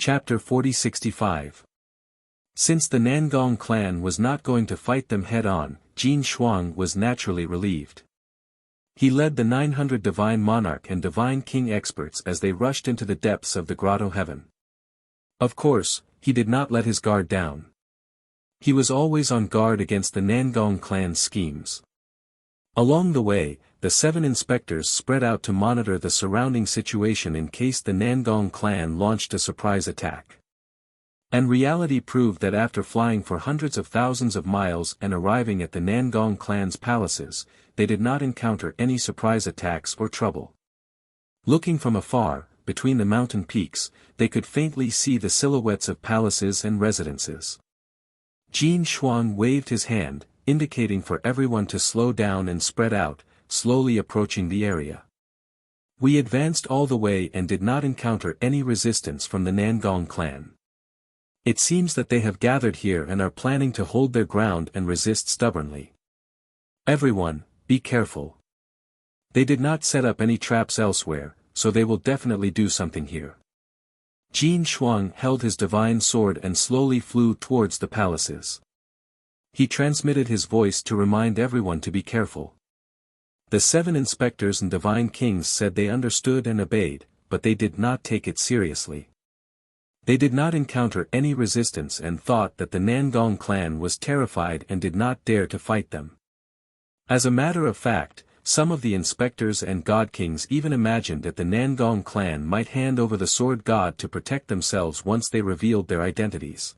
Chapter 4065. Since the Nangong clan was not going to fight them head-on, Jin Shuang was naturally relieved. He led the 900 Divine Monarch and Divine King experts as they rushed into the depths of the grotto heaven. Of course, he did not let his guard down. He was always on guard against the Nangong clan's schemes. Along the way, the 7 inspectors spread out to monitor the surrounding situation in case the Nangong clan launched a surprise attack. And reality proved that after flying for hundreds of thousands of miles and arriving at the Nangong clan's palaces, they did not encounter any surprise attacks or trouble. Looking from afar, between the mountain peaks, they could faintly see the silhouettes of palaces and residences. Jin Shuang waved his hand, indicating for everyone to slow down and spread out, slowly approaching the area. We advanced all the way and did not encounter any resistance from the Nangong clan. It seems that they have gathered here and are planning to hold their ground and resist stubbornly. Everyone, be careful. They did not set up any traps elsewhere, so they will definitely do something here. Jin Shuang held his divine sword and slowly flew towards the palaces. He transmitted his voice to remind everyone to be careful. The 7 inspectors and divine kings said they understood and obeyed, but they did not take it seriously. They did not encounter any resistance and thought that the Nangong clan was terrified and did not dare to fight them. As a matter of fact, some of the inspectors and god kings even imagined that the Nangong clan might hand over the sword god to protect themselves once they revealed their identities.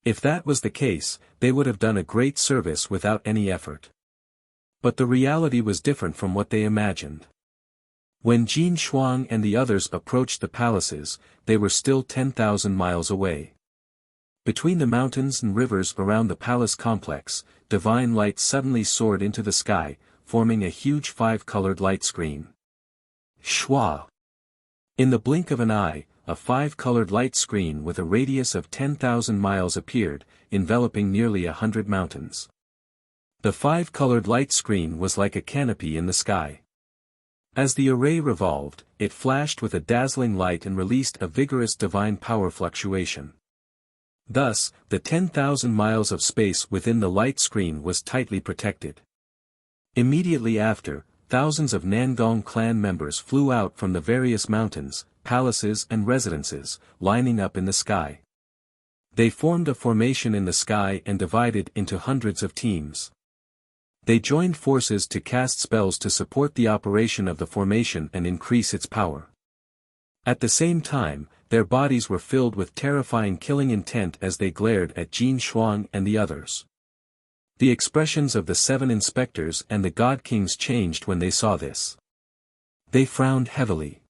If that was the case, they would have done a great service without any effort. But the reality was different from what they imagined. When Jin Shuang and the others approached the palaces, they were still 10,000 miles away. Between the mountains and rivers around the palace complex, divine light suddenly soared into the sky, forming a huge 5-colored light screen. Shwa! In the blink of an eye, a 5-colored light screen with a radius of 10,000 miles appeared, enveloping nearly 100 mountains. The 5-colored light screen was like a canopy in the sky. As the array revolved, it flashed with a dazzling light and released a vigorous divine power fluctuation. Thus, the 10,000 miles of space within the light screen was tightly protected. Immediately after, thousands of Nangong clan members flew out from the various mountains, palaces and residences, lining up in the sky. They formed a formation in the sky and divided into hundreds of teams. They joined forces to cast spells to support the operation of the formation and increase its power. At the same time, their bodies were filled with terrifying killing intent as they glared at Jin Shuang and the others. The expressions of the 7 inspectors and the god kings changed when they saw this. They frowned heavily.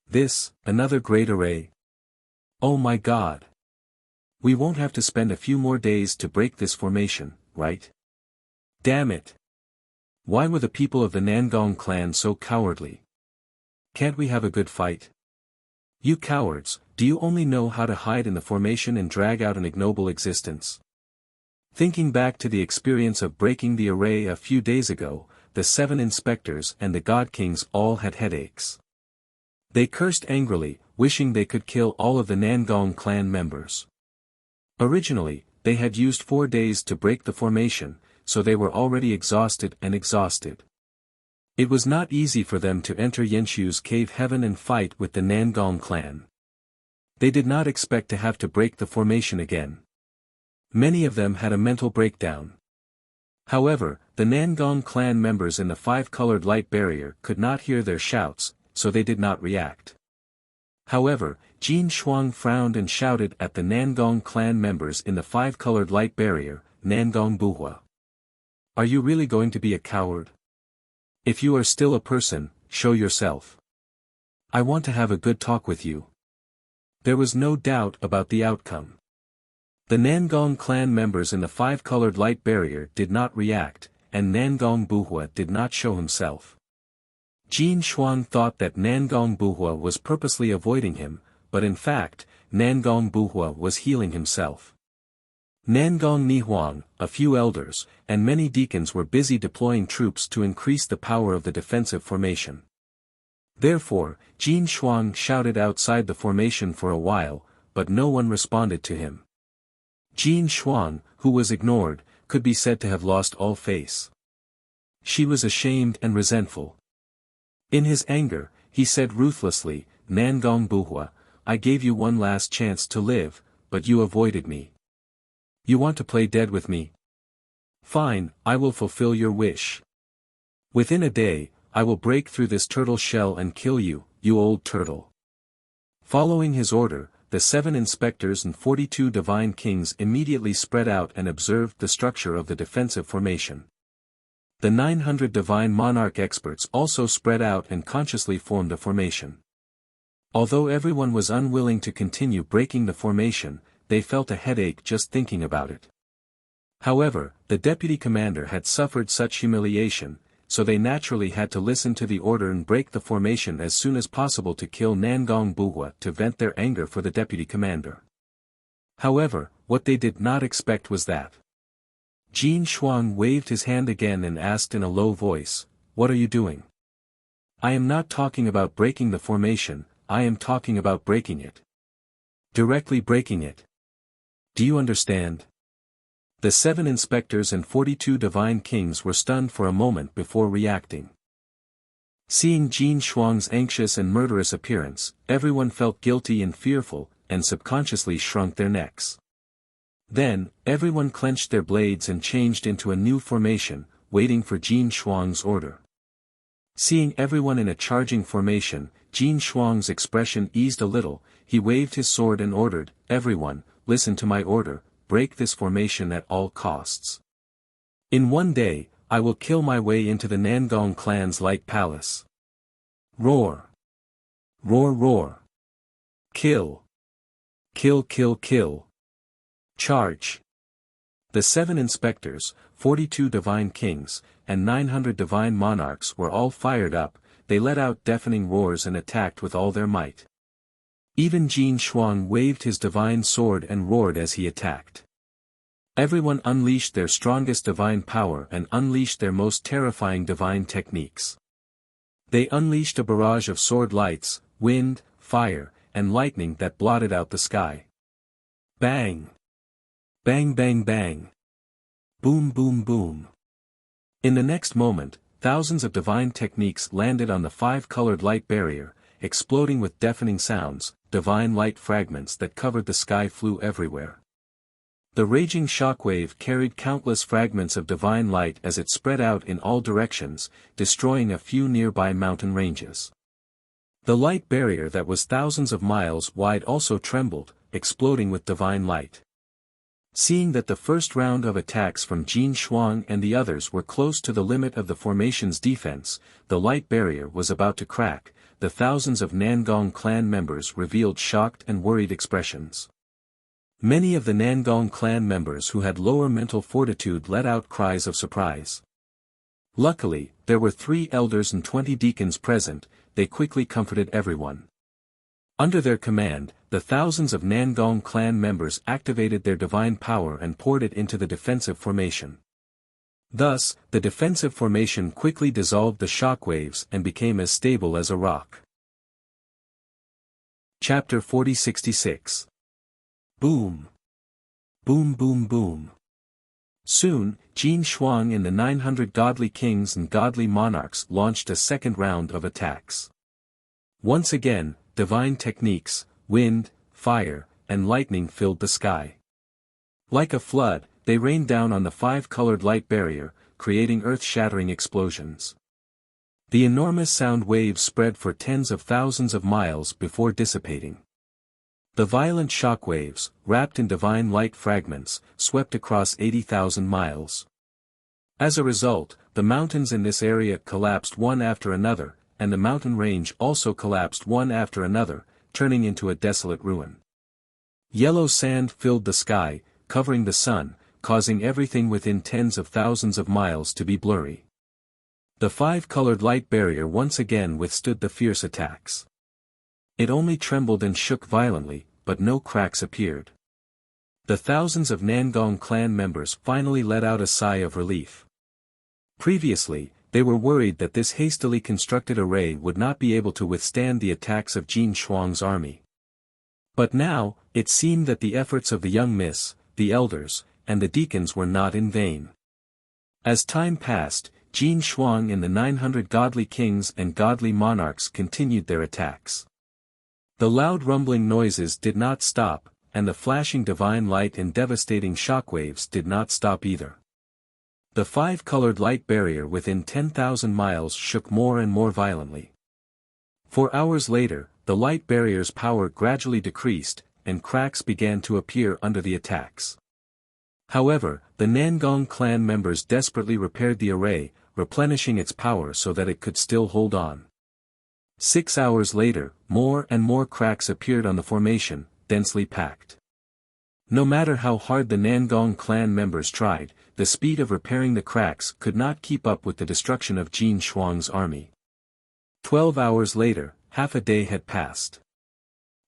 This, another great array. Oh my god! We won't have to spend a few more days to break this formation, right? Damn it! Why were the people of the Nangong clan so cowardly? Can't we have a good fight? You cowards, do you only know how to hide in the formation and drag out an ignoble existence? Thinking back to the experience of breaking the array a few days ago, the 7 inspectors and the god kings all had headaches. They cursed angrily, wishing they could kill all of the Nangong clan members. Originally, they had used 4 days to break the formation, so they were already exhausted. It was not easy for them to enter Yenshu's cave heaven and fight with the Nangong clan. They did not expect to have to break the formation again. Many of them had a mental breakdown. However, the Nangong clan members in the 5-colored light barrier could not hear their shouts, so they did not react. However, Jin Shuang frowned and shouted at the Nangong clan members in the 5-colored light barrier, Nangong Buhua. Are you really going to be a coward? If you are still a person, show yourself. I want to have a good talk with you. There was no doubt about the outcome. The Nangong clan members in the 5-colored light barrier did not react, and Nangong Buhua did not show himself. Jin Shuang thought that Nangong Buhua was purposely avoiding him, but in fact, Nangong Buhua was healing himself. Nangong Nihuang, a few elders, and many deacons were busy deploying troops to increase the power of the defensive formation. Therefore, Jin Shuang shouted outside the formation for a while, but no one responded to him. Jin Shuang, who was ignored, could be said to have lost all face. She was ashamed and resentful. In his anger, he said ruthlessly, "Nangong Buhua, I gave you one last chance to live, but you avoided me. You want to play dead with me? Fine, I will fulfill your wish. Within a day, I will break through this turtle shell and kill you, you old turtle." Following his order, the 7 inspectors and 42 divine kings immediately spread out and observed the structure of the defensive formation. The 900 divine monarch experts also spread out and consciously formed a formation. Although everyone was unwilling to continue breaking the formation, they felt a headache just thinking about it. However, the deputy commander had suffered such humiliation, so they naturally had to listen to the order and break the formation as soon as possible to kill Nangong Buhua to vent their anger for the deputy commander. However, what they did not expect was that Jin Shuang waved his hand again and asked in a low voice, "What are you doing?" "I am not talking about breaking the formation, I am talking about breaking it. Directly breaking it. Do you understand?" The 7 inspectors and 42 divine kings were stunned for a moment before reacting. Seeing Jin Shuang's anxious and murderous appearance, everyone felt guilty and fearful, and subconsciously shrunk their necks. Then, everyone clenched their blades and changed into a new formation, waiting for Jin Shuang's order. Seeing everyone in a charging formation, Jin Shuang's expression eased a little, he waved his sword and ordered, "Everyone, listen to my order, break this formation at all costs. In one day, I will kill my way into the Nangong clan's light palace. Roar! Roar roar! Kill! Kill kill kill! Charge!" The 7 inspectors, 42 divine kings, and 900 divine monarchs were all fired up, they let out deafening roars and attacked with all their might. Even Jin Shuang waved his divine sword and roared as he attacked. Everyone unleashed their strongest divine power and unleashed their most terrifying divine techniques. They unleashed a barrage of sword lights, wind, fire, and lightning that blotted out the sky. Bang! Bang bang bang! Boom boom boom! In the next moment, thousands of divine techniques landed on the 5-colored light barrier, exploding with deafening sounds. Divine light fragments that covered the sky flew everywhere. The raging shockwave carried countless fragments of divine light as it spread out in all directions, destroying a few nearby mountain ranges. The light barrier that was thousands of miles wide also trembled, exploding with divine light. Seeing that the first round of attacks from Jin Shuang and the others were close to the limit of the formation's defense, the light barrier was about to crack. The thousands of Nangong clan members revealed shocked and worried expressions. Many of the Nangong clan members who had lower mental fortitude let out cries of surprise. Luckily, there were 3 elders and 20 deacons present, they quickly comforted everyone. Under their command, the thousands of Nangong clan members activated their divine power and poured it into the defensive formation. Thus, the defensive formation quickly dissolved the shockwaves and became as stable as a rock. Chapter 4066. Boom! Boom boom boom! Soon, Jin Shuang and the 900 godly kings and godly monarchs launched a second round of attacks. Once again, divine techniques, wind, fire, and lightning filled the sky. Like a flood, they rained down on the 5-colored light barrier, creating earth-shattering explosions. The enormous sound waves spread for tens of thousands of miles before dissipating. The violent shock waves, wrapped in divine light fragments, swept across 80,000 miles. As a result, the mountains in this area collapsed one after another, and the mountain range also collapsed one after another, turning into a desolate ruin. Yellow sand filled the sky, covering the sun, causing everything within tens of thousands of miles to be blurry. The 5-colored light barrier once again withstood the fierce attacks. It only trembled and shook violently, but no cracks appeared. The thousands of Nangong clan members finally let out a sigh of relief. Previously, they were worried that this hastily constructed array would not be able to withstand the attacks of Jin Shuang's army. But now, it seemed that the efforts of the young miss, the elders, and the deacons were not in vain. As time passed, Jin Shuang and the 900 godly kings and godly monarchs continued their attacks. The loud rumbling noises did not stop, and the flashing divine light and devastating shockwaves did not stop either. The five-colored light barrier within 10,000 miles shook more and more violently. 4 hours later, the light barrier's power gradually decreased, and cracks began to appear under the attacks. However, the Nangong clan members desperately repaired the array, replenishing its power so that it could still hold on. 6 hours later, more and more cracks appeared on the formation, densely packed. No matter how hard the Nangong clan members tried, the speed of repairing the cracks could not keep up with the destruction of Jin Shuang's army. 12 hours later, half a day had passed.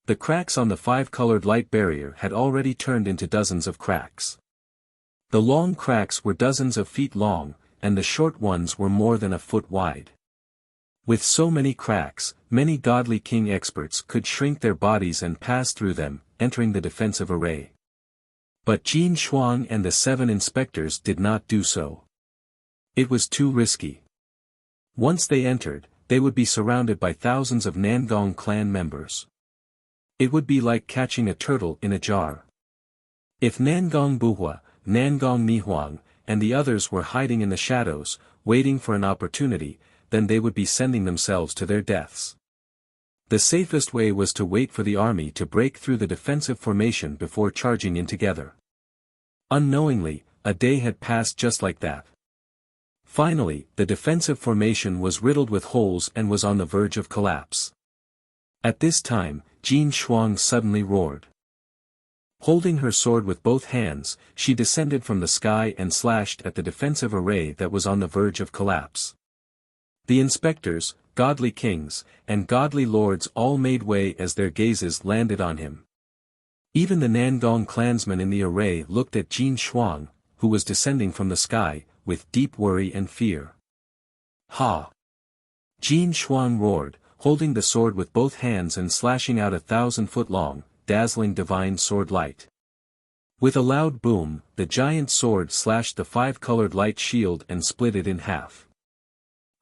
The cracks on the five-colored light barrier had already turned into dozens of cracks. The long cracks were dozens of feet long, and the short ones were more than a foot wide. With so many cracks, many godly king experts could shrink their bodies and pass through them, entering the defensive array. But Jin Shuang and the 7 inspectors did not do so. It was too risky. Once they entered, they would be surrounded by thousands of Nangong clan members. It would be like catching a turtle in a jar. If Nangong Buhua, Nangong Nihuang, and the others were hiding in the shadows, waiting for an opportunity, then they would be sending themselves to their deaths. The safest way was to wait for the army to break through the defensive formation before charging in together. Unknowingly, a day had passed just like that. Finally, the defensive formation was riddled with holes and was on the verge of collapse. At this time, Jin Shuang suddenly roared. Holding her sword with both hands, she descended from the sky and slashed at the defensive array that was on the verge of collapse. The inspectors, godly kings, and godly lords all made way as their gazes landed on him. Even the Nangong clansmen in the array looked at Jin Shuang, who was descending from the sky, with deep worry and fear. Ha! Jin Shuang roared, holding the sword with both hands and slashing out 1,000-foot-long, dazzling divine sword light. With a loud boom, the giant sword slashed the five-colored light shield and split it in half.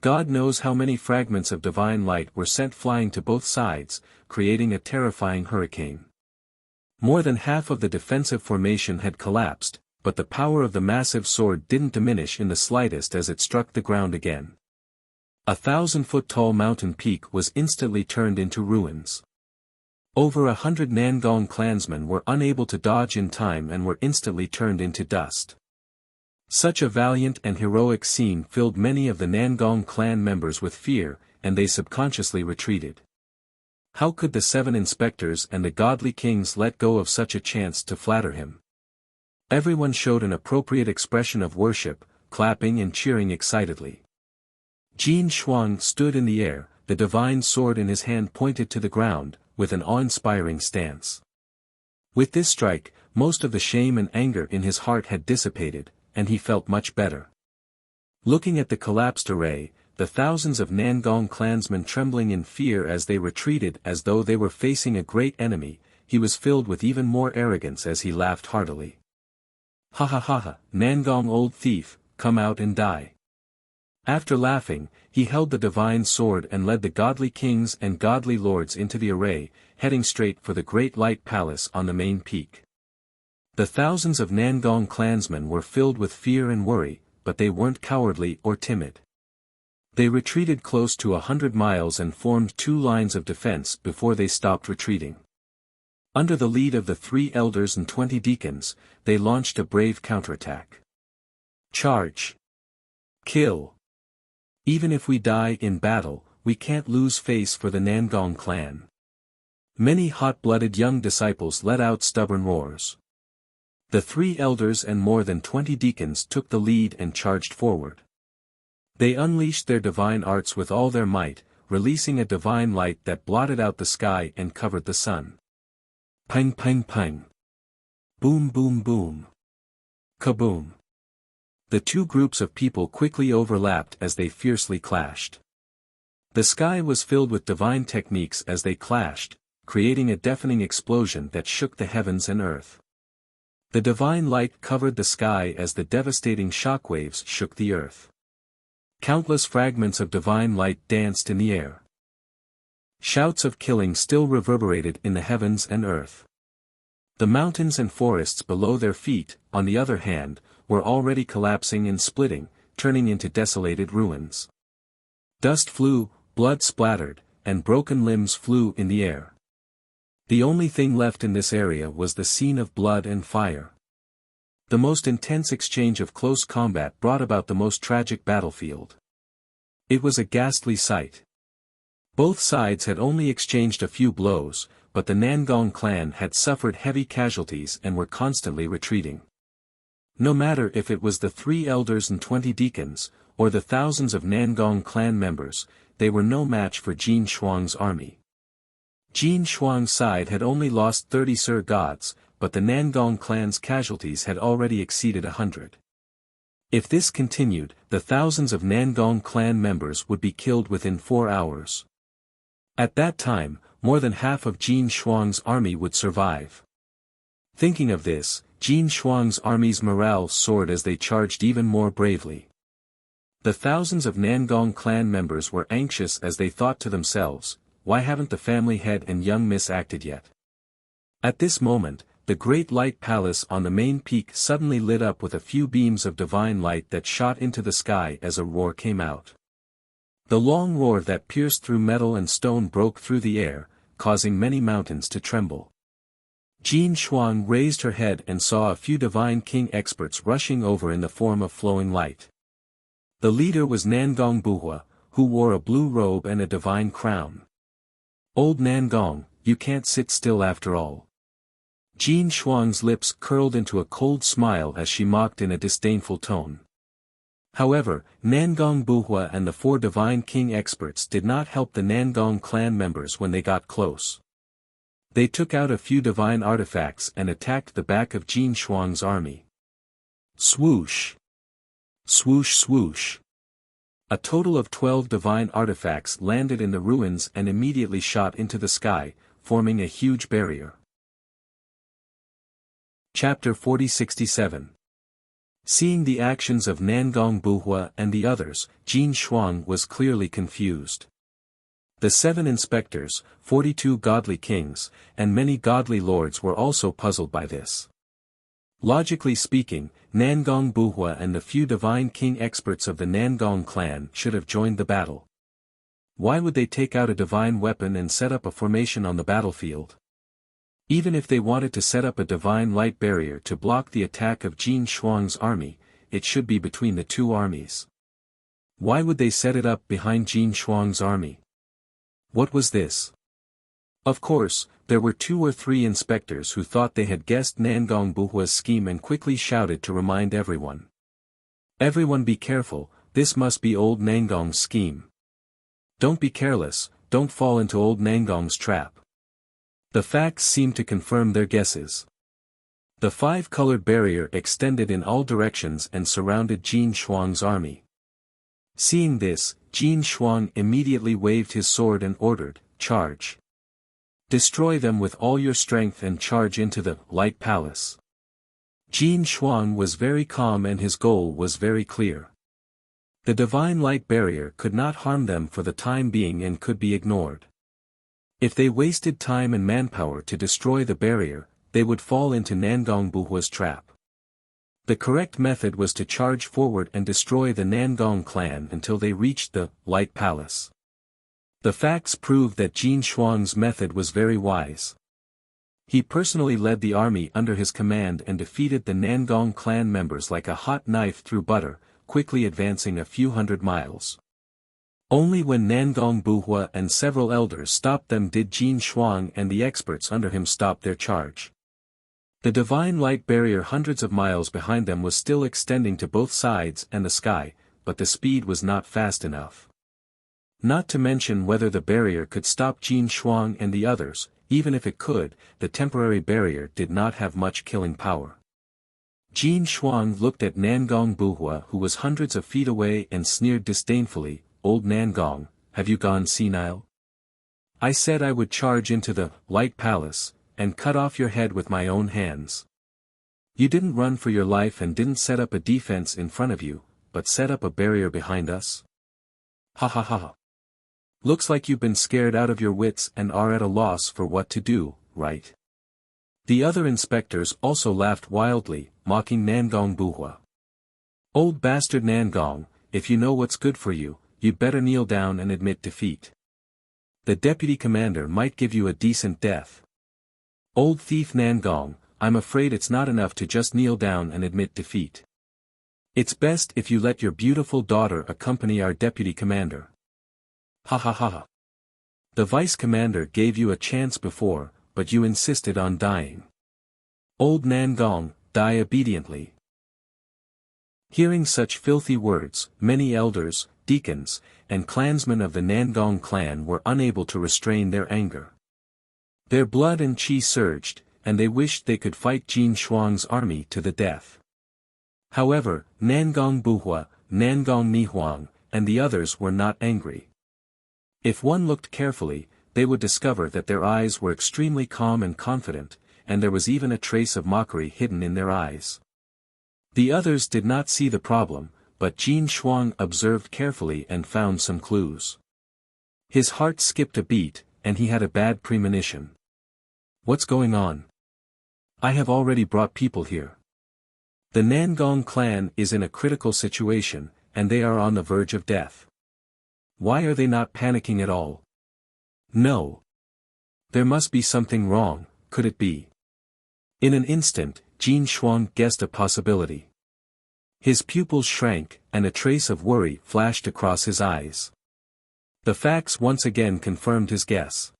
God knows how many fragments of divine light were sent flying to both sides, creating a terrifying hurricane. More than half of the defensive formation had collapsed, but the power of the massive sword didn't diminish in the slightest as it struck the ground again. 1,000-foot-tall mountain peak was instantly turned into ruins. Over 100 Nangong clansmen were unable to dodge in time and were instantly turned into dust. Such a valiant and heroic scene filled many of the Nangong clan members with fear, and they subconsciously retreated. How could the 7 inspectors and the godly kings let go of such a chance to flatter him? Everyone showed an appropriate expression of worship, clapping and cheering excitedly. Jin Shuang stood in the air, the divine sword in his hand pointed to the ground, with an awe-inspiring stance. With this strike, most of the shame and anger in his heart had dissipated, and he felt much better. Looking at the collapsed array, the thousands of Nangong clansmen trembling in fear as they retreated as though they were facing a great enemy, he was filled with even more arrogance as he laughed heartily. Ha ha ha ha, Nangong old thief, come out and die. After laughing, he held the divine sword and led the godly kings and godly lords into the array, heading straight for the great light palace on the main peak. The thousands of Nangong clansmen were filled with fear and worry, but they weren't cowardly or timid. They retreated close to 100 miles and formed 2 lines of defense before they stopped retreating. Under the lead of the 3 elders and 20 deacons, they launched a brave counterattack. Charge! Kill! Even if we die in battle, we can't lose face for the Nangong clan. Many hot-blooded young disciples let out stubborn roars. The 3 elders and more than 20 deacons took the lead and charged forward. They unleashed their divine arts with all their might, releasing a divine light that blotted out the sky and covered the sun. Pang pang pang. Boom boom boom. Kaboom. The two groups of people quickly overlapped as they fiercely clashed. The sky was filled with divine techniques as they clashed, creating a deafening explosion that shook the heavens and earth. The divine light covered the sky as the devastating shockwaves shook the earth. Countless fragments of divine light danced in the air. Shouts of killing still reverberated in the heavens and earth. The mountains and forests below their feet, on the other hand, were already collapsing and splitting, turning into desolated ruins. Dust flew, blood splattered, and broken limbs flew in the air. The only thing left in this area was the scene of blood and fire. The most intense exchange of close combat brought about the most tragic battlefield. It was a ghastly sight. Both sides had only exchanged a few blows, but the Nangong clan had suffered heavy casualties and were constantly retreating. No matter if it was the 3 elders and 20 deacons, or the thousands of Nangong clan members, they were no match for Jin Shuang's army. Jin Shuang's side had only lost 30 Sir Gods, but the Nangong clan's casualties had already exceeded 100. If this continued, the thousands of Nangong clan members would be killed within 4 hours. At that time, more than half of Jin Shuang's army would survive. Thinking of this, Jin Shuang's army's morale soared as they charged even more bravely. The thousands of Nangong clan members were anxious as they thought to themselves, why haven't the family head and young miss acted yet? At this moment, the great light palace on the main peak suddenly lit up with a few beams of divine light that shot into the sky as a roar came out. The long roar that pierced through metal and stone broke through the air, causing many mountains to tremble. Jin Shuang raised her head and saw a few divine king experts rushing over in the form of flowing light. The leader was Nangong Buhua, who wore a blue robe and a divine crown. Old Nangong, you can't sit still after all. Jin Shuang's lips curled into a cold smile as she mocked in a disdainful tone. However, Nangong Buhua and the 4 divine king experts did not help the Nangong clan members when they got close. They took out a few divine artifacts and attacked the back of Jin Shuang's army. Swoosh! Swoosh swoosh! A total of 12 divine artifacts landed in the ruins and immediately shot into the sky, forming a huge barrier. Chapter 4067. Seeing the actions of Nangong Buhua and the others, Jin Shuang was clearly confused. The 7 inspectors, 42 godly kings, and many godly lords were also puzzled by this. Logically speaking, Nangong Buhua and the few divine king experts of the Nangong clan should have joined the battle. Why would they take out a divine weapon and set up a formation on the battlefield? Even if they wanted to set up a divine light barrier to block the attack of Jin Shuang's army, it should be between the 2 armies. Why would they set it up behind Jin Shuang's army? What was this? Of course, there were 2 or 3 inspectors who thought they had guessed Nangong Buhua's scheme and quickly shouted to remind everyone. Everyone be careful, this must be old Nangong's scheme. Don't be careless, don't fall into old Nangong's trap. The facts seemed to confirm their guesses. The 5-colored barrier extended in all directions and surrounded Jin Shuang's army. Seeing this, Jin Shuang immediately waved his sword and ordered, "Charge! Destroy them with all your strength and charge into the light palace." Jin Shuang was very calm and his goal was very clear. The divine light barrier could not harm them for the time being and could be ignored. If they wasted time and manpower to destroy the barrier, they would fall into Nangong Buhua's trap. The correct method was to charge forward and destroy the Nangong clan until they reached the light palace. The facts proved that Jin Shuang's method was very wise. He personally led the army under his command and defeated the Nangong clan members like a hot knife through butter, quickly advancing a few hundred miles. Only when Nangong Buhua and several elders stopped them did Jin Shuang and the experts under him stop their charge. The divine light barrier hundreds of miles behind them was still extending to both sides and the sky, but the speed was not fast enough. Not to mention whether the barrier could stop Jin Shuang and the others, even if it could, the temporary barrier did not have much killing power. Jin Shuang looked at Nangong Buhua, who was hundreds of feet away, and sneered disdainfully, "Old Nangong, have you gone senile? I said I would charge into the Light Palace, and cut off your head with my own hands. You didn't run for your life and didn't set up a defense in front of you, but set up a barrier behind us? Ha ha ha. Looks like you've been scared out of your wits and are at a loss for what to do, right?" The other inspectors also laughed wildly, mocking Nangong Buhua. "Old bastard Nangong, if you know what's good for you, you'd better kneel down and admit defeat. The deputy commander might give you a decent death. Old thief Nangong, I'm afraid it's not enough to just kneel down and admit defeat. It's best if you let your beautiful daughter accompany our deputy commander. Ha ha ha. The vice commander gave you a chance before, but you insisted on dying. Old Nangong, die obediently." Hearing such filthy words, many elders, deacons, and clansmen of the Nangong clan were unable to restrain their anger. Their blood and chi surged, and they wished they could fight Jin Shuang's army to the death. However, Nangong Buhua, Nangong Nihuang, and the others were not angry. If one looked carefully, they would discover that their eyes were extremely calm and confident, and there was even a trace of mockery hidden in their eyes. The others did not see the problem, but Jin Shuang observed carefully and found some clues. His heart skipped a beat, and he had a bad premonition. "What's going on? I have already brought people here. The Nangong clan is in a critical situation, and they are on the verge of death. Why are they not panicking at all? No. There must be something wrong, could it be?" In an instant, Jin Shuang guessed a possibility. His pupils shrank, and a trace of worry flashed across his eyes. The facts once again confirmed his guess.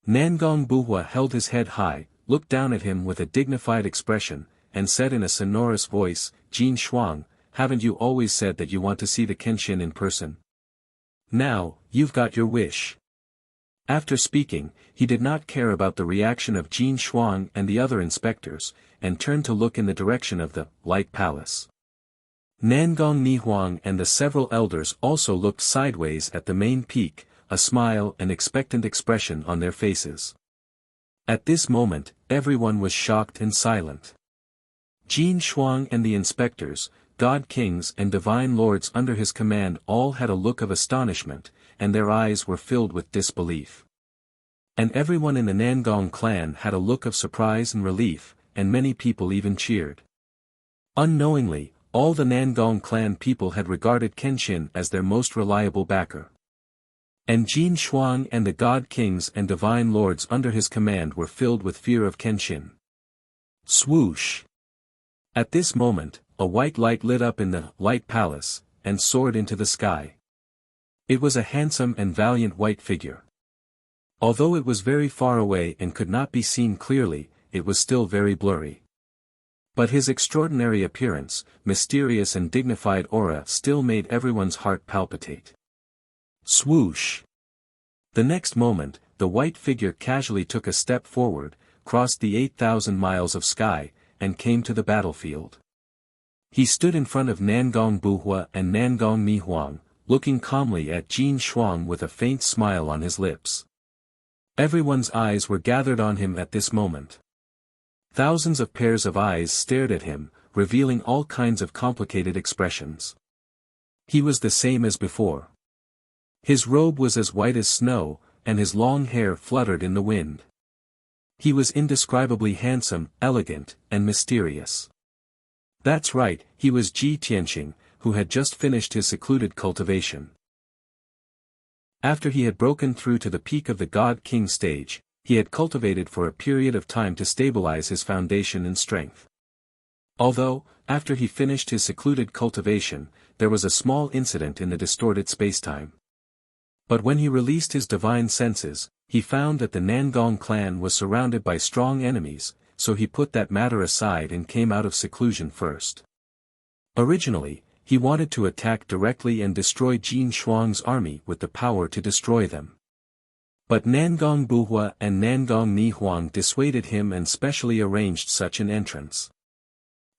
Nangong Buhua held his head high, looked down at him with a dignified expression, and said in a sonorous voice, "Jin Shuang, haven't you always said that you want to see the Kenshin in person? Now, you've got your wish." After speaking, he did not care about the reaction of Jin Shuang and the other inspectors, and turned to look in the direction of the Light Palace. Nangong Nihuang and the several elders also looked sideways at the main peak, a smile and expectant expression on their faces. At this moment, everyone was shocked and silent. Jin Shuang and the inspectors, god kings and divine lords under his command all had a look of astonishment, and their eyes were filled with disbelief. And everyone in the Nangong clan had a look of surprise and relief, and many people even cheered. Unknowingly, all the Nangong clan people had regarded Kenshin as their most reliable backer. And Jin Shuang and the god kings and divine lords under his command were filled with fear of Kenshin. Swoosh! At this moment, a white light lit up in the Light Palace, and soared into the sky. It was a handsome and valiant white figure. Although it was very far away and could not be seen clearly, it was still very blurry. But his extraordinary appearance, mysterious and dignified aura still made everyone's heart palpitate. Swoosh! The next moment, the white figure casually took a step forward, crossed the 8,000 miles of sky, and came to the battlefield. He stood in front of Nangong Buhua and Nangong Nihuang, looking calmly at Jin Shuang with a faint smile on his lips. Everyone's eyes were gathered on him at this moment. Thousands of pairs of eyes stared at him, revealing all kinds of complicated expressions. He was the same as before. His robe was as white as snow, and his long hair fluttered in the wind. He was indescribably handsome, elegant, and mysterious. That's right, he was Ji Tianqing, who had just finished his secluded cultivation. After he had broken through to the peak of the God King stage, he had cultivated for a period of time to stabilize his foundation and strength. Although, after he finished his secluded cultivation, there was a small incident in the distorted spacetime. But when he released his divine senses, he found that the Nangong clan was surrounded by strong enemies, so he put that matter aside and came out of seclusion first. Originally, he wanted to attack directly and destroy Jin Shuang's army with the power to destroy them. But Nangong Buhua and Nangong Nihuang dissuaded him and specially arranged such an entrance.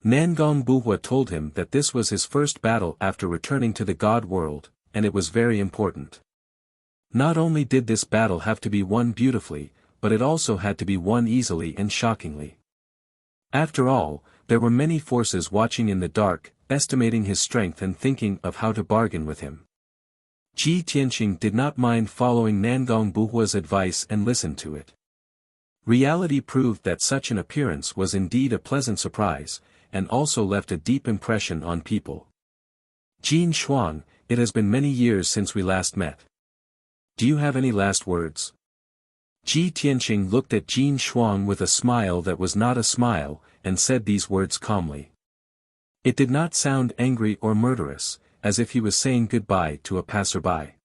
Nangong Buhua told him that this was his first battle after returning to the God world, and it was very important. Not only did this battle have to be won beautifully, but it also had to be won easily and shockingly. After all, there were many forces watching in the dark, estimating his strength and thinking of how to bargain with him. Ji Tianqing did not mind following Nangong Buhua's advice and listened to it. Reality proved that such an appearance was indeed a pleasant surprise, and also left a deep impression on people. Jin Shuang, it has been many years since we last met. Do you have any last words? Ji Tianqing looked at Jin Shuang with a smile that was not a smile, and said these words calmly. It did not sound angry or murderous, as if he was saying goodbye to a passerby.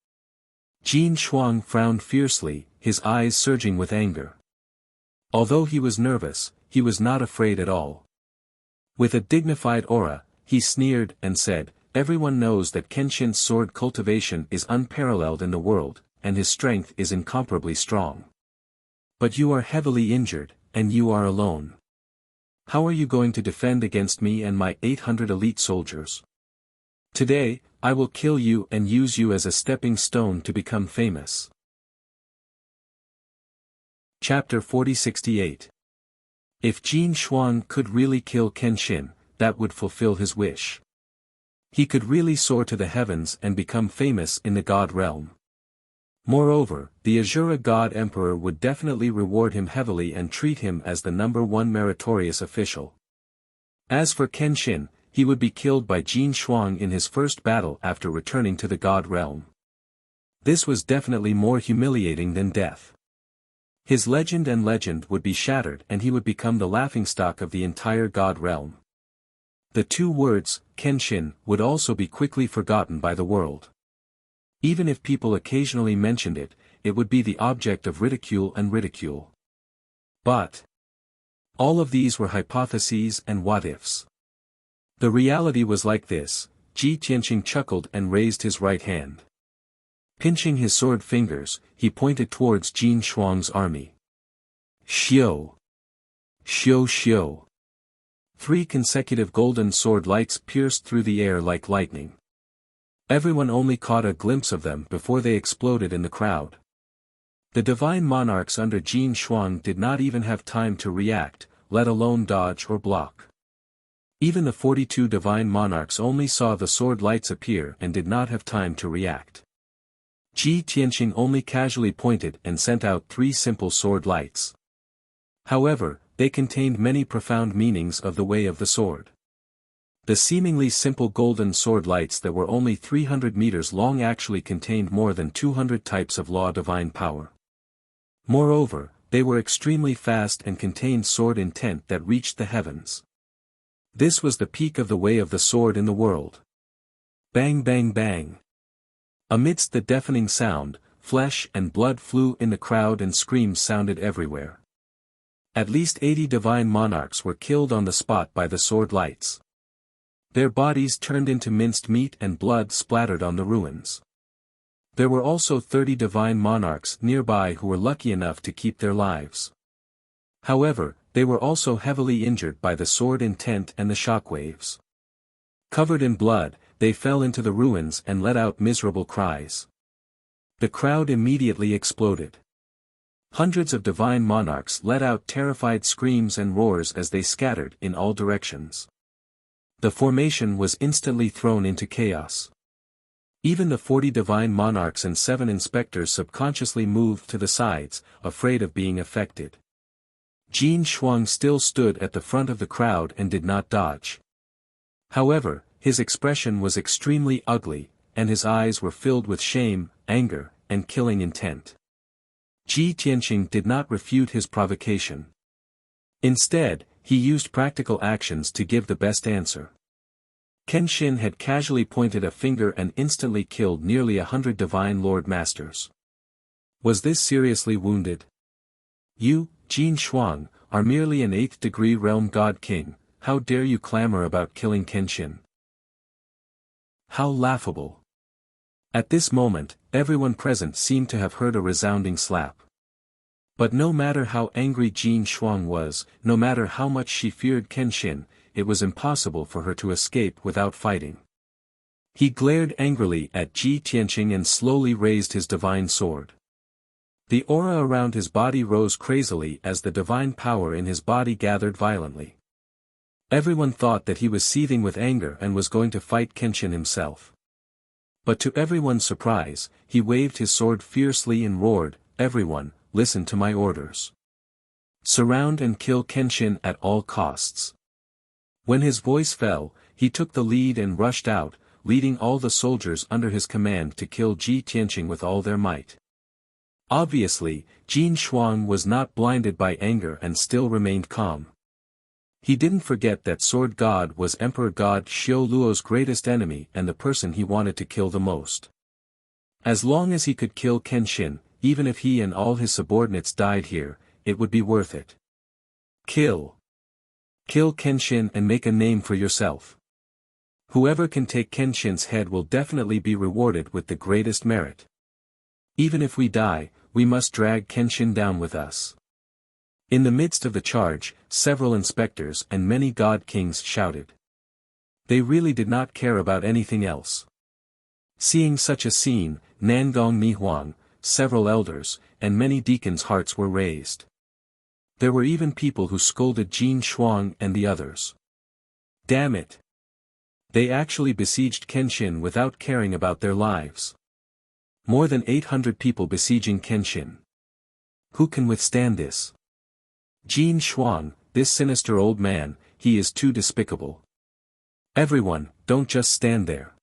Jin Shuang frowned fiercely, his eyes surging with anger. Although he was nervous, he was not afraid at all. With a dignified aura, he sneered and said, "Everyone knows that Kenshin's sword cultivation is unparalleled in the world, and his strength is incomparably strong. But you are heavily injured, and you are alone. How are you going to defend against me and my 800 elite soldiers? Today, I will kill you and use you as a stepping stone to become famous." Chapter 4068. If Jin Shuang could really kill Kenshin, that would fulfill his wish. He could really soar to the heavens and become famous in the God realm. Moreover, the Azura God Emperor would definitely reward him heavily and treat him as the #1 meritorious official. As for Kenshin, he would be killed by Jin Shuang in his first battle after returning to the God realm. This was definitely more humiliating than death. His legend would be shattered and he would become the laughingstock of the entire God realm. The two words, Kenshin, would also be quickly forgotten by the world. Even if people occasionally mentioned it, it would be the object of ridicule and ridicule. But all of these were hypotheses and what-ifs. The reality was like this. Ji Tianqing chuckled and raised his right hand. Pinching his sword fingers, he pointed towards Jin Shuang's army. Xiu! Xiu xiu! 3 consecutive golden sword lights pierced through the air like lightning. Everyone only caught a glimpse of them before they exploded in the crowd. The divine monarchs under Jin Shuang did not even have time to react, let alone dodge or block. Even the 42 divine monarchs only saw the sword lights appear and did not have time to react. Ji Tianqing only casually pointed and sent out 3 simple sword lights. However, they contained many profound meanings of the way of the sword. The seemingly simple golden sword lights that were only 300 meters long actually contained more than 200 types of law divine power. Moreover, they were extremely fast and contained sword intent that reached the heavens. This was the peak of the way of the sword in the world. Bang bang bang. Amidst the deafening sound, flesh and blood flew in the crowd and screams sounded everywhere. At least 80 divine monarchs were killed on the spot by the sword lights. Their bodies turned into minced meat and blood splattered on the ruins. There were also 30 divine monarchs nearby who were lucky enough to keep their lives. However, they were also heavily injured by the sword intent and the shockwaves. Covered in blood, they fell into the ruins and let out miserable cries. The crowd immediately exploded. Hundreds of divine monarchs let out terrified screams and roars as they scattered in all directions. The formation was instantly thrown into chaos. Even the 40 divine monarchs and 7 inspectors subconsciously moved to the sides, afraid of being affected. Jin Shuang still stood at the front of the crowd and did not dodge. However, his expression was extremely ugly, and his eyes were filled with shame, anger, and killing intent. Ji Tianqing did not refute his provocation. Instead, he used practical actions to give the best answer. Kenshin had casually pointed a finger and instantly killed nearly 100 divine lord masters. Was this seriously wounded? You, Jin Shuang, are merely an 8th degree realm god king, how dare you clamor about killing Kenshin? How laughable. At this moment, everyone present seemed to have heard a resounding slap. But no matter how angry Jin Shuang was, no matter how much she feared Kenshin, it was impossible for her to escape without fighting. He glared angrily at Ji Tianqing and slowly raised his divine sword. The aura around his body rose crazily as the divine power in his body gathered violently. Everyone thought that he was seething with anger and was going to fight Kenshin himself. But to everyone's surprise, he waved his sword fiercely and roared, "Everyone, listen to my orders. Surround and kill Kenshin at all costs." When his voice fell, he took the lead and rushed out, leading all the soldiers under his command to kill Ji Tianqing with all their might. Obviously, Jin Shuang was not blinded by anger and still remained calm. He didn't forget that Sword God was Emperor God Xiao Luo's greatest enemy and the person he wanted to kill the most. As long as he could kill Kenshin, even if he and all his subordinates died here, it would be worth it. Kill Kenshin and make a name for yourself. Whoever can take Kenshin's head will definitely be rewarded with the greatest merit. Even if we die, we must drag Kenshin down with us. In the midst of the charge, several inspectors and many god kings shouted. They really did not care about anything else. Seeing such a scene, Nangong Nihuang, several elders, and many deacons' hearts were raised. There were even people who scolded Jin Shuang and the others. Damn it! They actually besieged Kenshin without caring about their lives. More than 800 people besieging Kenshin. Who can withstand this? Jin Shuang, this sinister old man, he is too despicable. Everyone, don't just stand there.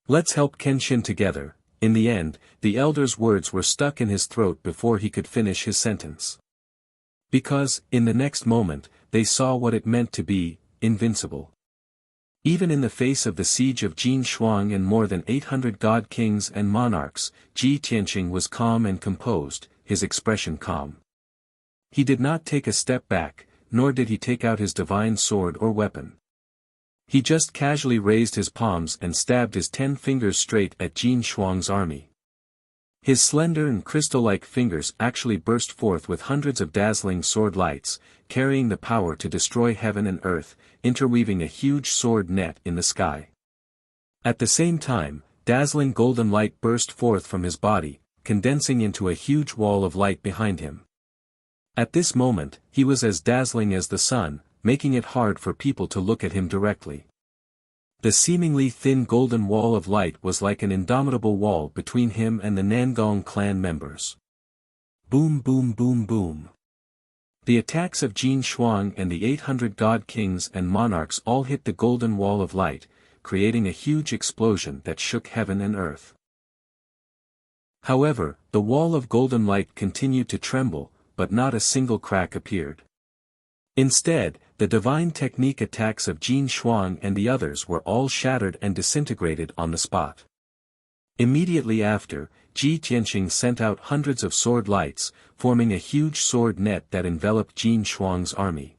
Let's help Kenshin together. In the end, the elder's words were stuck in his throat before he could finish his sentence. Because, in the next moment, they saw what it meant to be invincible. Even in the face of the siege of Jin Shuang and more than 800 god kings and monarchs, Ji Tianqing was calm and composed, his expression calm. He did not take a step back, nor did he take out his divine sword or weapon. He just casually raised his palms and stabbed his 10 fingers straight at Jin Shuang's army. His slender and crystal-like fingers actually burst forth with hundreds of dazzling sword lights, carrying the power to destroy heaven and earth, interweaving a huge sword net in the sky. At the same time, dazzling golden light burst forth from his body, condensing into a huge wall of light behind him. At this moment, he was as dazzling as the sun, making it hard for people to look at him directly. The seemingly thin golden wall of light was like an indomitable wall between him and the Nangong clan members. Boom boom boom boom. The attacks of Jin Shuang and the 800 god kings and monarchs all hit the golden wall of light, creating a huge explosion that shook heaven and earth. However, the wall of golden light continued to tremble, but not a single crack appeared. Instead, the divine technique attacks of Jin Shuang and the others were all shattered and disintegrated on the spot. Immediately after, Ji Tianqing sent out hundreds of sword lights, forming a huge sword net that enveloped Jin Shuang's army.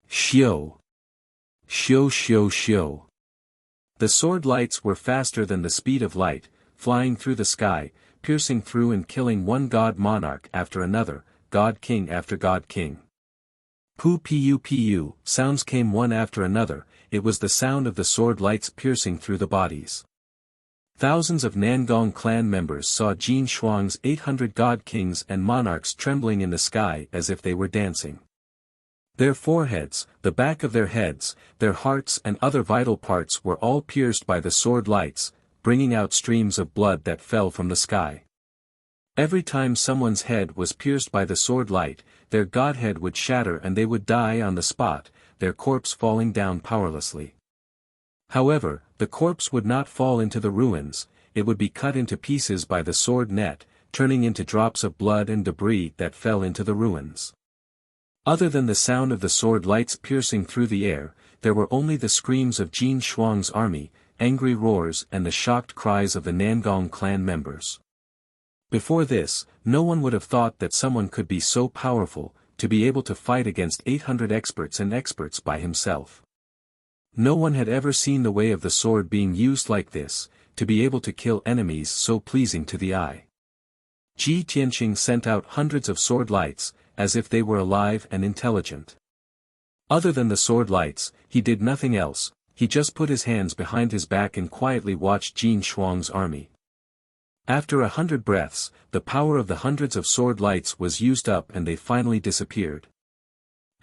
Xiu! Xiu xiu xiu! The sword lights were faster than the speed of light, flying through the sky, piercing through and killing one god monarch after another, god king after god king. Pu pu pu, sounds came one after another, it was the sound of the sword lights piercing through the bodies. Thousands of Nangong clan members saw Jin Shuang's 800 god kings and monarchs trembling in the sky as if they were dancing. Their foreheads, the back of their heads, their hearts and other vital parts were all pierced by the sword lights, bringing out streams of blood that fell from the sky. Every time someone's head was pierced by the sword light, their godhead would shatter and they would die on the spot, their corpse falling down powerlessly. However, the corpse would not fall into the ruins, it would be cut into pieces by the sword net, turning into drops of blood and debris that fell into the ruins. Other than the sound of the sword lights piercing through the air, there were only the screams of Jin Shuang's army, angry roars and the shocked cries of the Nangong clan members. Before this, no one would have thought that someone could be so powerful, to be able to fight against 800 experts by himself. No one had ever seen the way of the sword being used like this, to be able to kill enemies so pleasing to the eye. Ji Tianqing sent out hundreds of sword lights, as if they were alive and intelligent. Other than the sword lights, he did nothing else. He just put his hands behind his back and quietly watched Jin Shuang's army. After 100 breaths, the power of the hundreds of sword lights was used up and they finally disappeared.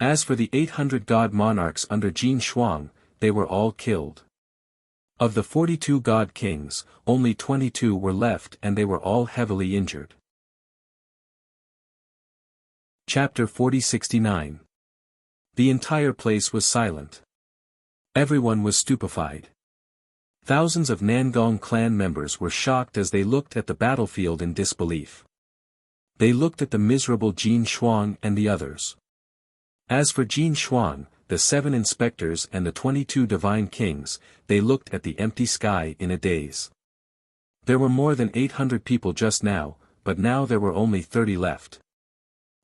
As for the 800 god monarchs under Jin Shuang, they were all killed. Of the 42 god kings, only 22 were left and they were all heavily injured. Chapter 4069. The entire place was silent. Everyone was stupefied. Thousands of Nangong clan members were shocked as they looked at the battlefield in disbelief. They looked at the miserable Jin Shuang and the others. As for Jin Shuang, the 7 inspectors and the 22 divine kings, they looked at the empty sky in a daze. There were more than 800 people just now, but now there were only 30 left.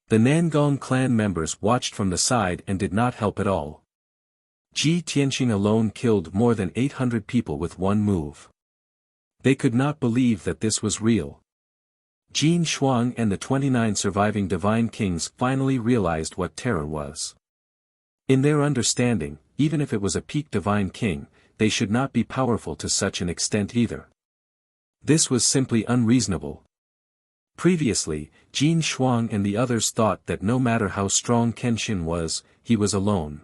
The Nangong clan members watched from the side and did not help at all. Ji Tianxing alone killed more than 800 people with one move. They could not believe that this was real. Jin Shuang and the 29 surviving divine kings finally realized what terror was. In their understanding, even if it was a peak divine king, they should not be powerful to such an extent either. This was simply unreasonable. Previously, Jin Shuang and the others thought that no matter how strong Kenshin was, he was alone.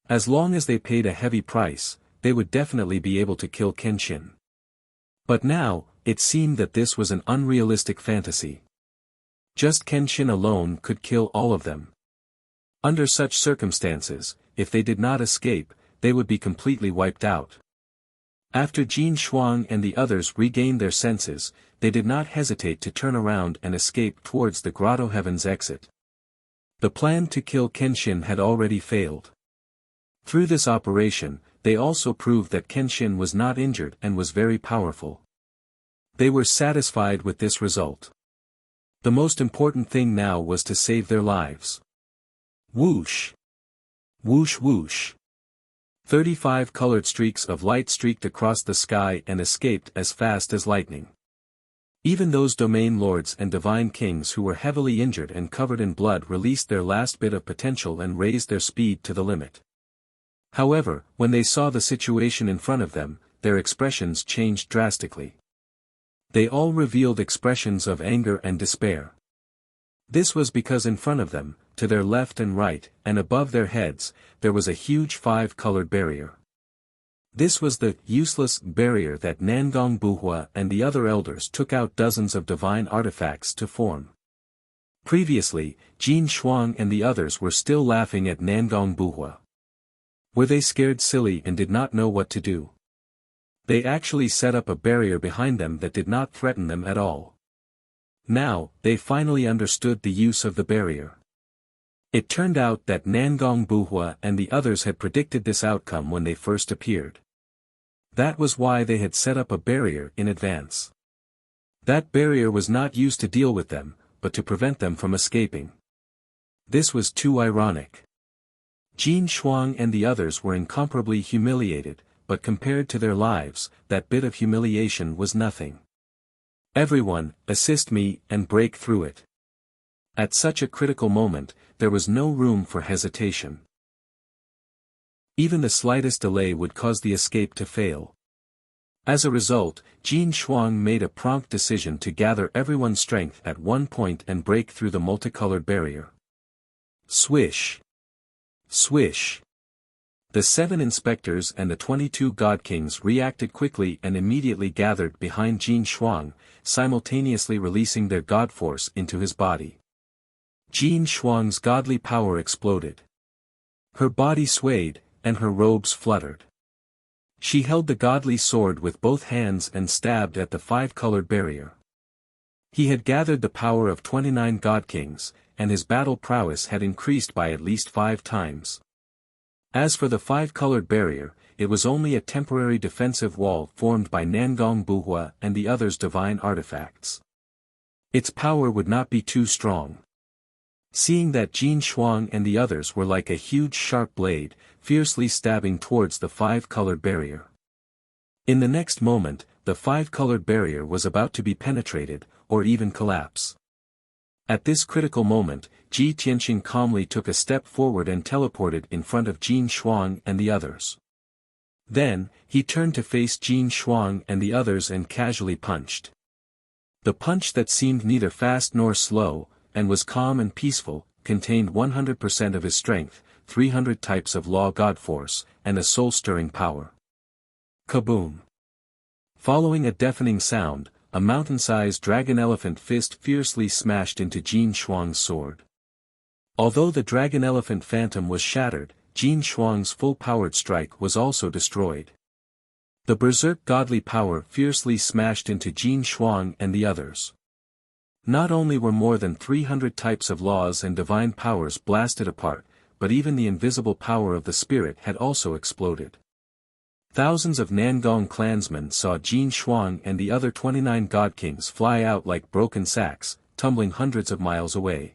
As long as they paid a heavy price, they would definitely be able to kill Kenshin. But now, it seemed that this was an unrealistic fantasy. Just Kenshin alone could kill all of them. Under such circumstances, if they did not escape, they would be completely wiped out. After Jin Shuang and the others regained their senses, they did not hesitate to turn around and escape towards the Grotto Heaven's exit. The plan to kill Kenshin had already failed. Through this operation, they also proved that Kenshin was not injured and was very powerful. They were satisfied with this result. The most important thing now was to save their lives. Whoosh! Whoosh whoosh! 35 colored streaks of light streaked across the sky and escaped as fast as lightning. Even those domain lords and divine kings who were heavily injured and covered in blood released their last bit of potential and raised their speed to the limit. However, when they saw the situation in front of them, their expressions changed drastically. They all revealed expressions of anger and despair. This was because in front of them, to their left and right, and above their heads, there was a huge 5-colored barrier. This was the useless barrier that Nangong Buhua and the other elders took out dozens of divine artifacts to form. Previously, Jin Shuang and the others were still laughing at Nangong Buhua. Were they scared silly and did not know what to do? They actually set up a barrier behind them that did not threaten them at all. Now, they finally understood the use of the barrier. It turned out that Nangong Buhua and the others had predicted this outcome when they first appeared. That was why they had set up a barrier in advance. That barrier was not used to deal with them, but to prevent them from escaping. This was too ironic. Jin Shuang and the others were incomparably humiliated, but compared to their lives, that bit of humiliation was nothing. Everyone, assist me and break through it. At such a critical moment, there was no room for hesitation. Even the slightest delay would cause the escape to fail. As a result, Jin Shuang made a prompt decision to gather everyone's strength at one point and break through the multicolored barrier. Swish! Swish! The 7 inspectors and the 22 god kings reacted quickly and immediately gathered behind Jin Shuang, simultaneously releasing their god force into his body. Jin Shuang's godly power exploded. Her body swayed, and her robes fluttered. She held the godly sword with both hands and stabbed at the 5-colored barrier. He had gathered the power of 29 god kings, and his battle prowess had increased by at least 5 times. As for the 5-colored barrier, it was only a temporary defensive wall formed by Nangong Buhua and the others' divine artifacts. Its power would not be too strong. Seeing that Jin Shuang and the others were like a huge sharp blade, fiercely stabbing towards the 5-colored barrier. In the next moment, the 5-colored barrier was about to be penetrated, or even collapse. At this critical moment, Ji Tianqing calmly took a step forward and teleported in front of Jin Shuang and the others. Then, he turned to face Jin Shuang and the others and casually punched. The punch that seemed neither fast nor slow, and was calm and peaceful, contained 100% of his strength, 300 types of law god force, and a soul-stirring power. Kaboom! Following a deafening sound, a mountain-sized dragon-elephant fist fiercely smashed into Jin Shuang's sword. Although the dragon-elephant phantom was shattered, Jin Shuang's full-powered strike was also destroyed. The berserk godly power fiercely smashed into Jin Shuang and the others. Not only were more than 300 types of laws and divine powers blasted apart, but even the invisible power of the spirit had also exploded. Thousands of Nangong clansmen saw Jin Shuang and the other 29 god kings fly out like broken sacks, tumbling hundreds of miles away.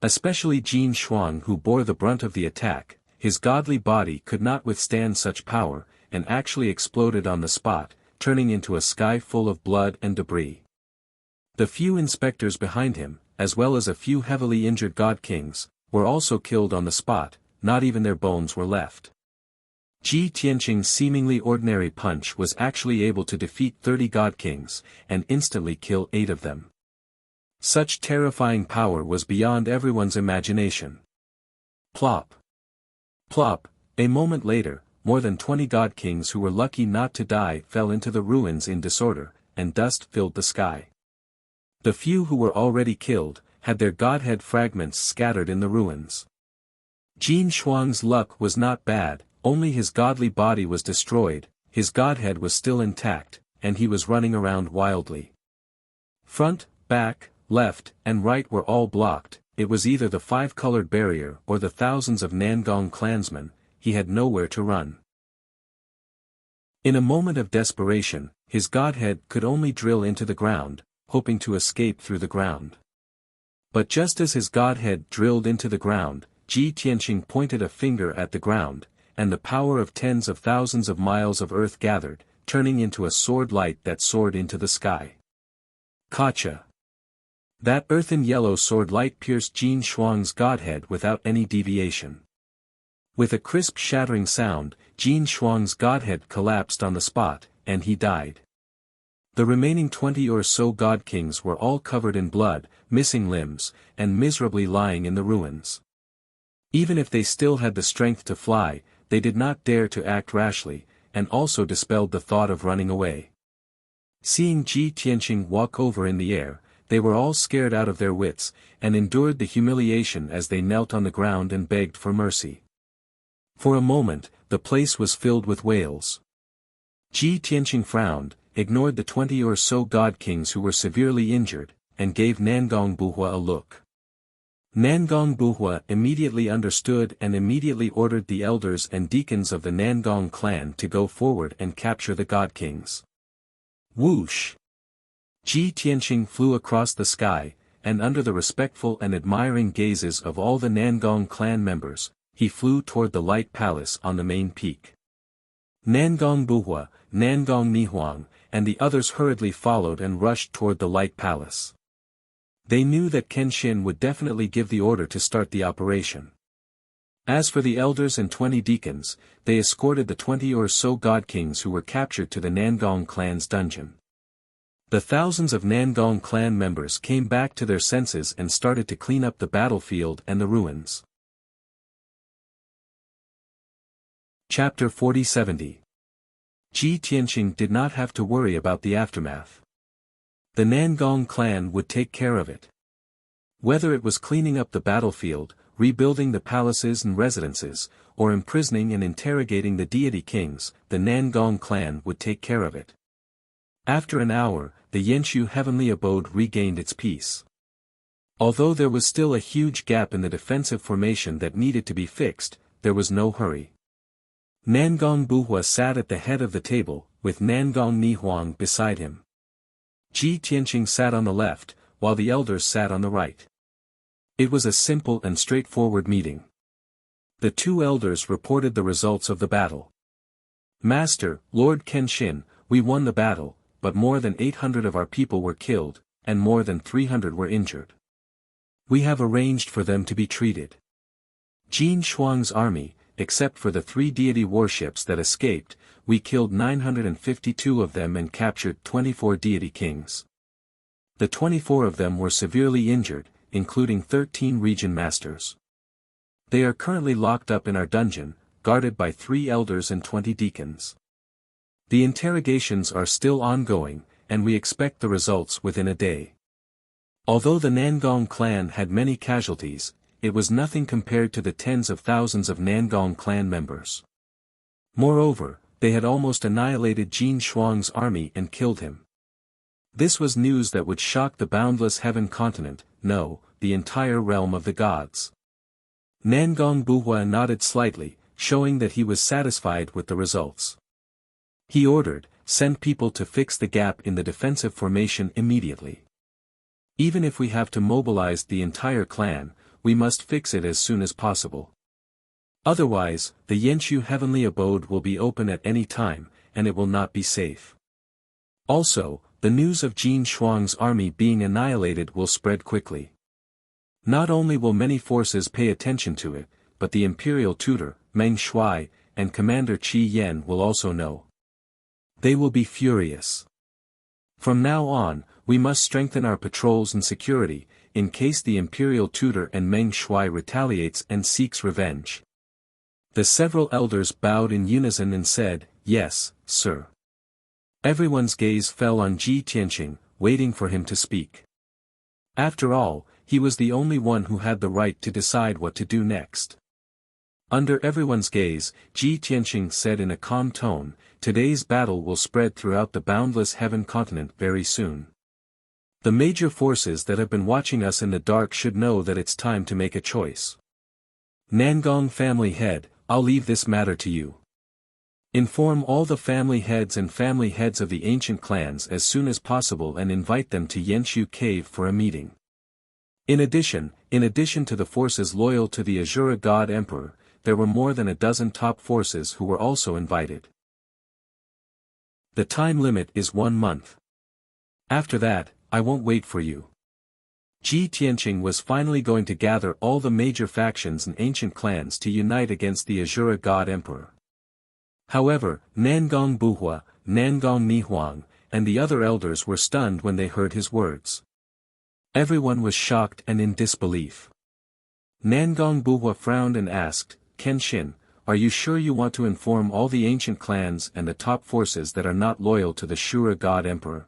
Especially Jin Shuang, who bore the brunt of the attack, his godly body could not withstand such power, and actually exploded on the spot, turning into a sky full of blood and debris. The few inspectors behind him, as well as a few heavily injured god kings, were also killed on the spot, not even their bones were left. Ji Tianqing's seemingly ordinary punch was actually able to defeat 30 god kings, and instantly kill 8 of them. Such terrifying power was beyond everyone's imagination. Plop! Plop! A moment later, more than 20 god kings who were lucky not to die fell into the ruins in disorder, and dust filled the sky. The few who were already killed, had their godhead fragments scattered in the ruins. Jin Shuang's luck was not bad, only his godly body was destroyed, his godhead was still intact, and he was running around wildly. Front, back, left, and right were all blocked, it was either the 5-colored barrier or the thousands of Nangong clansmen, he had nowhere to run. In a moment of desperation, his godhead could only drill into the ground, hoping to escape through the ground. But just as his godhead drilled into the ground, Ji Tianqing pointed a finger at the ground, and the power of tens of thousands of miles of earth gathered, turning into a sword light that soared into the sky. Kacha! That earthen yellow sword light pierced Jin Shuang's godhead without any deviation. With a crisp shattering sound, Jin Shuang's godhead collapsed on the spot, and he died. The remaining 20 or so god kings were all covered in blood, missing limbs, and miserably lying in the ruins. Even if they still had the strength to fly, they did not dare to act rashly, and also dispelled the thought of running away. Seeing Ji Tianqing walk over in the air, they were all scared out of their wits, and endured the humiliation as they knelt on the ground and begged for mercy. For a moment, the place was filled with wails. Ji Tianqing frowned, ignored the 20 or so god kings who were severely injured, and gave Nangong Buhua a look. Nangong Buhua immediately understood and immediately ordered the elders and deacons of the Nangong clan to go forward and capture the god kings. Whoosh! Ji Tianqing flew across the sky, and under the respectful and admiring gazes of all the Nangong clan members, he flew toward the light palace on the main peak. Nangong Buhua, Nangong Nihuang, and the others hurriedly followed and rushed toward the light palace. They knew that Kenshin would definitely give the order to start the operation. As for the elders and 20 deacons, they escorted the 20 or so god kings who were captured to the Nangong clan's dungeon. The thousands of Nangong clan members came back to their senses and started to clean up the battlefield and the ruins. Chapter 40-70. Ji Tianqing did not have to worry about the aftermath. The Nangong clan would take care of it. Whether it was cleaning up the battlefield, rebuilding the palaces and residences, or imprisoning and interrogating the deity kings, the Nangong clan would take care of it. After an hour, the Yenshu heavenly abode regained its peace. Although there was still a huge gap in the defensive formation that needed to be fixed, there was no hurry. Nangong Buhua sat at the head of the table, with Nangong Nihuang beside him. Ji Tianqing sat on the left, while the elders sat on the right. It was a simple and straightforward meeting. The two elders reported the results of the battle. Master, Lord Kenshin, we won the battle, but more than 800 of our people were killed, and more than 300 were injured. We have arranged for them to be treated. Jin Shuang's army, except for the 3 deity warships that escaped, we killed 952 of them and captured 24 deity kings. The 24 of them were severely injured, including 13 region masters. They are currently locked up in our dungeon, guarded by 3 elders and 20 deacons. The interrogations are still ongoing, and we expect the results within a day. Although the Nangong clan had many casualties, it was nothing compared to the tens of thousands of Nangong clan members. Moreover, they had almost annihilated Jin Shuang's army and killed him. This was news that would shock the boundless heaven continent, no, the entire realm of the gods. Nangong Buhua nodded slightly, showing that he was satisfied with the results. He ordered, send people to fix the gap in the defensive formation immediately. Even if we have to mobilize the entire clan, we must fix it as soon as possible. Otherwise, the Yenshu heavenly abode will be open at any time, and it will not be safe. Also, the news of Jin Shuang's army being annihilated will spread quickly. Not only will many forces pay attention to it, but the imperial tutor, Meng Shuai, and Commander Qi Yan will also know. They will be furious. From now on, we must strengthen our patrols and security, in case the imperial tutor and Meng Shuai retaliates and seeks revenge. The several elders bowed in unison and said, "Yes, sir." Everyone's gaze fell on Ji Tianqing, waiting for him to speak. After all, he was the only one who had the right to decide what to do next. Under everyone's gaze, Ji Tianqing said in a calm tone, "Today's battle will spread throughout the boundless heaven continent very soon. The major forces that have been watching us in the dark should know that it's time to make a choice. Nangong family head, I'll leave this matter to you. Inform all the family heads of the ancient clans as soon as possible and invite them to Yenshu Cave for a meeting. In addition to the forces loyal to the Azura God Emperor, there were more than a dozen top forces who were also invited. The time limit is 1 month. After that, I won't wait for you." Ji Tianqing was finally going to gather all the major factions and ancient clans to unite against the Azura God Emperor. However, Nangong Buhua, Nangong Nihuang, and the other elders were stunned when they heard his words. Everyone was shocked and in disbelief. Nangong Buhua frowned and asked, "Kenshin, are you sure you want to inform all the ancient clans and the top forces that are not loyal to the Shura God Emperor?"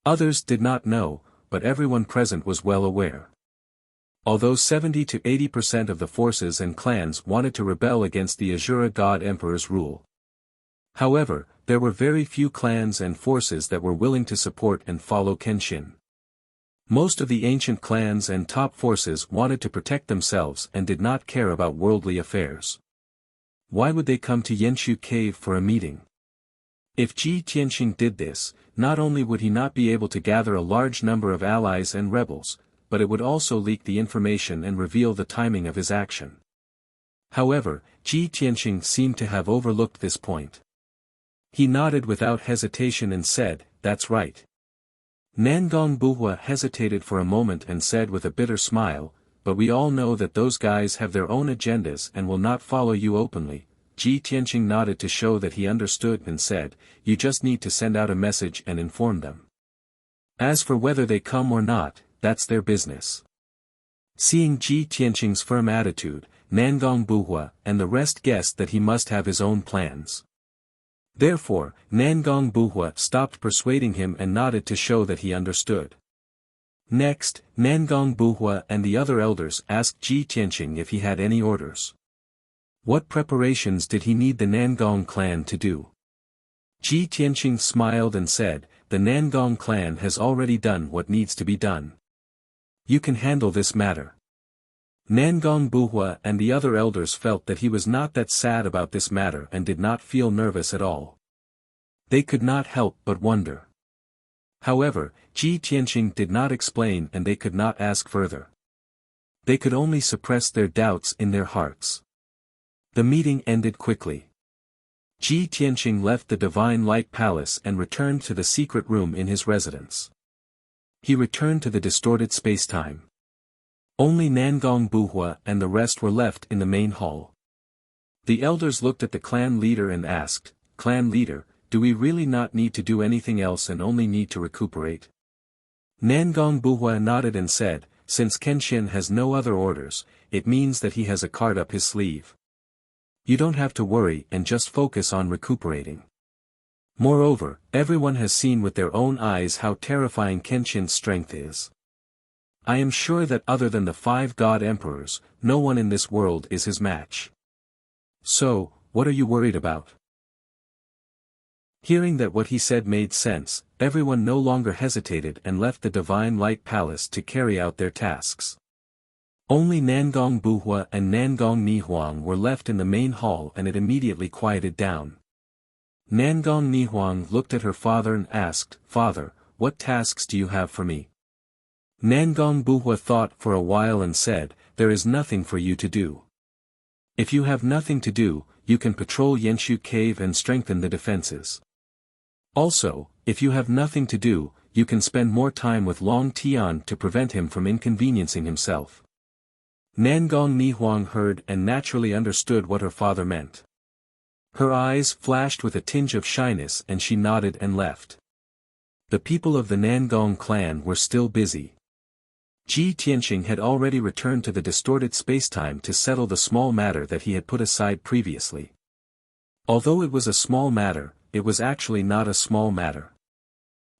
Others did not know, but everyone present was well aware. Although 70 to 80% of the forces and clans wanted to rebel against the Azura God Emperor's rule. However, there were very few clans and forces that were willing to support and follow Kenshin. Most of the ancient clans and top forces wanted to protect themselves and did not care about worldly affairs. Why would they come to Yenshu Cave for a meeting? If Ji Tianqing did this, not only would he not be able to gather a large number of allies and rebels, but it would also leak the information and reveal the timing of his action. However, Ji Tianqing seemed to have overlooked this point. He nodded without hesitation and said, "That's right." Nangong Buhua hesitated for a moment and said with a bitter smile, "But we all know that those guys have their own agendas and will not follow you openly." Ji Tianqing nodded to show that he understood and said, "You just need to send out a message and inform them. As for whether they come or not, that's their business." Seeing Ji Tianqing's firm attitude, Nangong Buhua and the rest guessed that he must have his own plans. Therefore, Nangong Buhua stopped persuading him and nodded to show that he understood. Next, Nangong Buhua and the other elders asked Ji Tianqing if he had any orders. What preparations did he need the Nangong clan to do? Ji Tianqing smiled and said, "The Nangong clan has already done what needs to be done. You can handle this matter." Nangong Buhua and the other elders felt that he was not that sad about this matter and did not feel nervous at all. They could not help but wonder. However, Ji Tianqing did not explain and they could not ask further. They could only suppress their doubts in their hearts. The meeting ended quickly. Ji Tianqing left the Divine Light Palace and returned to the secret room in his residence. He returned to the distorted spacetime. Only Nangong Buhua and the rest were left in the main hall. The elders looked at the clan leader and asked, "Clan leader, do we really not need to do anything else and only need to recuperate?" Nangong Buhua nodded and said, "Since Kenshin has no other orders, it means that he has a card up his sleeve. You don't have to worry and just focus on recuperating. Moreover, everyone has seen with their own eyes how terrifying Kenshin's strength is. I am sure that other than the 5 god emperors, no one in this world is his match. So, what are you worried about?" Hearing that what he said made sense, everyone no longer hesitated and left the Divine Light Palace to carry out their tasks. Only Nangong Buhua and Nangong Nihuang were left in the main hall and it immediately quieted down. Nangong Nihuang looked at her father and asked, "Father, what tasks do you have for me?" Nangong Buhua thought for a while and said, "There is nothing for you to do. If you have nothing to do, you can patrol Yenshu Cave and strengthen the defenses. Also, if you have nothing to do, you can spend more time with Long Tian to prevent him from inconveniencing himself." Nangong Nihuang heard and naturally understood what her father meant. Her eyes flashed with a tinge of shyness and she nodded and left. The people of the Nangong clan were still busy. Ji Tianqing had already returned to the distorted spacetime to settle the small matter that he had put aside previously. Although it was a small matter, it was actually not a small matter.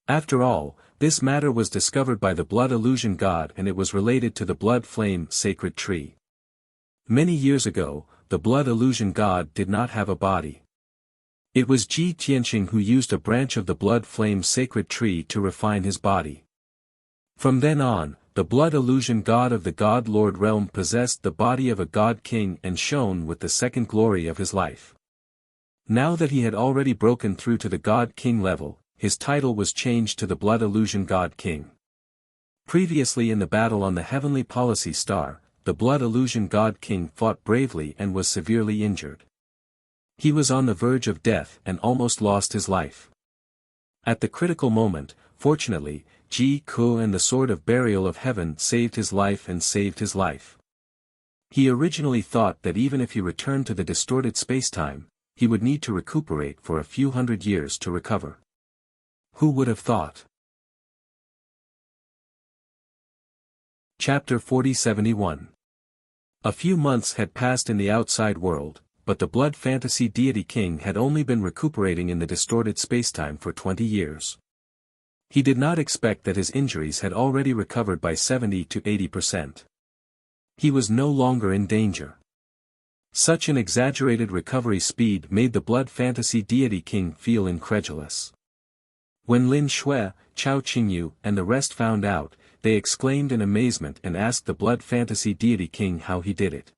After all, this matter was discovered by the blood illusion god and it was related to the blood flame sacred tree. Many years ago, the blood illusion god did not have a body. It was Ji Tianqing who used a branch of the blood flame sacred tree to refine his body. From then on, the blood illusion god of the God Lord realm possessed the body of a god king and shone with the second glory of his life. Now that he had already broken through to the god king level, his title was changed to the blood illusion god king. Previously in the battle on the heavenly policy star, the blood illusion god king fought bravely and was severely injured. He was on the verge of death and almost lost his life. At the critical moment, fortunately, Ji Ku and the Sword of Burial of Heaven saved his life and saved his life. He originally thought that even if he returned to the distorted spacetime, he would need to recuperate for a few hundred years to recover. Who would have thought? Chapter 4071. A few months had passed in the outside world, but the Blood Fantasy Deity King had only been recuperating in the distorted spacetime for 20 years. He did not expect that his injuries had already recovered by 70 to 80%. He was no longer in danger. Such an exaggerated recovery speed made the Blood Fantasy Deity King feel incredulous. When Lin Shui, Chao Qingyu and the rest found out, they exclaimed in amazement and asked the Blood Fantasy Deity King how he did it.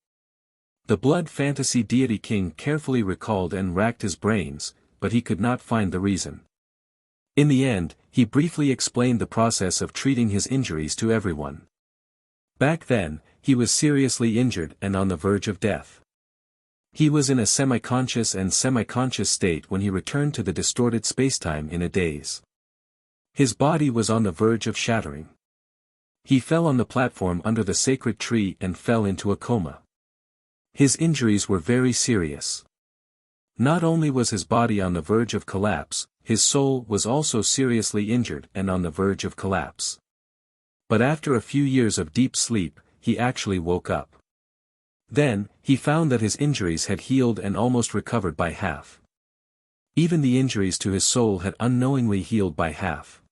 The Blood Fantasy Deity King carefully recalled and racked his brains, but he could not find the reason. In the end, he briefly explained the process of treating his injuries to everyone. Back then, he was seriously injured and on the verge of death. He was in a semi-conscious and semi-conscious state when he returned to the distorted spacetime in a daze. His body was on the verge of shattering. He fell on the platform under the sacred tree and fell into a coma. His injuries were very serious. Not only was his body on the verge of collapse, his soul was also seriously injured and on the verge of collapse. But after a few years of deep sleep, he actually woke up. Then, he found that his injuries had healed and almost recovered by half. Even the injuries to his soul had unknowingly healed by half.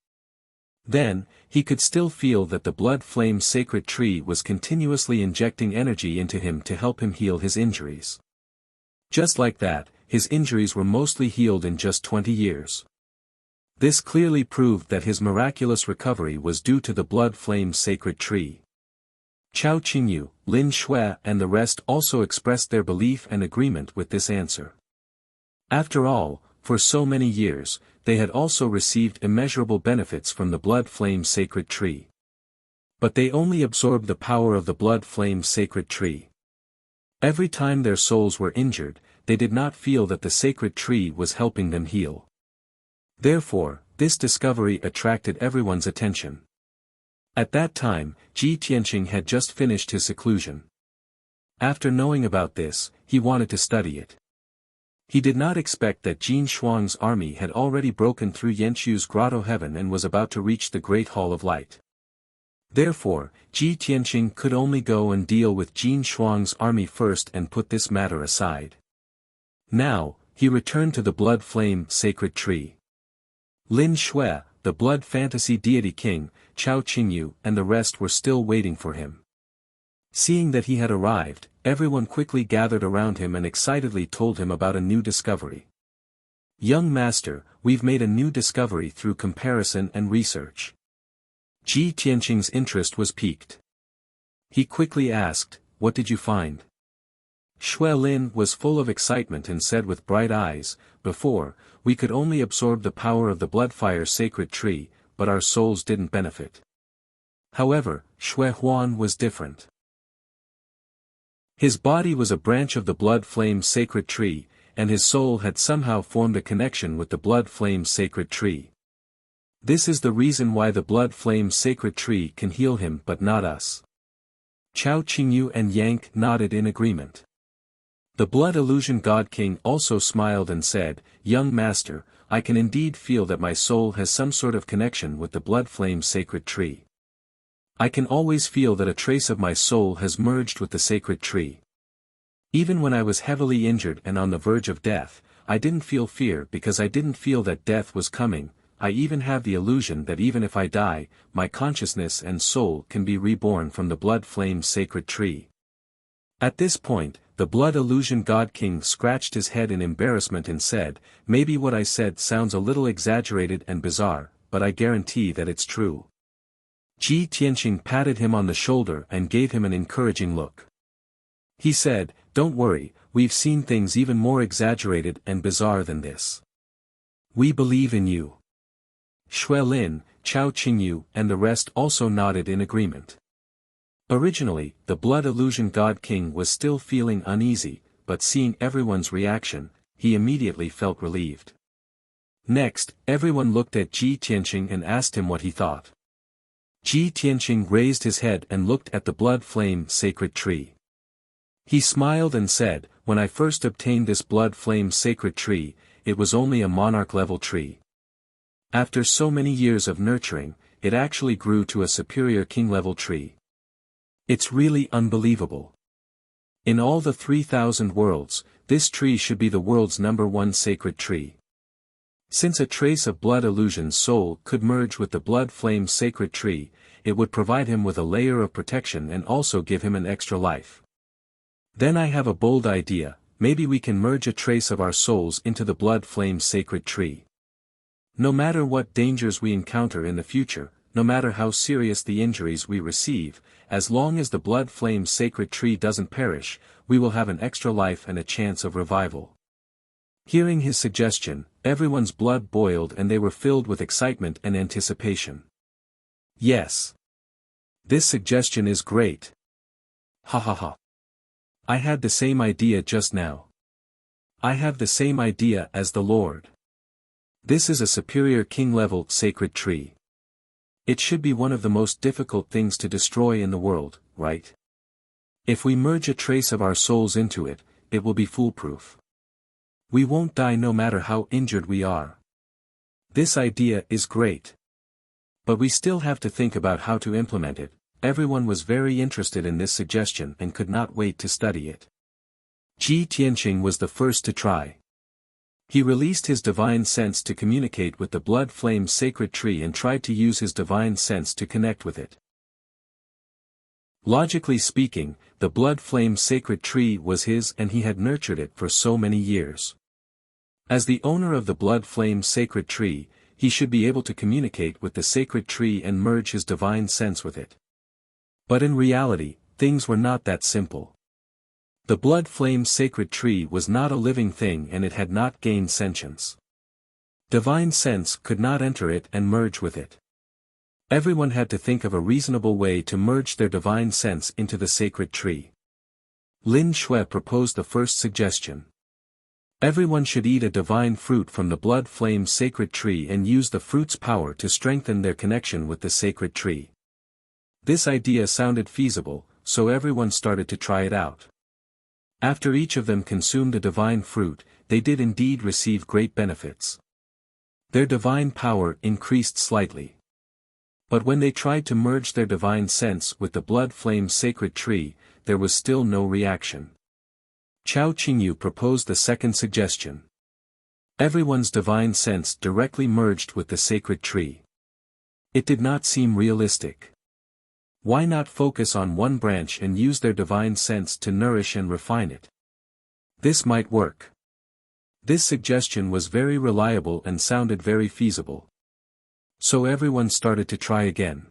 Then, he could still feel that the blood flame sacred tree was continuously injecting energy into him to help him heal his injuries. Just like that, his injuries were mostly healed in just 20 years. This clearly proved that his miraculous recovery was due to the blood flame sacred tree. Chao Qingyu, Lin Shui and the rest also expressed their belief and agreement with this answer. After all, for so many years, they had also received immeasurable benefits from the blood flame sacred tree. But they only absorbed the power of the blood flame sacred tree. Every time their souls were injured, they did not feel that the sacred tree was helping them heal. Therefore, this discovery attracted everyone's attention. At that time, Ji Tianqing had just finished his seclusion. After knowing about this, he wanted to study it. He did not expect that Jin Shuang's army had already broken through Yanchu's grotto heaven and was about to reach the Great Hall of Light. Therefore, Ji Tianqing could only go and deal with Jin Shuang's army first and put this matter aside. Now, he returned to the Blood Flame Sacred Tree. Lin Shui, the Blood Fantasy Deity King, Chao Qingyu and the rest were still waiting for him. Seeing that he had arrived, everyone quickly gathered around him and excitedly told him about a new discovery. "Young master, we've made a new discovery through comparison and research." Ji Tianqing's interest was piqued. He quickly asked, "What did you find?" Shui Lin was full of excitement and said with bright eyes, "Before, we could only absorb the power of the Bloodfire Sacred Tree, but our souls didn't benefit. However, Shui Huan was different. His body was a branch of the Blood Flame Sacred Tree, and his soul had somehow formed a connection with the Blood Flame Sacred Tree. This is the reason why the Blood Flame Sacred Tree can heal him but not us." Chao Qingyu and Yank nodded in agreement. The Blood Illusion God King also smiled and said, "Young master, I can indeed feel that my soul has some sort of connection with the Blood Flame Sacred Tree. I can always feel that a trace of my soul has merged with the sacred tree. Even when I was heavily injured and on the verge of death, I didn't feel fear because I didn't feel that death was coming. I even have the illusion that even if I die, my consciousness and soul can be reborn from the Blood Flame Sacred Tree." At this point, the Blood Illusion God King scratched his head in embarrassment and said, "Maybe what I said sounds a little exaggerated and bizarre, but I guarantee that it's true." Ji Tianqing patted him on the shoulder and gave him an encouraging look. He said, "Don't worry, we've seen things even more exaggerated and bizarre than this. We believe in you." Shui Lin, Chao Qingyu and the rest also nodded in agreement. Originally, the Blood Illusion God King was still feeling uneasy, but seeing everyone's reaction, he immediately felt relieved. Next, everyone looked at Ji Tianqing and asked him what he thought. Ji Tianqing raised his head and looked at the Blood Flame Sacred Tree. He smiled and said, "When I first obtained this Blood Flame Sacred Tree, it was only a monarch-level tree. After so many years of nurturing, it actually grew to a superior king-level tree. It's really unbelievable. In all the 3,000 worlds, this tree should be the world's #1 sacred tree. Since a trace of Blood Illusion's soul could merge with the Blood Flame Sacred Tree, it would provide him with a layer of protection and also give him an extra life. Then I have a bold idea, maybe we can merge a trace of our souls into the Blood Flame Sacred Tree. No matter what dangers we encounter in the future, no matter how serious the injuries we receive, as long as the Blood Flame Sacred Tree doesn't perish, we will have an extra life and a chance of revival." Hearing his suggestion, everyone's blood boiled and they were filled with excitement and anticipation. "Yes. This suggestion is great. Ha ha ha. I had the same idea just now. I have the same idea as the Lord. This is a superior king-level sacred tree. It should be one of the most difficult things to destroy in the world, right? If we merge a trace of our souls into it, it will be foolproof. We won't die no matter how injured we are. This idea is great. But we still have to think about how to implement it." Everyone was very interested in this suggestion and could not wait to study it. Ji Tianqing was the first to try. He released his divine sense to communicate with the Blood Flame Sacred Tree and tried to use his divine sense to connect with it. Logically speaking, the Blood Flame Sacred Tree was his and he had nurtured it for so many years. As the owner of the Blood Flame Sacred Tree, he should be able to communicate with the sacred tree and merge his divine sense with it. But in reality, things were not that simple. The Blood Flame Sacred Tree was not a living thing and it had not gained sentience. Divine sense could not enter it and merge with it. Everyone had to think of a reasonable way to merge their divine sense into the sacred tree. Lin Shui proposed the first suggestion. Everyone should eat a divine fruit from the Blood Flame Sacred Tree and use the fruit's power to strengthen their connection with the sacred tree. This idea sounded feasible, so everyone started to try it out. After each of them consumed a divine fruit, they did indeed receive great benefits. Their divine power increased slightly. But when they tried to merge their divine sense with the blood flame sacred tree, there was still no reaction. Chao Qingyu proposed the second suggestion. Everyone's divine sense directly merged with the sacred tree. It did not seem realistic. Why not focus on one branch and use their divine sense to nourish and refine it? This might work. This suggestion was very reliable and sounded very feasible. So everyone started to try again.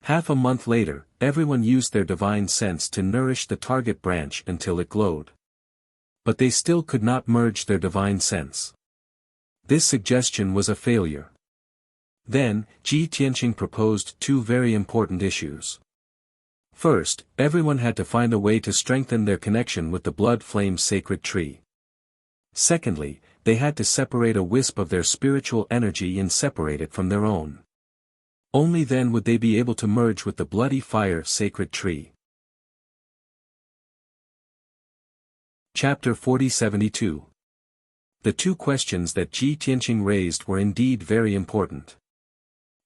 Half a month later, everyone used their divine sense to nourish the target branch until it glowed. But they still could not merge their divine sense. This suggestion was a failure. Then, Ji Tianqing proposed two very important issues. First, everyone had to find a way to strengthen their connection with the blood flame sacred tree. Secondly, they had to separate a wisp of their spiritual energy and separate it from their own. Only then would they be able to merge with the bloody fire sacred tree. Chapter 40-72. The two questions that Ji Tianqing raised were indeed very important.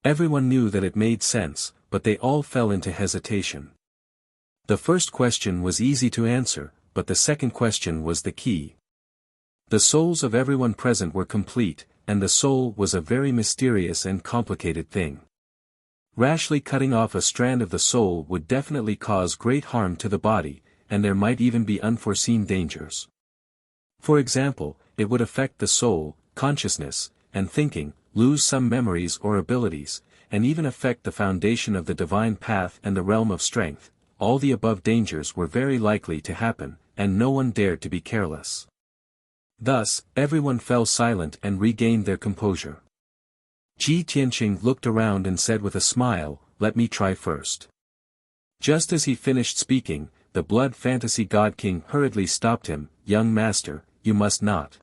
Everyone knew that it made sense, but they all fell into hesitation. The first question was easy to answer, but the second question was the key. The souls of everyone present were complete, and the soul was a very mysterious and complicated thing. Rashly cutting off a strand of the soul would definitely cause great harm to the body, and there might even be unforeseen dangers. For example, it would affect the soul, consciousness, and thinking, lose some memories or abilities, and even affect the foundation of the divine path and the realm of strength. All the above dangers were very likely to happen, and no one dared to be careless. Thus, everyone fell silent and regained their composure. Ji Tianqing looked around and said with a smile, "Let me try first." Just as he finished speaking, the blood fantasy god king hurriedly stopped him. "Young master, you must not.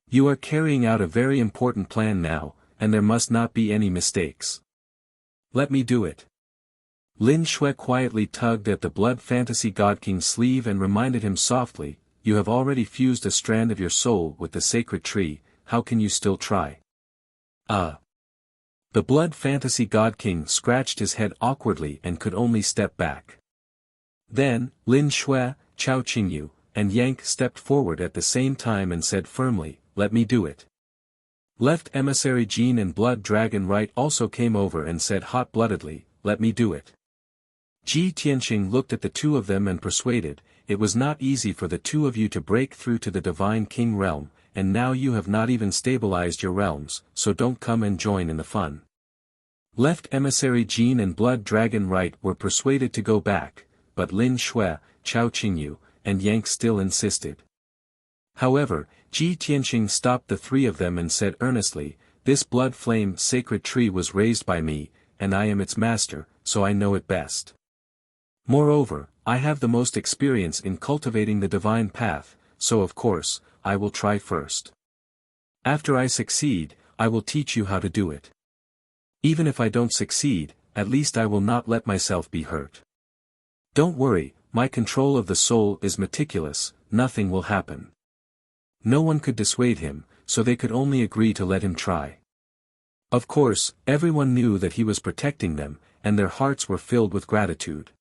You are carrying out a very important plan now, and there must not be any mistakes. Let me do it." Lin Shui quietly tugged at the blood fantasy god king's sleeve and reminded him softly, "You have already fused a strand of your soul with the sacred tree, how can you still try?" The blood fantasy god king scratched his head awkwardly and could only step back. Then, Lin Shui, Chao Qingyu, and Yank stepped forward at the same time and said firmly, "Let me do it." Left emissary Jean and blood dragon right also came over and said hot-bloodedly, "Let me do it." Ji Tianqing looked at the two of them and persuaded, "It was not easy for the two of you to break through to the divine king realm, and now you have not even stabilized your realms, so don't come and join in the fun." Left emissary Jean and blood dragon right were persuaded to go back, but Lin Shui, Chao Qingyu, and Yank still insisted. However, Ji Tianqing stopped the three of them and said earnestly, "This blood flame sacred tree was raised by me, and I am its master, so I know it best. Moreover, I have the most experience in cultivating the divine path, so of course, I will try first. After I succeed, I will teach you how to do it. Even if I don't succeed, at least I will not let myself be hurt. Don't worry, my control of the soul is meticulous, nothing will happen." No one could dissuade him, so they could only agree to let him try. Of course, everyone knew that he was protecting them, and their hearts were filled with gratitude.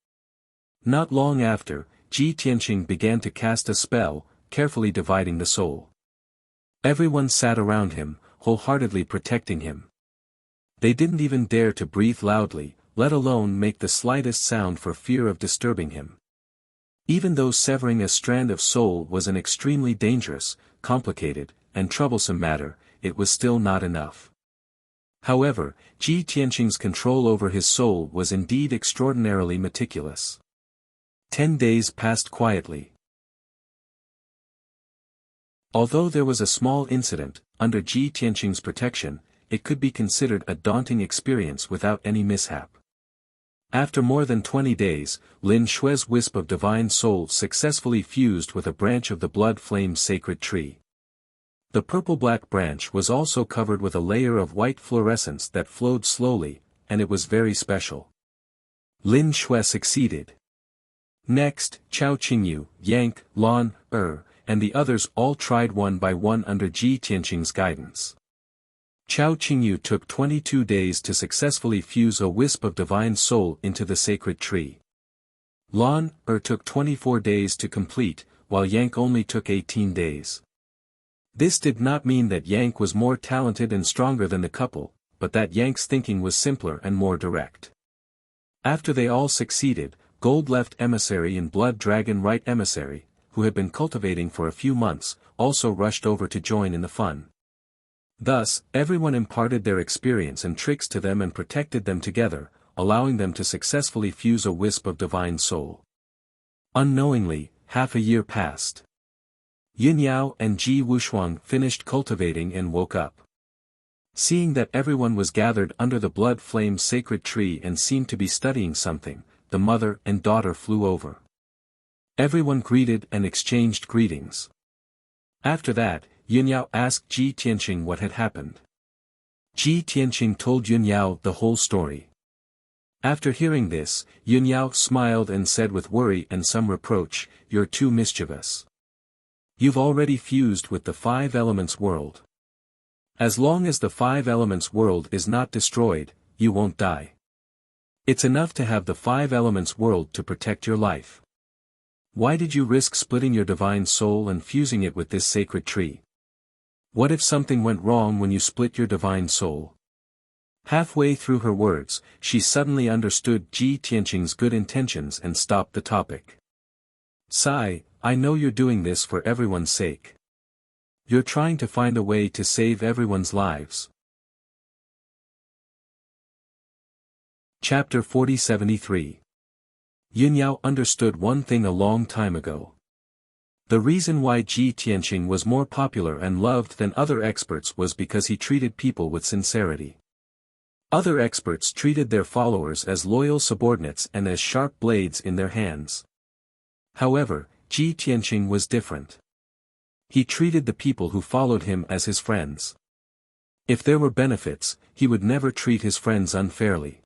Not long after, Ji Tianqing began to cast a spell, carefully dividing the soul. Everyone sat around him, wholeheartedly protecting him. They didn't even dare to breathe loudly, let alone make the slightest sound for fear of disturbing him. Even though severing a strand of soul was an extremely dangerous, complicated, and troublesome matter, it was still not enough. However, Ji Tianqing's control over his soul was indeed extraordinarily meticulous. 10 days passed quietly. Although there was a small incident, under Ji Tianqing's protection, it could be considered a daunting experience without any mishap. After more than 20 days, Lin Shui's wisp of divine soul successfully fused with a branch of the blood flame sacred tree. The purple-black branch was also covered with a layer of white fluorescence that flowed slowly, and it was very special. Lin Shui succeeded. Next, Chao Qingyu, Yang, Lan, and the others all tried one by one under Ji Tianqing's guidance. Chao Qingyu took 22 days to successfully fuse a wisp of divine soul into the sacred tree. Lan, took 24 days to complete, while Yang only took 18 days. This did not mean that Yang was more talented and stronger than the couple, but that Yang's thinking was simpler and more direct. After they all succeeded, Gold left emissary and Blood Dragon Right emissary, who had been cultivating for a few months, also rushed over to join in the fun. Thus, everyone imparted their experience and tricks to them and protected them together, allowing them to successfully fuse a wisp of divine soul. Unknowingly, half a year passed. Yin Yao and Ji Wushuang finished cultivating and woke up. Seeing that everyone was gathered under the blood flame sacred tree and seemed to be studying something, the mother and daughter flew over. Everyone greeted and exchanged greetings. After that, Yin Yao asked Ji Tianqing what had happened. Ji Tianqing told Yin Yao the whole story. After hearing this, Yin Yao smiled and said with worry and some reproach, "You're too mischievous. You've already fused with the five elements world. As long as the five elements world is not destroyed, you won't die. It's enough to have the five elements world to protect your life. Why did you risk splitting your divine soul and fusing it with this sacred tree? What if something went wrong when you split your divine soul?" Halfway through her words, she suddenly understood Ji Tianqing's good intentions and stopped the topic. "Sai, I know you're doing this for everyone's sake. You're trying to find a way to save everyone's lives." Chapter 4073. Yin Yao understood one thing a long time ago. The reason why Ji Tianqing was more popular and loved than other experts was because he treated people with sincerity. Other experts treated their followers as loyal subordinates and as sharp blades in their hands. However, Ji Tianqing was different. He treated the people who followed him as his friends. If there were benefits, he would never treat his friends unfairly.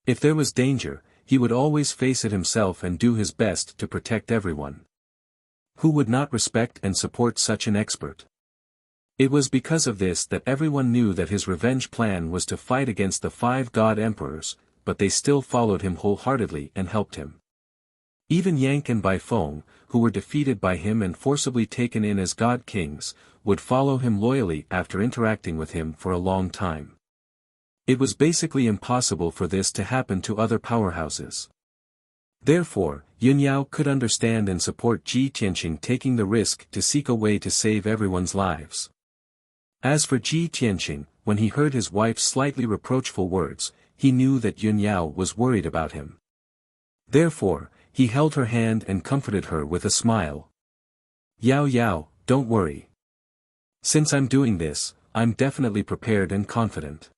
If there was danger, he would always face it himself and do his best to protect everyone. Who would not respect and support such an expert? It was because of this that everyone knew that his revenge plan was to fight against the five god emperors, but they still followed him wholeheartedly and helped him. Even Yang and Bai Feng, who were defeated by him and forcibly taken in as god kings, would follow him loyally after interacting with him for a long time. It was basically impossible for this to happen to other powerhouses. Therefore, Yin Yao could understand and support Ji Tianqing taking the risk to seek a way to save everyone's lives. As for Ji Tianqing, when he heard his wife's slightly reproachful words, he knew that Yin Yao was worried about him. Therefore, he held her hand and comforted her with a smile. "Yao Yao, don't worry. Since I'm doing this, I'm definitely prepared and confident.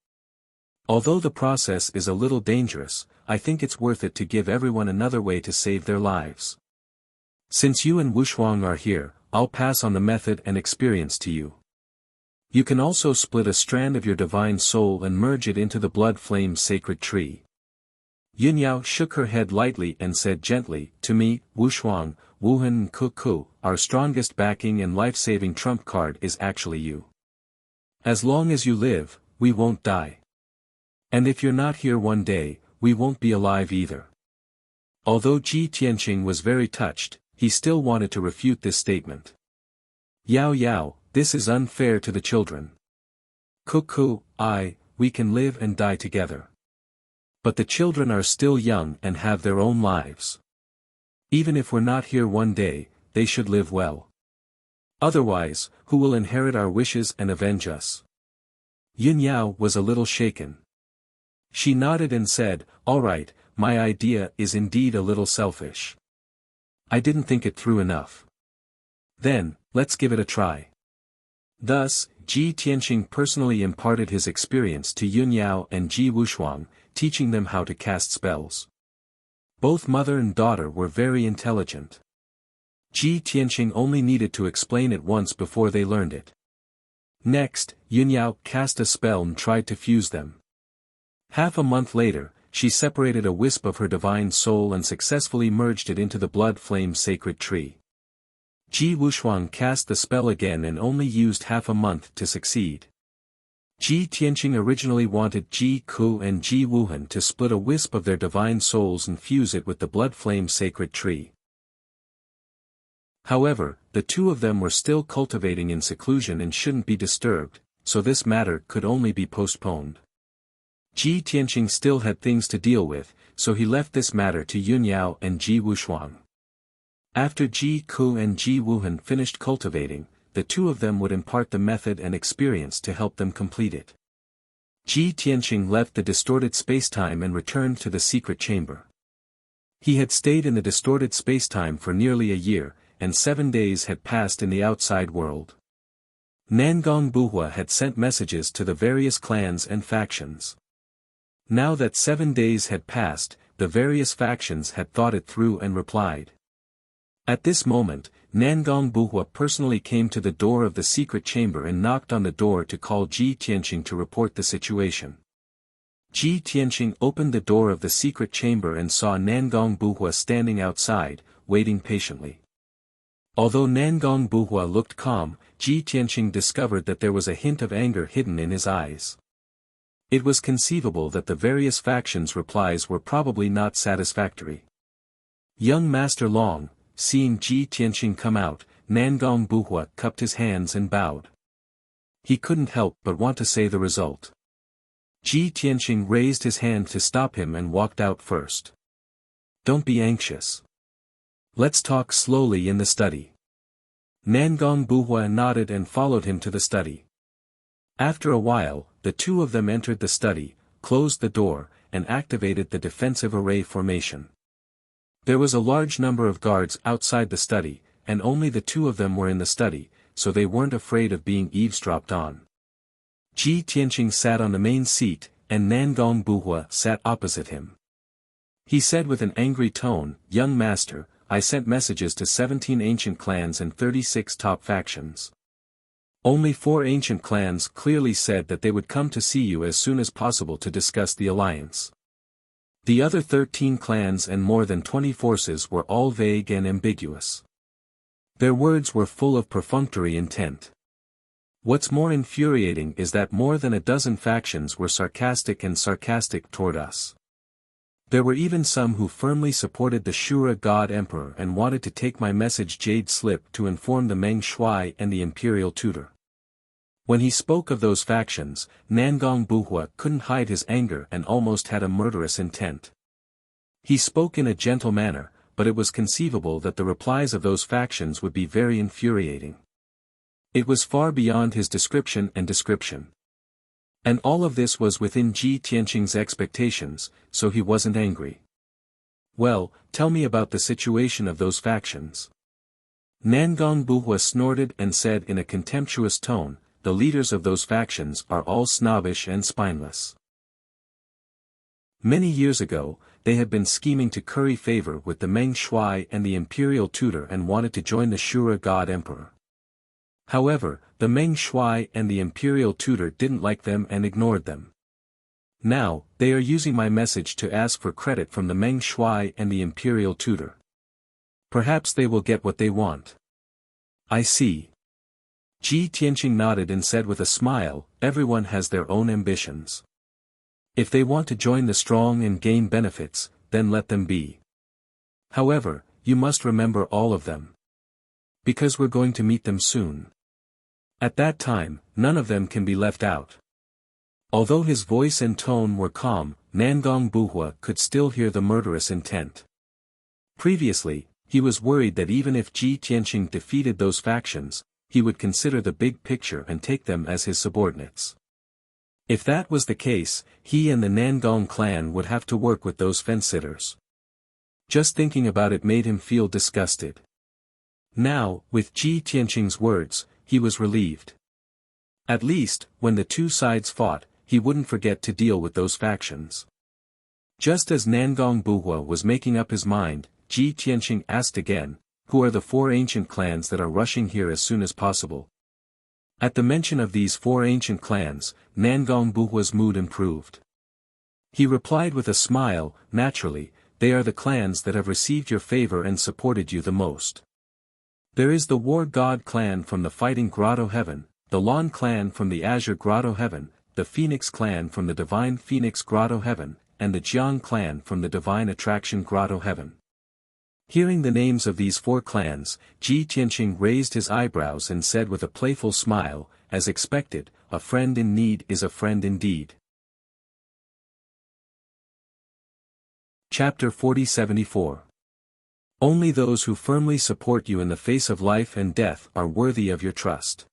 Although the process is a little dangerous, I think it's worth it to give everyone another way to save their lives. Since you and Wushuang are here, I'll pass on the method and experience to you. You can also split a strand of your divine soul and merge it into the blood flame sacred tree." Yin Yao shook her head lightly and said gently, "To me, Wushuang, Wuhan and Kuku, our strongest backing and life-saving trump card is actually you. As long as you live, we won't die. And if you're not here one day, we won't be alive either." Although Ji Tianqing was very touched, he still wanted to refute this statement. "Yao Yao, this is unfair to the children. Kuku, we can live and die together. But the children are still young and have their own lives. Even if we're not here one day, they should live well. Otherwise, who will inherit our wishes and avenge us?" Yin Yao was a little shaken. She nodded and said, "All right, my idea is indeed a little selfish. I didn't think it through enough. Then, let's give it a try." Thus, Ji Tianqing personally imparted his experience to Yin Yao and Ji Wushuang, teaching them how to cast spells. Both mother and daughter were very intelligent. Ji Tianqing only needed to explain it once before they learned it. Next, Yin Yao cast a spell and tried to fuse them. Half a month later, she separated a wisp of her divine soul and successfully merged it into the blood flame sacred tree. Ji Wuxuang cast the spell again and only used half a month to succeed. Ji Tianqing originally wanted Ji Ku and Ji Wuhan to split a wisp of their divine souls and fuse it with the blood flame sacred tree. However, the two of them were still cultivating in seclusion and shouldn't be disturbed, so this matter could only be postponed. Ji Tianqing still had things to deal with, so he left this matter to Yunyao and Ji Wuxuang. After Ji Ku and Ji Wuhan finished cultivating, the two of them would impart the method and experience to help them complete it. Ji Tianqing left the distorted spacetime and returned to the secret chamber. He had stayed in the distorted spacetime for nearly a year, and 7 days had passed in the outside world. Nangong Buhua had sent messages to the various clans and factions. Now that 7 days had passed, the various factions had thought it through and replied. At this moment, Nangong Buhua personally came to the door of the secret chamber and knocked on the door to call Ji Tianqing to report the situation. Ji Tianqing opened the door of the secret chamber and saw Nangong Buhua standing outside, waiting patiently. Although Nangong Buhua looked calm, Ji Tianqing discovered that there was a hint of anger hidden in his eyes. It was conceivable that the various factions' replies were probably not satisfactory. Young Master Long, seeing Ji Tianqing come out, Nangong Buhua cupped his hands and bowed. He couldn't help but want to say the result. Ji Tianqing raised his hand to stop him and walked out first. Don't be anxious. Let's talk slowly in the study. Nangong Buhua nodded and followed him to the study. After a while, the two of them entered the study, closed the door, and activated the defensive array formation. There was a large number of guards outside the study, and only the two of them were in the study, so they weren't afraid of being eavesdropped on. Ji Tianqing sat on the main seat, and Nangong Buhua sat opposite him. He said with an angry tone, "Young master, I sent messages to 17 ancient clans and 36 top factions. Only 4 ancient clans clearly said that they would come to see you as soon as possible to discuss the alliance. The other 13 clans and more than 20 forces were all vague and ambiguous. Their words were full of perfunctory intent. What's more infuriating is that more than a dozen factions were sarcastic toward us. There were even some who firmly supported the Shura God Emperor and wanted to take my message Jade Slip to inform the Meng Shuai and the Imperial Tutor." When he spoke of those factions, Nangong Buhua couldn't hide his anger and almost had a murderous intent. He spoke in a gentle manner, but it was conceivable that the replies of those factions would be very infuriating. It was far beyond his description. And all of this was within Ji Tianqing's expectations, so he wasn't angry. "Well, tell me about the situation of those factions." Nangong Buhua snorted and said in a contemptuous tone, "The leaders of those factions are all snobbish and spineless. Many years ago, they had been scheming to curry favor with the Meng Shuai and the Imperial Tutor and wanted to join the Shura God Emperor. However, the Meng Shuai and the Imperial Tutor didn't like them and ignored them. Now, they are using my message to ask for credit from the Meng Shuai and the Imperial Tutor. Perhaps they will get what they want." "I see." Ji Tianqing nodded and said with a smile, "Everyone has their own ambitions. If they want to join the strong and gain benefits, then let them be. However, you must remember all of them. Because we're going to meet them soon. At that time, none of them can be left out." Although his voice and tone were calm, Nangong Buhua could still hear the murderous intent. Previously, he was worried that even if Ji Tianqing defeated those factions, he would consider the big picture and take them as his subordinates. If that was the case, he and the Nangong clan would have to work with those fence-sitters. Just thinking about it made him feel disgusted. Now, with Ji Tianqing's words, he was relieved. At least, when the two sides fought, he wouldn't forget to deal with those factions. Just as Nangong Buhua was making up his mind, Ji Tianqing asked again, "Who are the 4 ancient clans that are rushing here as soon as possible?" At the mention of these 4 ancient clans, Nangong Buhua's mood improved. He replied with a smile, naturally, they are the clans that have received your favor and supported you the most. There is the War God clan from the Fighting Grotto Heaven, the Lawn clan from the Azure Grotto Heaven, the Phoenix clan from the Divine Phoenix Grotto Heaven, and the Jiang clan from the Divine Attraction Grotto Heaven. Hearing the names of these 4 clans, Ji Tianqing raised his eyebrows and said with a playful smile, as expected, a friend in need is a friend indeed. Chapter 40-74. Only those who firmly support you in the face of life and death are worthy of your trust.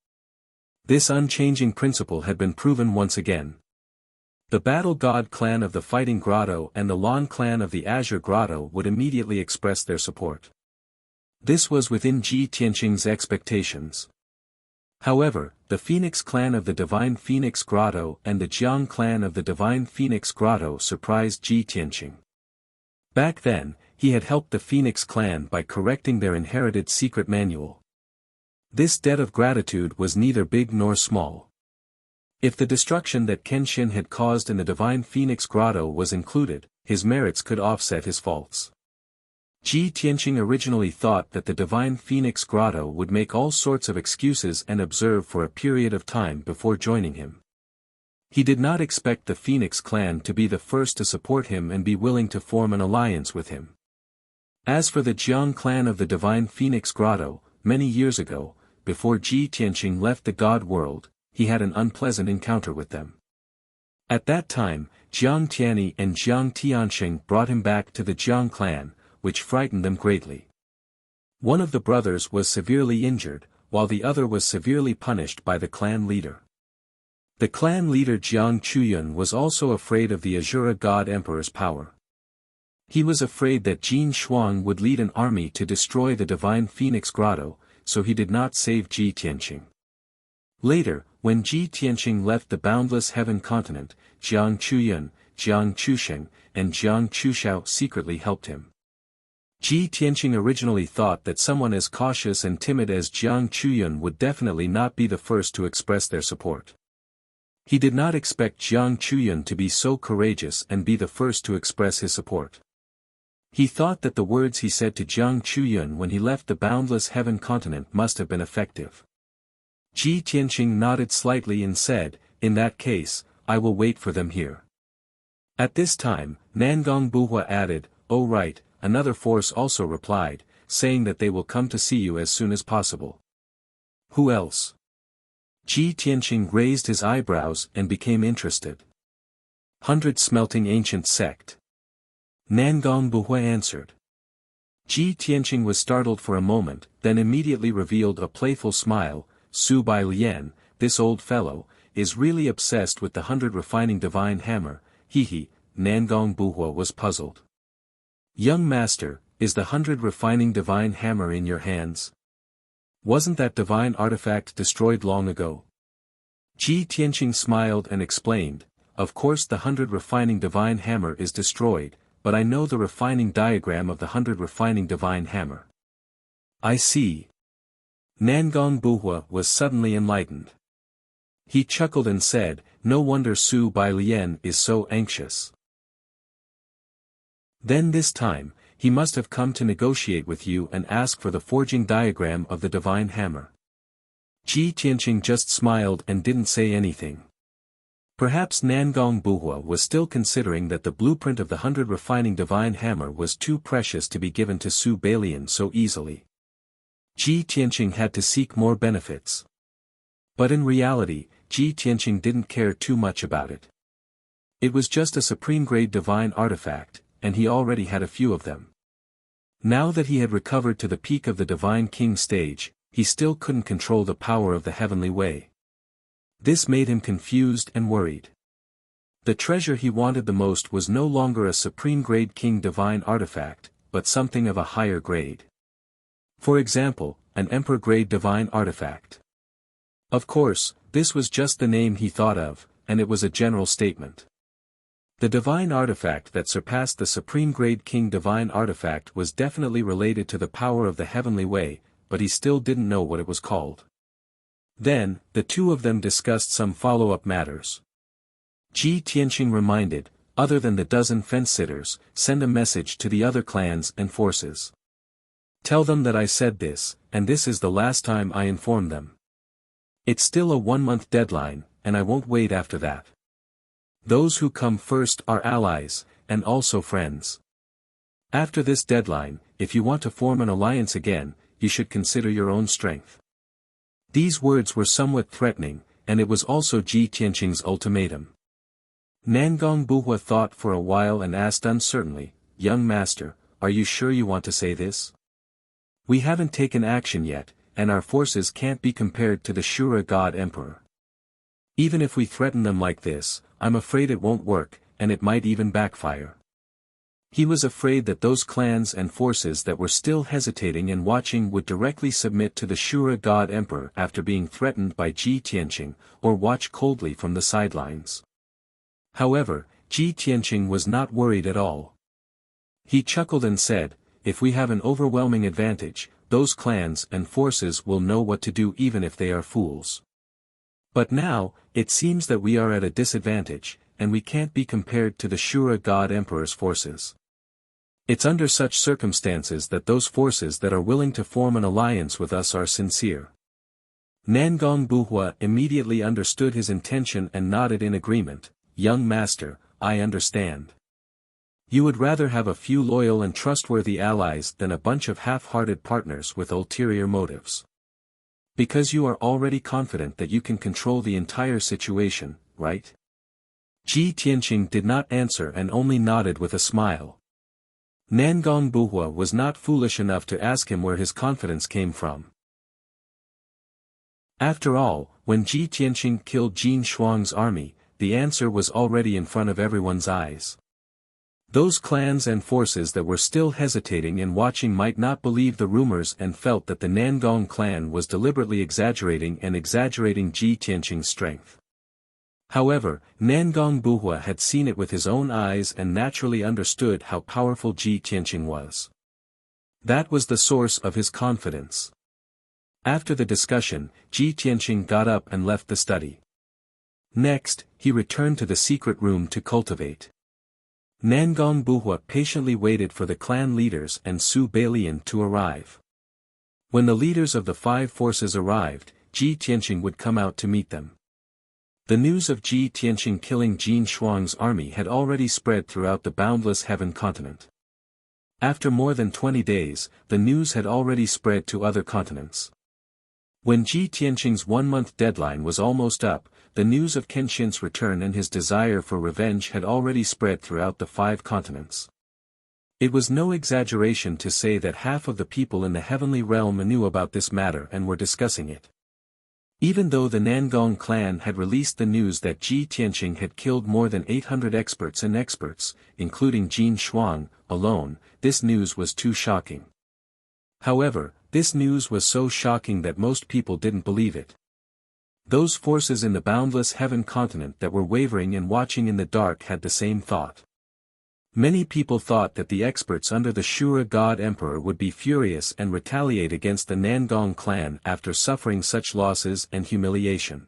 This unchanging principle had been proven once again. The Battle God clan of the Fighting Grotto and the Lawn clan of the Azure Grotto would immediately express their support. This was within Ji Tianqing's expectations. However, the Phoenix clan of the Divine Phoenix Grotto and the Jiang clan of the Divine Phoenix Grotto surprised Ji Tianqing. Back then, he had helped the Phoenix clan by correcting their inherited secret manual. This debt of gratitude was neither big nor small. If the destruction that Kenshin had caused in the Divine Phoenix Grotto was included, his merits could offset his faults. Ji Tianqing originally thought that the Divine Phoenix Grotto would make all sorts of excuses and observe for a period of time before joining him. He did not expect the Phoenix clan to be the first to support him and be willing to form an alliance with him. As for the Jiang clan of the Divine Phoenix Grotto, many years ago, before Ji Tianqing left the God world, he had an unpleasant encounter with them. At that time, Jiang Tianyi and Jiang Tianxing brought him back to the Jiang clan, which frightened them greatly. One of the brothers was severely injured, while the other was severely punished by the clan leader. The clan leader Jiang Chuyun was also afraid of the Azura God Emperor's power. He was afraid that Jin Shuang would lead an army to destroy the Divine Phoenix Grotto, so he did not save Ji Tianqing. Later, when Ji Tianqing left the boundless heaven continent, Jiang Chuyun, Jiang Chusheng, and Jiang Chushao secretly helped him. Ji Tianqing originally thought that someone as cautious and timid as Jiang Chuyun would definitely not be the first to express their support. He did not expect Jiang Chuyun to be so courageous and be the first to express his support. He thought that the words he said to Jiang Chuyun when he left the boundless heaven continent must have been effective. Ji Tianqing nodded slightly and said, in that case, I will wait for them here. At this time, Nangong Buhua added, oh right, another force also replied, saying that they will come to see you as soon as possible. Who else? Ji Tianqing raised his eyebrows and became interested. 100 Smelting Ancient Sect. Nangong Buhua answered. Ji Tianqing was startled for a moment, then immediately revealed a playful smile, Su Bai Lian, this old fellow, is really obsessed with the 100 Refining Divine Hammer, he, Nangong Buhua was puzzled. Young master, is the 100 Refining Divine Hammer in your hands? Wasn't that divine artifact destroyed long ago? Ji Tianqing smiled and explained, of course the 100 Refining Divine Hammer is destroyed, but I know the refining diagram of the 100 Refining Divine Hammer. I see. Nangong Buhua was suddenly enlightened. He chuckled and said, no wonder Su Bai Lian is so anxious. Then this time, he must have come to negotiate with you and ask for the forging diagram of the divine hammer. Ji Tianqing just smiled and didn't say anything. Perhaps Nangong Buhua was still considering that the blueprint of the 100 Refining Divine Hammer was too precious to be given to Su Bailian so easily. Ji Tianqing had to seek more benefits. But in reality, Ji Tianqing didn't care too much about it. It was just a supreme-grade divine artifact, and he already had a few of them. Now that he had recovered to the peak of the Divine King stage, he still couldn't control the power of the heavenly way. This made him confused and worried. The treasure he wanted the most was no longer a supreme-grade king divine artifact, but something of a higher grade. For example, an emperor-grade divine artifact. Of course, this was just the name he thought of, and it was a general statement. The divine artifact that surpassed the supreme-grade king divine artifact was definitely related to the power of the heavenly way, but he still didn't know what it was called. Then, the two of them discussed some follow-up matters. Ji Tianqing reminded, other than the dozen fence-sitters, send a message to the other clans and forces. Tell them that I said this, and this is the last time I inform them. It's still a 1-month deadline, and I won't wait after that. Those who come first are allies, and also friends. After this deadline, if you want to form an alliance again, you should consider your own strength. These words were somewhat threatening, and it was also Ji Tianqing's ultimatum. Nangong Buhua thought for a while and asked uncertainly, "Young master, are you sure you want to say this? We haven't taken action yet, and our forces can't be compared to the Shura God Emperor. Even if we threaten them like this, I'm afraid it won't work, and it might even backfire." He was afraid that those clans and forces that were still hesitating and watching would directly submit to the Shura God Emperor after being threatened by Ji Tianqing, or watch coldly from the sidelines. However, Ji Tianqing was not worried at all. He chuckled and said, "If we have an overwhelming advantage, those clans and forces will know what to do even if they are fools. But now, it seems that we are at a disadvantage, and we can't be compared to the Shura God Emperor's forces. It's under such circumstances that those forces that are willing to form an alliance with us are sincere." Nangong Buhua immediately understood his intention and nodded in agreement. "Young master, I understand. You would rather have a few loyal and trustworthy allies than a bunch of half-hearted partners with ulterior motives. Because you are already confident that you can control the entire situation, right?" Ji Tianqing did not answer and only nodded with a smile. Nangong Buhua was not foolish enough to ask him where his confidence came from. After all, when Ji Tianqing killed Jin Shuang's army, the answer was already in front of everyone's eyes. Those clans and forces that were still hesitating and watching might not believe the rumors and felt that the Nangong clan was deliberately exaggerating Ji Tianqing's strength. However, Nangong Buhua had seen it with his own eyes and naturally understood how powerful Ji Tianqing was. That was the source of his confidence. After the discussion, Ji Tianqing got up and left the study. Next, he returned to the secret room to cultivate. Nangong Buhua patiently waited for the clan leaders and Su Balian to arrive. When the leaders of the 5 forces arrived, Ji Tianqing would come out to meet them. The news of Ji Tianqing killing Jin Shuang's army had already spread throughout the boundless heaven continent. After more than 20 days, the news had already spread to other continents. When Ji Tianqing's 1-month deadline was almost up, the news of Kenshin's return and his desire for revenge had already spread throughout the 5 continents. It was no exaggeration to say that half of the people in the heavenly realm knew about this matter and were discussing it. Even though the Nangong clan had released the news that Ji Tianqing had killed more than 800 experts, including Jin Shuang, alone, this news was too shocking. However, this news was so shocking that most people didn't believe it. Those forces in the boundless heaven continent that were wavering and watching in the dark had the same thought. Many people thought that the experts under the Shura God Emperor would be furious and retaliate against the Nangong clan after suffering such losses and humiliation.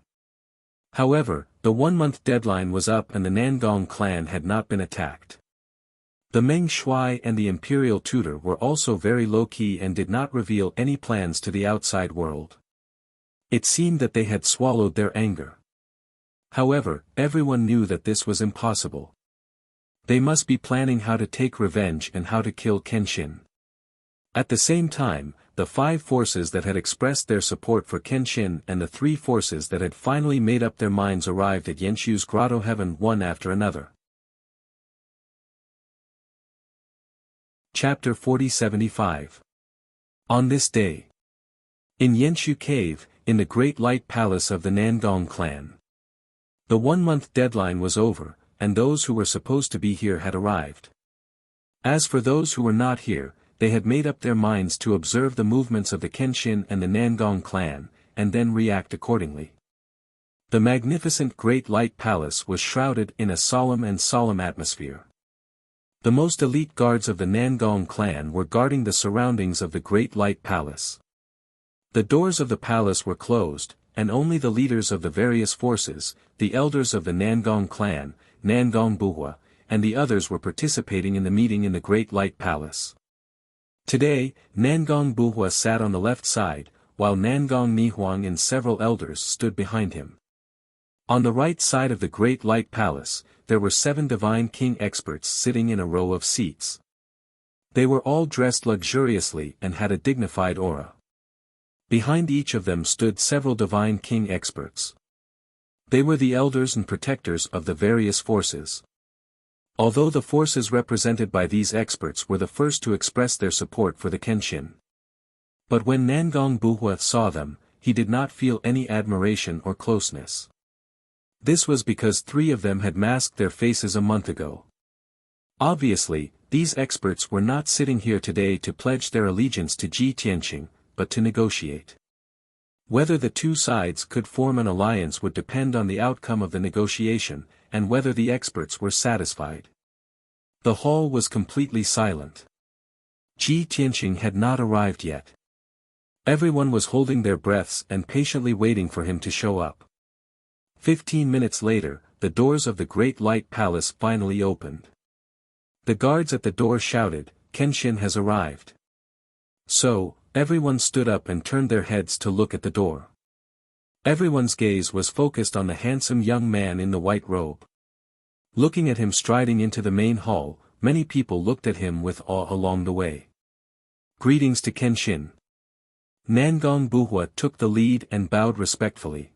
However, the 1-month deadline was up and the Nangong clan had not been attacked. The Meng Shuai and the Imperial Tutor were also very low-key and did not reveal any plans to the outside world. It seemed that they had swallowed their anger. However, everyone knew that this was impossible. They must be planning how to take revenge and how to kill Kenshin. At the same time, the 5 forces that had expressed their support for Kenshin and the 3 forces that had finally made up their minds arrived at Yenshu's grotto heaven one after another. Chapter 4075. On this day. In Yenshu Cave, in the Great Light Palace of the Nangong clan. The 1-month deadline was over, and those who were supposed to be here had arrived. As for those who were not here, they had made up their minds to observe the movements of the Kenshin and the Nangong clan, and then react accordingly. The magnificent Great Light Palace was shrouded in a solemn atmosphere. The most elite guards of the Nangong clan were guarding the surroundings of the Great Light Palace. The doors of the palace were closed, and only the leaders of the various forces, the elders of the Nangong clan, Nangong Buhua, and the others were participating in the meeting in the Great Light Palace. Today, Nangong Buhua sat on the left side, while Nangong Nihuang and several elders stood behind him. On the right side of the Great Light Palace, there were 7 divine king experts sitting in a row of seats. They were all dressed luxuriously and had a dignified aura. Behind each of them stood several divine king experts. They were the elders and protectors of the various forces. Although the forces represented by these experts were the first to express their support for the Kenshin. But when Nangong Buhua saw them, he did not feel any admiration or closeness. This was because 3 of them had masked their faces a month ago. Obviously, these experts were not sitting here today to pledge their allegiance to Ji Tianqing, but to negotiate. Whether the 2 sides could form an alliance would depend on the outcome of the negotiation, and whether the experts were satisfied. The hall was completely silent. Ji Tianqing had not arrived yet. Everyone was holding their breaths and patiently waiting for him to show up. 15 minutes later, the doors of the Great Light Palace finally opened. The guards at the door shouted, "Kenshin has arrived." So, everyone stood up and turned their heads to look at the door. Everyone's gaze was focused on the handsome young man in the white robe. Looking at him striding into the main hall, many people looked at him with awe along the way. Greetings to Kenshin. Nangong Buhua took the lead and bowed respectfully.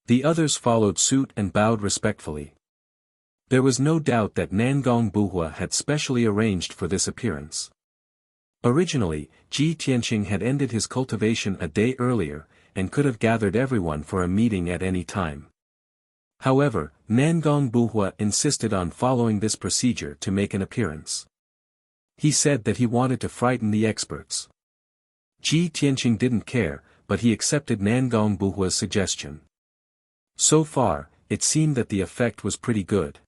The others followed suit and bowed respectfully. There was no doubt that Nangong Buhua had specially arranged for this appearance. Originally, Ji Tianqing had ended his cultivation a day earlier, and could have gathered everyone for a meeting at any time. However, Nangong Buhua insisted on following this procedure to make an appearance. He said that he wanted to frighten the experts. Ji Tianqing didn't care, but he accepted Nangong Buhua's suggestion. So far, it seemed that the effect was pretty good.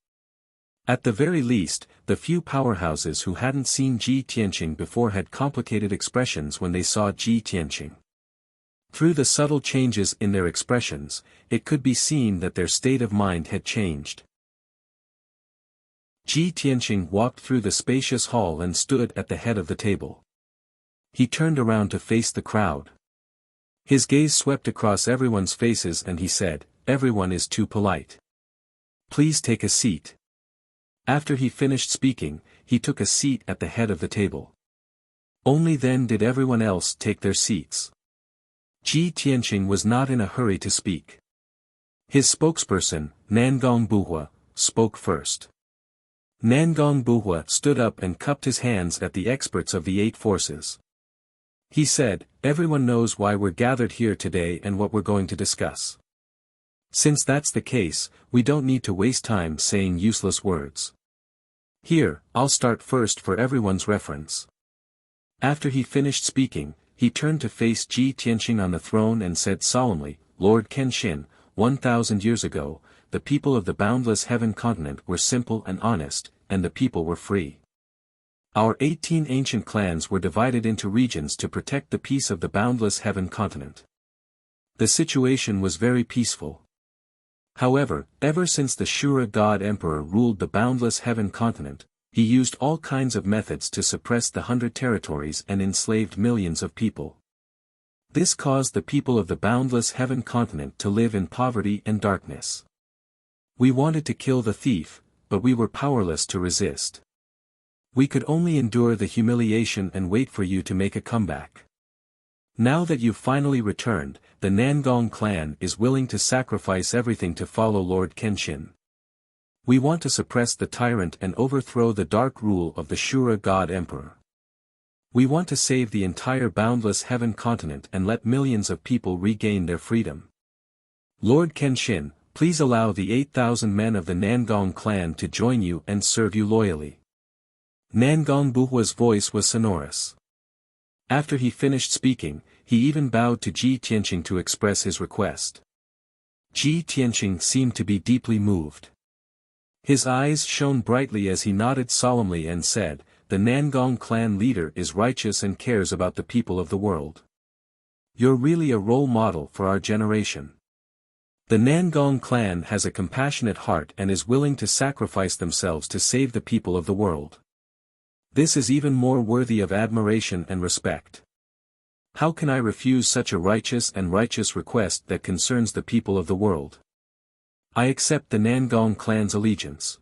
At the very least, the few powerhouses who hadn't seen Ji Tianqing before had complicated expressions when they saw Ji Tianqing. Through the subtle changes in their expressions, it could be seen that their state of mind had changed. Ji Tianqing walked through the spacious hall and stood at the head of the table. He turned around to face the crowd. His gaze swept across everyone's faces and he said, "Everyone is too polite. Please take a seat." After he finished speaking, he took a seat at the head of the table. Only then did everyone else take their seats. Ji Tianqing was not in a hurry to speak. His spokesperson, Nangong Buhua, spoke first. Nangong Buhua stood up and cupped his hands at the experts of the 8 forces. He said, "Everyone knows why we're gathered here today and what we're going to discuss. Since that's the case, we don't need to waste time saying useless words. Here, I'll start first for everyone's reference." After he finished speaking, he turned to face Ji Tianqing on the throne and said solemnly, "Lord Kenshin, 1,000 years ago, the people of the boundless heaven continent were simple and honest, and the people were free. Our 18 ancient clans were divided into regions to protect the peace of the boundless heaven continent. The situation was very peaceful. However, ever since the Shura god emperor ruled the boundless heaven continent, he used all kinds of methods to suppress the 100 territories and enslaved millions of people. This caused the people of the boundless heaven continent to live in poverty and darkness. We wanted to kill the thief, but we were powerless to resist. We could only endure the humiliation and wait for you to make a comeback. Now that you've finally returned, the Nangong clan is willing to sacrifice everything to follow Lord Kenshin. We want to suppress the tyrant and overthrow the dark rule of the Shura god emperor. We want to save the entire boundless heaven continent and let millions of people regain their freedom. Lord Kenshin, please allow the 8,000 men of the Nangong clan to join you and serve you loyally." Nangong Buhua's voice was sonorous. After he finished speaking, he even bowed to Ji Tianqing to express his request. Ji Tianqing seemed to be deeply moved. His eyes shone brightly as he nodded solemnly and said, "The Nangong clan leader is righteous and cares about the people of the world. You're really a role model for our generation. The Nangong clan has a compassionate heart and is willing to sacrifice themselves to save the people of the world. This is even more worthy of admiration and respect. How can I refuse such a righteous request that concerns the people of the world? I accept the Nangong clan's allegiance.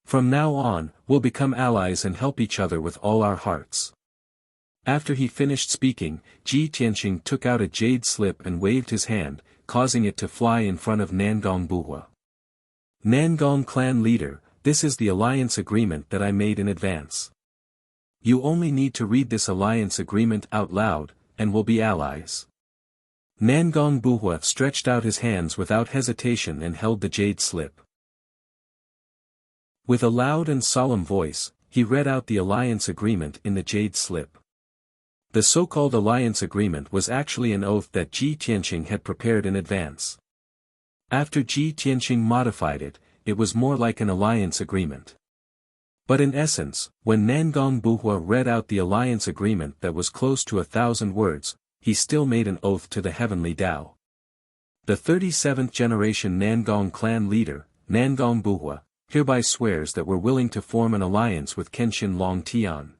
From now on, we'll become allies and help each other with all our hearts. After he finished speaking, Ji Tianqing took out a jade slip and waved his hand, causing it to fly in front of Nangong Buhua. Nangong clan leader, this is the alliance agreement that I made in advance. You only need to read this alliance agreement out loud, and we'll be allies. Nangong Buhua stretched out his hands without hesitation and held the jade slip. With a loud and solemn voice, he read out the alliance agreement in the jade slip. The so-called alliance agreement was actually an oath that Ji Tianqing had prepared in advance. After Ji Tianqing modified it, it was more like an alliance agreement. But in essence, when Nangong Buhua read out the alliance agreement that was close to 1,000 words, he still made an oath to the heavenly Tao. The 37th generation Nangong clan leader, Nangong Buhua, hereby swears that we're willing to form an alliance with Kenshin Long Tian.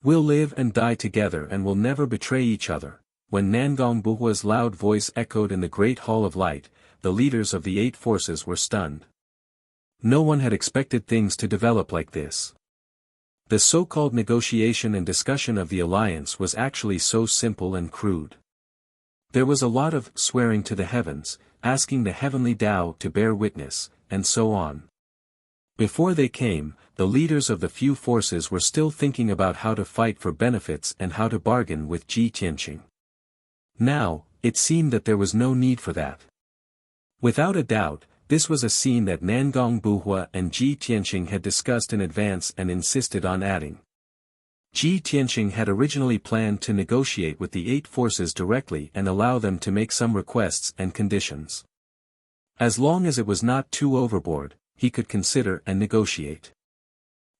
We'll live and die together and will never betray each other. When Nangong Buhua's loud voice echoed in the Great Hall of Light, the leaders of the 8 forces were stunned. No one had expected things to develop like this. The so-called negotiation and discussion of the alliance was actually so simple and crude. There was a lot of swearing to the heavens, asking the heavenly Tao to bear witness, and so on. Before they came, the leaders of the few forces were still thinking about how to fight for benefits and how to bargain with Ji Tianqing. Now, it seemed that there was no need for that. Without a doubt, this was a scene that Nangong Buhua and Ji Tianqing had discussed in advance and insisted on adding. Ji Tianqing had originally planned to negotiate with the 8 forces directly and allow them to make some requests and conditions. As long as it was not too overboard, he could consider and negotiate.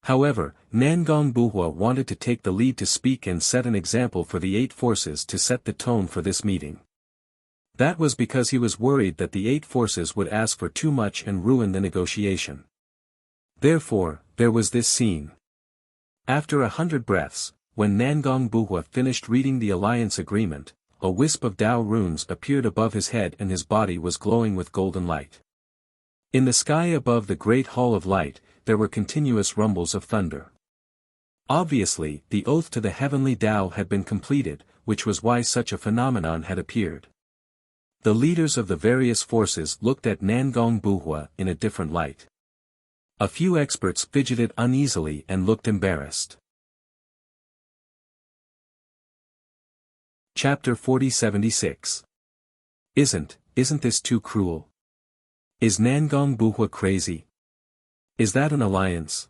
However, Nangong Buhua wanted to take the lead to speak and set an example for the 8 forces to set the tone for this meeting. That was because he was worried that the 8 forces would ask for too much and ruin the negotiation. Therefore, there was this scene. After 100 breaths, when Nangong Buhua finished reading the alliance agreement, a wisp of Tao runes appeared above his head and his body was glowing with golden light. In the sky above the Great Hall of Light, there were continuous rumbles of thunder. Obviously, the oath to the heavenly Tao had been completed, which was why such a phenomenon had appeared. The leaders of the various forces looked at Nangong Buhua in a different light. A few experts fidgeted uneasily and looked embarrassed. Chapter 4076. Isn't this too cruel? Is Nangong Buhua crazy? Is that an alliance?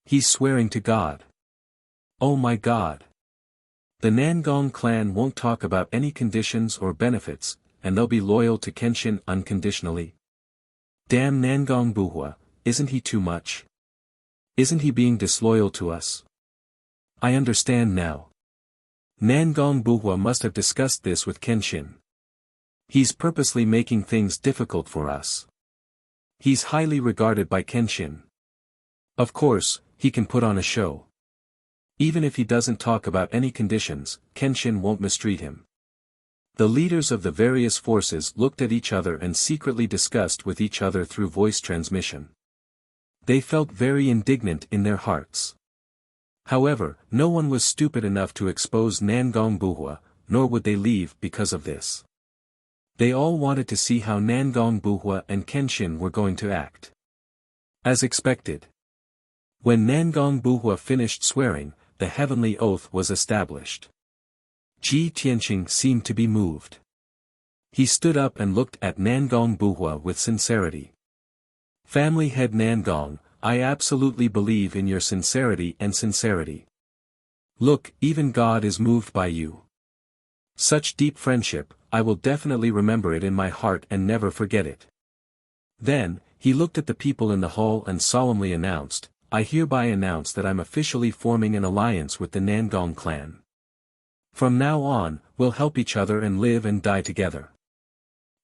He's swearing to God. Oh my God. The Nangong clan won't talk about any conditions or benefits, and they'll be loyal to Kenshin unconditionally. Damn Nangong Buhua, isn't he too much? Isn't he being disloyal to us? I understand now. Nangong Buhua must have discussed this with Kenshin. He's purposely making things difficult for us. He's highly regarded by Kenshin. Of course, he can put on a show. Even if he doesn't talk about any conditions, Kenshin won't mistreat him. The leaders of the various forces looked at each other and secretly discussed with each other through voice transmission. They felt very indignant in their hearts. However, no one was stupid enough to expose Nangong Buhua, nor would they leave because of this. They all wanted to see how Nangong Buhua and Kenshin were going to act. As expected. When Nangong Buhua finished swearing, the heavenly oath was established. Ji Tianqing seemed to be moved. He stood up and looked at Nangong Buhua with sincerity. Family head Nangong, I absolutely believe in your sincerity. Look, even God is moved by you. Such deep friendship, I will definitely remember it in my heart and never forget it. Then, he looked at the people in the hall and solemnly announced, I hereby announce that I'm officially forming an alliance with the Nangong clan. From now on, we'll help each other and live and die together.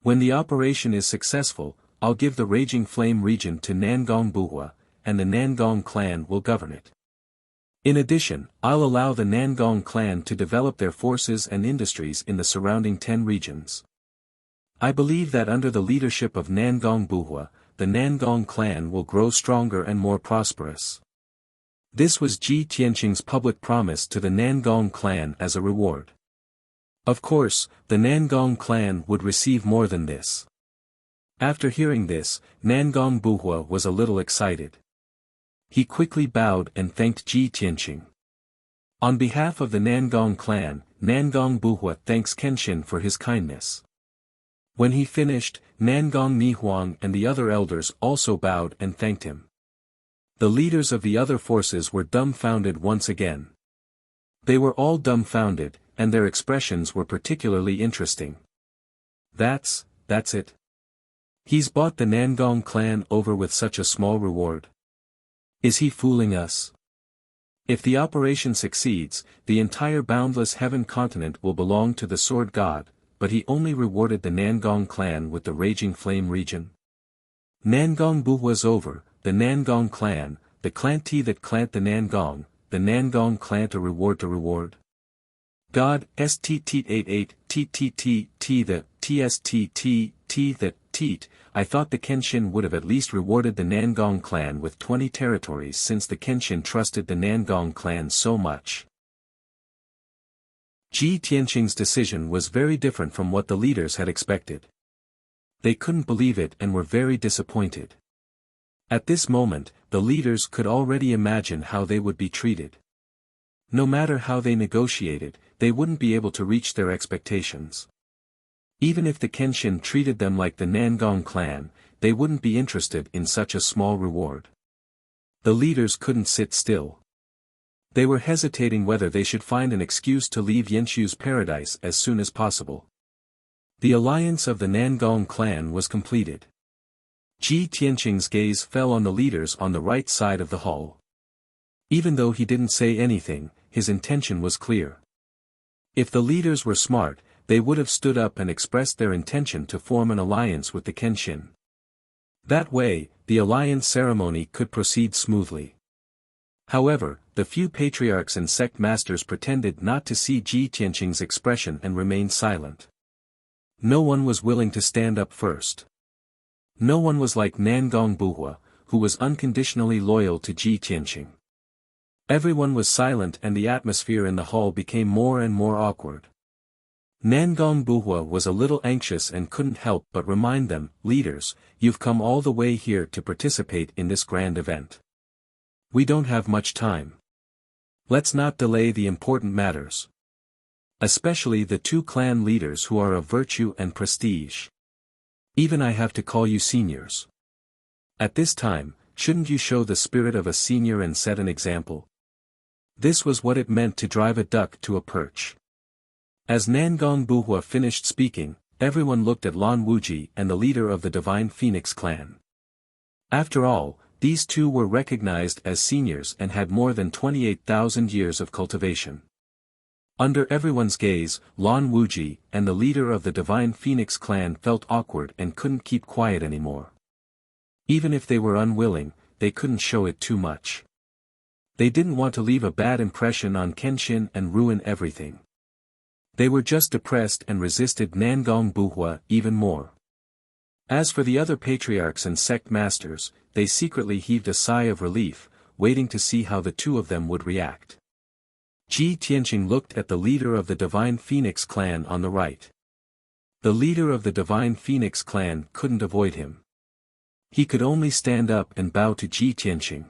When the operation is successful, I'll give the Raging Flame region to Nangong Buhua, and the Nangong clan will govern it. In addition, I'll allow the Nangong clan to develop their forces and industries in the surrounding 10 regions. I believe that under the leadership of Nangong Buhua, the Nangong clan will grow stronger and more prosperous. This was Ji Tianqing's public promise to the Nangong clan as a reward. Of course, the Nangong clan would receive more than this. After hearing this, Nangong Buhua was a little excited. He quickly bowed and thanked Ji Tianqing. On behalf of the Nangong clan, Nangong Buhua thanks Kenshin for his kindness. When he finished, Nangong Nihuang and the other elders also bowed and thanked him. The leaders of the other forces were dumbfounded once again. They were all dumbfounded, and their expressions were particularly interesting. That's it. He's bought the Nangong clan over with such a small reward. Is he fooling us? If the operation succeeds, the entire boundless heaven continent will belong to the Sword God, but he only rewarded the Nangong clan with the Raging Flame region. Nangong Buhua's over, the Nangong clan, the clan-T that clant the Nangong clan to reward. God, STT88, TTT, the TSTT, the Teat, I thought the Kenshin would have at least rewarded the Nangong clan with 20 territories since the Kenshin trusted the Nangong clan so much. Ji Tianqing's decision was very different from what the leaders had expected. They couldn't believe it and were very disappointed. At this moment, the leaders could already imagine how they would be treated. No matter how they negotiated, they wouldn't be able to reach their expectations. Even if the Kenshin treated them like the Nangong clan, they wouldn't be interested in such a small reward. The leaders couldn't sit still. They were hesitating whether they should find an excuse to leave Yenshu's paradise as soon as possible. The alliance of the Nangong clan was completed. Ji Tianqing's gaze fell on the leaders on the right side of the hall. Even though he didn't say anything, his intention was clear. If the leaders were smart, they would have stood up and expressed their intention to form an alliance with the Kenshin. That way, the alliance ceremony could proceed smoothly. However, the few patriarchs and sect masters pretended not to see Ji Tianqing's expression and remained silent. No one was willing to stand up first. No one was like Nangong Buhua, who was unconditionally loyal to Ji Tianqing. Everyone was silent and the atmosphere in the hall became more and more awkward. Nangong Buhua was a little anxious and couldn't help but remind them, leaders, you've come all the way here to participate in this grand event. We don't have much time. Let's not delay the important matters. Especially the two clan leaders who are of virtue and prestige. Even I have to call you seniors. At this time, shouldn't you show the spirit of a senior and set an example? This was what it meant to drive a duck to a perch. As Nangong Buhua finished speaking, everyone looked at Lan Wuji and the leader of the Divine Phoenix clan. After all, these two were recognized as seniors and had more than 28,000 years of cultivation. Under everyone's gaze, Lan Wuji and the leader of the Divine Phoenix clan felt awkward and couldn't keep quiet anymore. Even if they were unwilling, they couldn't show it too much. They didn't want to leave a bad impression on Kenshin and ruin everything. They were just depressed and resisted Nangong Buhua even more. As for the other patriarchs and sect masters, they secretly heaved a sigh of relief, waiting to see how the two of them would react. Ji Tianqing looked at the leader of the Divine Phoenix clan on the right. The leader of the Divine Phoenix clan couldn't avoid him. He could only stand up and bow to Ji Tianqing.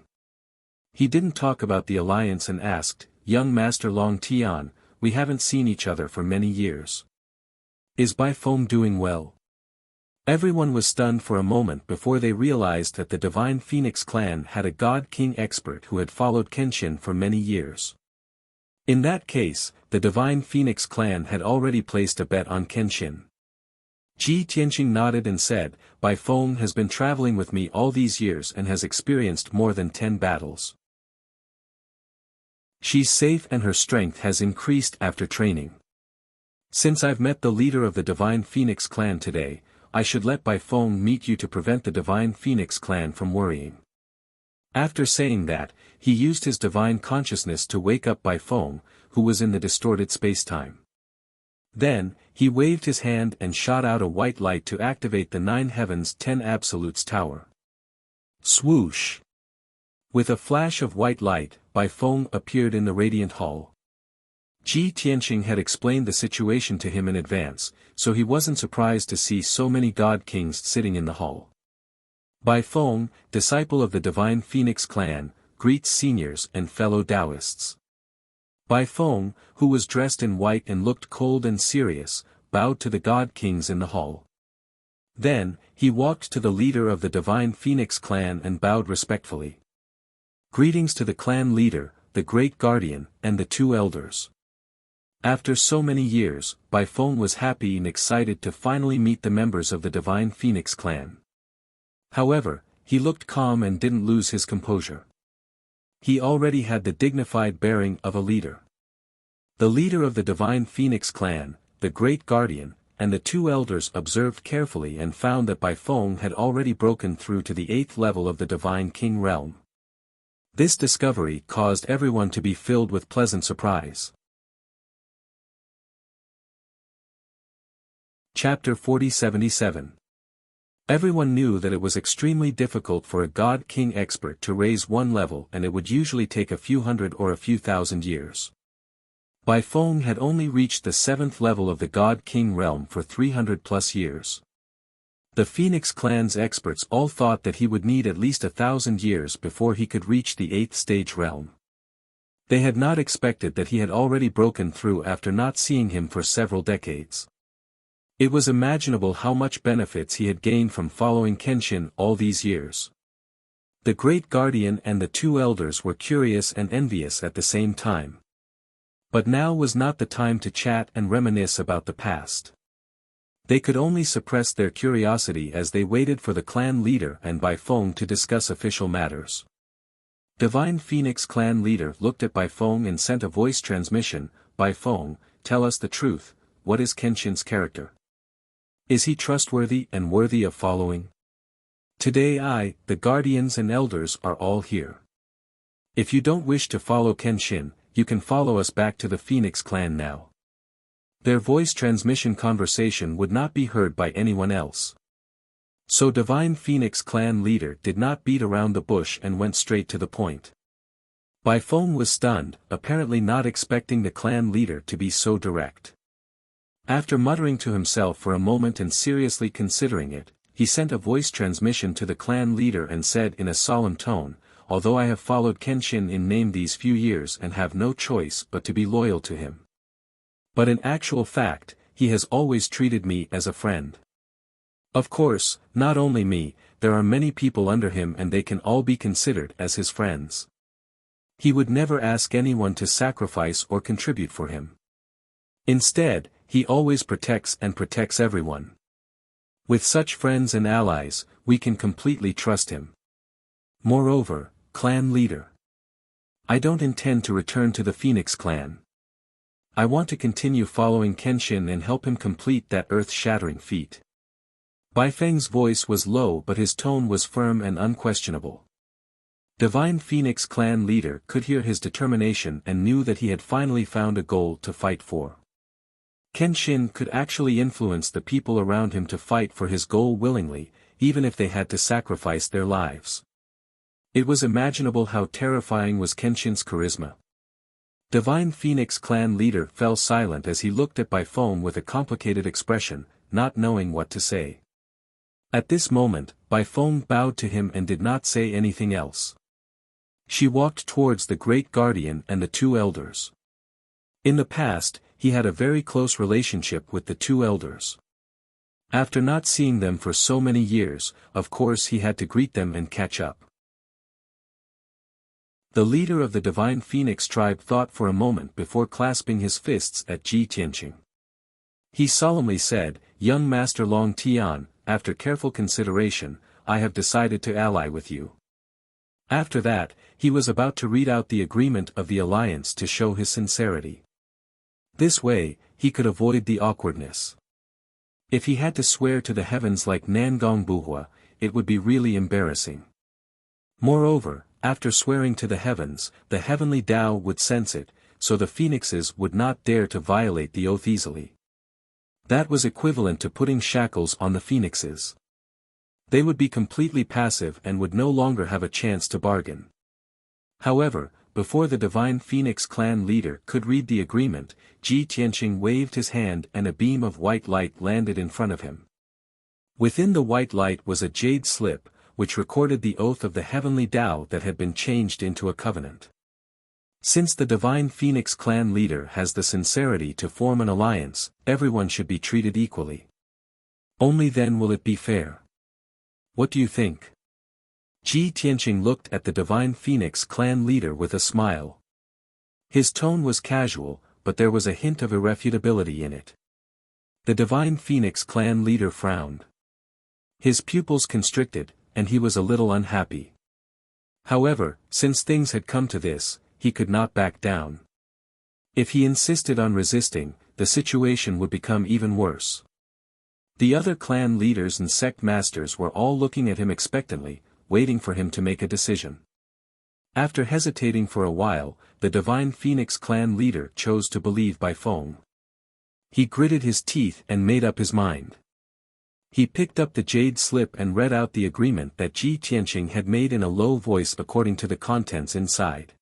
He didn't talk about the alliance and asked, young Master Long Tian, we haven't seen each other for many years. Is Bai Feng doing well? Everyone was stunned for a moment before they realized that the Divine Phoenix clan had a God King expert who had followed Kenshin for many years. In that case, the Divine Phoenix clan had already placed a bet on Kenshin. Ji Tianqing nodded and said, Bai Feng has been traveling with me all these years and has experienced more than 10 battles. She's safe and her strength has increased after training. Since I've met the leader of the Divine Phoenix clan today, I should let Bai Feng meet you to prevent the Divine Phoenix clan from worrying. After saying that, he used his divine consciousness to wake up Bai Feng, who was in the distorted spacetime. Then, he waved his hand and shot out a white light to activate the 9 Heavens 10 Absolutes Tower. Swoosh! With a flash of white light, Bai Feng appeared in the radiant hall. Ji Tianqing had explained the situation to him in advance, so he wasn't surprised to see so many God Kings sitting in the hall. Bai Feng, disciple of the Divine Phoenix clan, greets seniors and fellow Taoists. Bai Feng, who was dressed in white and looked cold and serious, bowed to the God Kings in the hall. Then, he walked to the leader of the Divine Phoenix clan and bowed respectfully. Greetings to the clan leader, the great guardian, and the 2 elders. After so many years, Bai Feng was happy and excited to finally meet the members of the Divine Phoenix clan. However, he looked calm and didn't lose his composure. He already had the dignified bearing of a leader. The leader of the Divine Phoenix clan, the great guardian, and the 2 elders observed carefully and found that Bai Feng had already broken through to the 8th level of the Divine King realm. This discovery caused everyone to be filled with pleasant surprise. Chapter 4077. Everyone knew that it was extremely difficult for a God King expert to raise one level, and it would usually take a few hundred or a few thousand years. Bai Feng had only reached the 7th level of the God King realm for 300 plus years. The Phoenix clan's experts all thought that he would need at least 1,000 years before he could reach the 8th stage realm. They had not expected that he had already broken through after not seeing him for several decades. It was imaginable how much benefits he had gained from following Kenshin all these years. The great guardian and the 2 elders were curious and envious at the same time. But now was not the time to chat and reminisce about the past. They could only suppress their curiosity as they waited for the clan leader and Bai Feng to discuss official matters. Divine Phoenix clan leader looked at Bai Feng and sent a voice transmission. Bai Feng, tell us the truth, what is Kenshin's character? Is he trustworthy and worthy of following? Today the guardians and elders are all here. If you don't wish to follow Kenshin, you can follow us back to the Phoenix clan now. Their voice transmission conversation would not be heard by anyone else. So Divine Phoenix clan leader did not beat around the bush and went straight to the point. Bai Feng was stunned, apparently not expecting the clan leader to be so direct. After muttering to himself for a moment and seriously considering it, he sent a voice transmission to the clan leader and said in a solemn tone, although I have followed Kenshin in name these few years and have no choice but to be loyal to him. But in actual fact, he has always treated me as a friend. Of course, not only me, there are many people under him and they can all be considered as his friends. He would never ask anyone to sacrifice or contribute for him. Instead, he always protects everyone. With such friends and allies, we can completely trust him. Moreover, clan leader. I don't intend to return to the Phoenix clan. I want to continue following Kenshin and help him complete that earth-shattering feat. Bai Feng's voice was low but his tone was firm and unquestionable. Divine Phoenix clan leader could hear his determination and knew that he had finally found a goal to fight for. Kenshin could actually influence the people around him to fight for his goal willingly, even if they had to sacrifice their lives. It was imaginable how terrifying was Kenshin's charisma. Divine Phoenix clan leader fell silent as he looked at Bai Feng with a complicated expression, not knowing what to say. At this moment, Bai Feng bowed to him and did not say anything else. She walked towards the great guardian and the 2 elders. In the past, he had a very close relationship with the 2 elders. After not seeing them for so many years, of course he had to greet them and catch up. The leader of the Divine Phoenix tribe thought for a moment before clasping his fists at Ji Tianqing. He solemnly said, "Young Master Long Tian, after careful consideration, I have decided to ally with you." After that, he was about to read out the agreement of the alliance to show his sincerity. This way, he could avoid the awkwardness. If he had to swear to the heavens like Nangong Buhua, it would be really embarrassing. Moreover, after swearing to the heavens, the heavenly Tao would sense it, so the phoenixes would not dare to violate the oath easily. That was equivalent to putting shackles on the phoenixes. They would be completely passive and would no longer have a chance to bargain. However, before the Divine Phoenix clan leader could read the agreement, Ji Tianqing waved his hand and a beam of white light landed in front of him. Within the white light was a jade slip, which recorded the oath of the heavenly Tao that had been changed into a covenant. Since the Divine Phoenix clan leader has the sincerity to form an alliance, everyone should be treated equally. Only then will it be fair. What do you think? Ji Tianqing looked at the Divine Phoenix clan leader with a smile. His tone was casual, but there was a hint of irrefutability in it. The Divine Phoenix clan leader frowned. His pupils constricted, and he was a little unhappy. However, since things had come to this, he could not back down. If he insisted on resisting, the situation would become even worse. The other clan leaders and sect masters were all looking at him expectantly, waiting for him to make a decision. After hesitating for a while, the Divine Phoenix clan leader chose to believe by Feng. He gritted his teeth and made up his mind. He picked up the jade slip and read out the agreement that Ji Tianqing had made in a low voice according to the contents inside.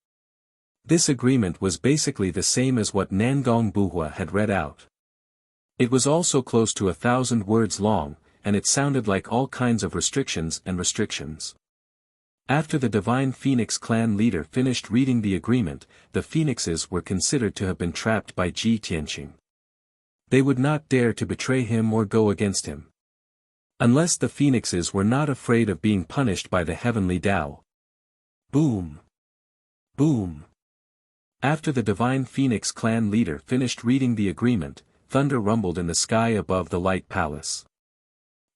This agreement was basically the same as what Nangong Buhua had read out. It was also close to 1,000 words long, and it sounded like all kinds of restrictions and restrictions. After the Divine Phoenix clan leader finished reading the agreement, the phoenixes were considered to have been trapped by Ji Tianqing. They would not dare to betray him or go against him. Unless the phoenixes were not afraid of being punished by the heavenly Tao. Boom! Boom! After the Divine Phoenix clan leader finished reading the agreement, thunder rumbled in the sky above the light palace.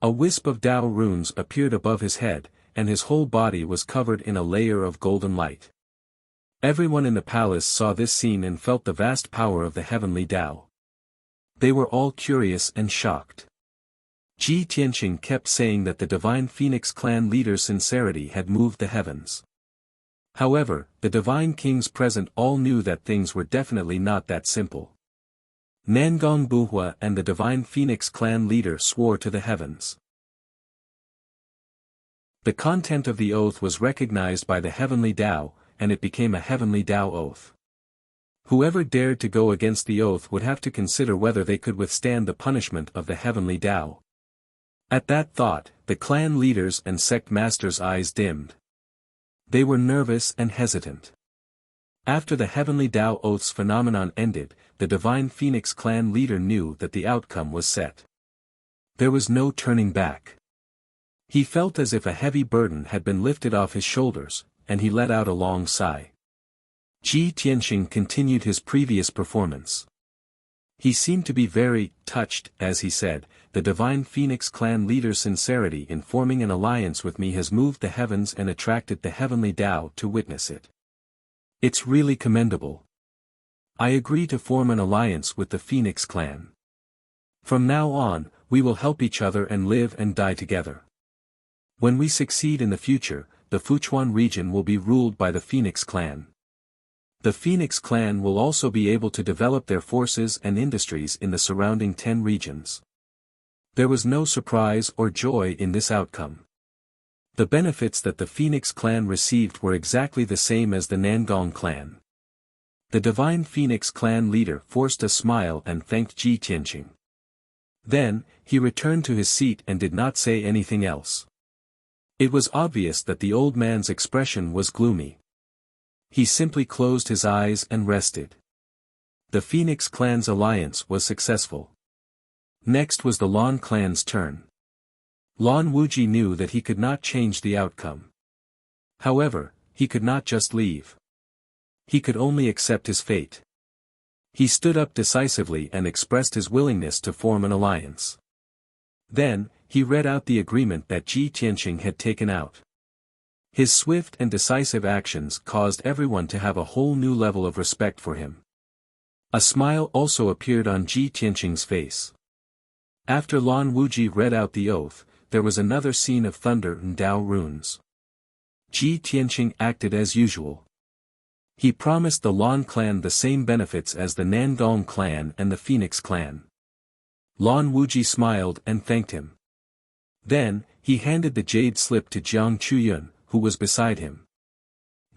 A wisp of Tao runes appeared above his head, and his whole body was covered in a layer of golden light. Everyone in the palace saw this scene and felt the vast power of the heavenly Tao. They were all curious and shocked. Ji Tianqing kept saying that the Divine Phoenix clan leader's sincerity had moved the heavens. However, the Divine Kings present all knew that things were definitely not that simple. Nangong Buhua and the Divine Phoenix clan leader swore to the heavens. The content of the oath was recognized by the heavenly Tao, and it became a heavenly Tao oath. Whoever dared to go against the oath would have to consider whether they could withstand the punishment of the heavenly Tao. At that thought, the clan leaders and sect masters' eyes dimmed. They were nervous and hesitant. After the heavenly Tao oath's phenomenon ended, the Divine Phoenix clan leader knew that the outcome was set. There was no turning back. He felt as if a heavy burden had been lifted off his shoulders, and he let out a long sigh. Ji Tianqing continued his previous performance. He seemed to be very touched, as he said, "The Divine Phoenix clan leader's sincerity in forming an alliance with me has moved the heavens and attracted the heavenly Tao to witness it. It's really commendable. I agree to form an alliance with the Phoenix clan. From now on, we will help each other and live and die together. When we succeed in the future, the Fuchuan region will be ruled by the Phoenix clan. The Phoenix clan will also be able to develop their forces and industries in the surrounding 10 regions." There was no surprise or joy in this outcome. The benefits that the Phoenix clan received were exactly the same as the Nangong clan. The Divine Phoenix clan leader forced a smile and thanked Ji Tianqing. Then, he returned to his seat and did not say anything else. It was obvious that the old man's expression was gloomy. He simply closed his eyes and rested. The Phoenix clan's alliance was successful. Next was the Lan clan's turn. Lan Wuji knew that he could not change the outcome. However, he could not just leave. He could only accept his fate. He stood up decisively and expressed his willingness to form an alliance. Then, he read out the agreement that Ji Tianqing had taken out. His swift and decisive actions caused everyone to have a whole new level of respect for him. A smile also appeared on Ji Tianqing's face. After Lan Wuji read out the oath, there was another scene of thunder and Dao runes. Ji Tianqing acted as usual. He promised the Lan clan the same benefits as the Nangong clan and the Phoenix clan. Lan Wuji smiled and thanked him. Then, he handed the jade slip to Jiang Chuyun, who was beside him.